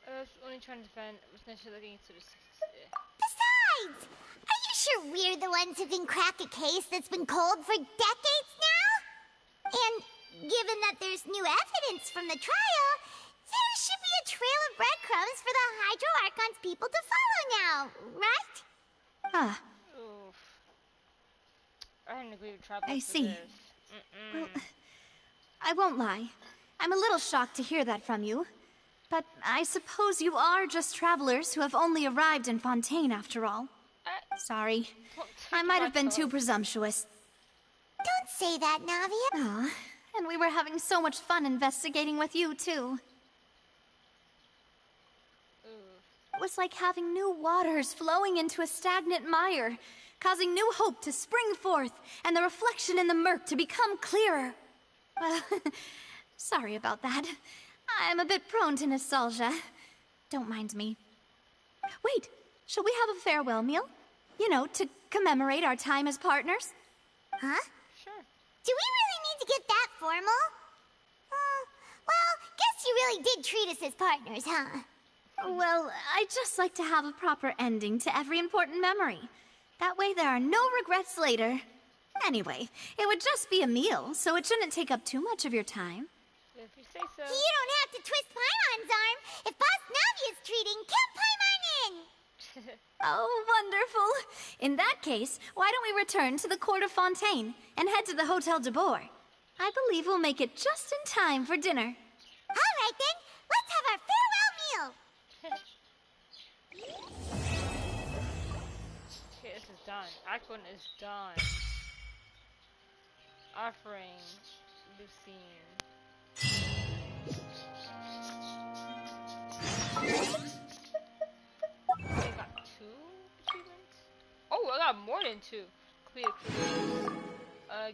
I was only trying to defend. I was initially looking into this. Besides, are you sure we're the ones who can crack a case that's been cold for decades now? And given that there's new evidence from the trial, there should be a trail of breadcrumbs for the Hydro Archon's people to follow now, right? Ah. Oof. I didn't agree with Traveler. I see. Well, I won't lie. I'm a little shocked to hear that from you. But I suppose you are just travelers who have only arrived in Fontaine after all. Sorry. I might have been too presumptuous. Don't say that, Navia. Aw, and we were having so much fun investigating with you, too. was like having new waters flowing into a stagnant mire, causing new hope to spring forth, and the reflection in the murk to become clearer. Well, sorry about that. I'm a bit prone to nostalgia. Don't mind me. Wait, shall we have a farewell meal? You know, to commemorate our time as partners? Huh? Sure. Do we really need to get that formal? Well, guess you really did treat us as partners, huh? Well, I'd just like to have a proper ending to every important memory. That way there are no regrets later. Anyway, it would just be a meal, so it shouldn't take up too much of your time. If you say so. You don't have to twist Paimon's arm. If Boss Navi is treating, count Paimon in! Oh, wonderful. In that case, why don't we return to the court of Fontaine and head to the Hotel de Boer? I believe we'll make it just in time for dinner. All right then, let's have our farewell meal. Okay, this is done. Act 1 is done. Offering Lucine. I got 2 achievements? Oh, I got more than 2. Clear clues.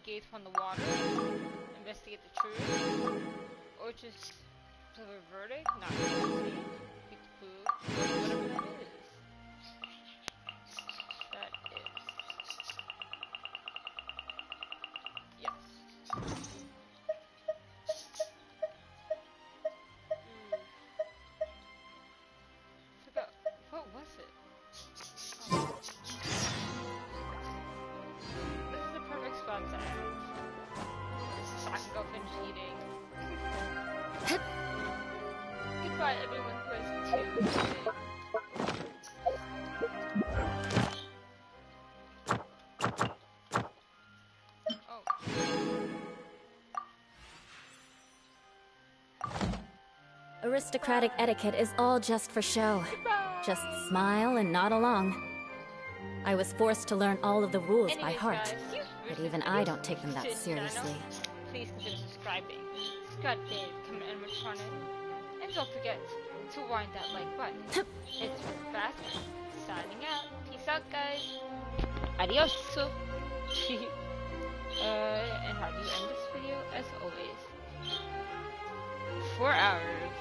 Gaze upon the water. Investigate the truth. Or just deliver a verdict? Not really. Pick a clue. Whatever that is. That is. Yes. What was it? Oh. This is the perfect spot to end. I can go finish eating. Goodbye, everyone who has tuned. Aristocratic etiquette is all just for show. Just smile and nod along. I was forced to learn all of the rules by heart, but even I don't take them that seriously. Please consider subscribing. Scott Dave, comment and return it. And don't forget to wind that like button. It's Fast signing out. Peace out, guys. Adios. And how do you end this video? As always, 4 hours.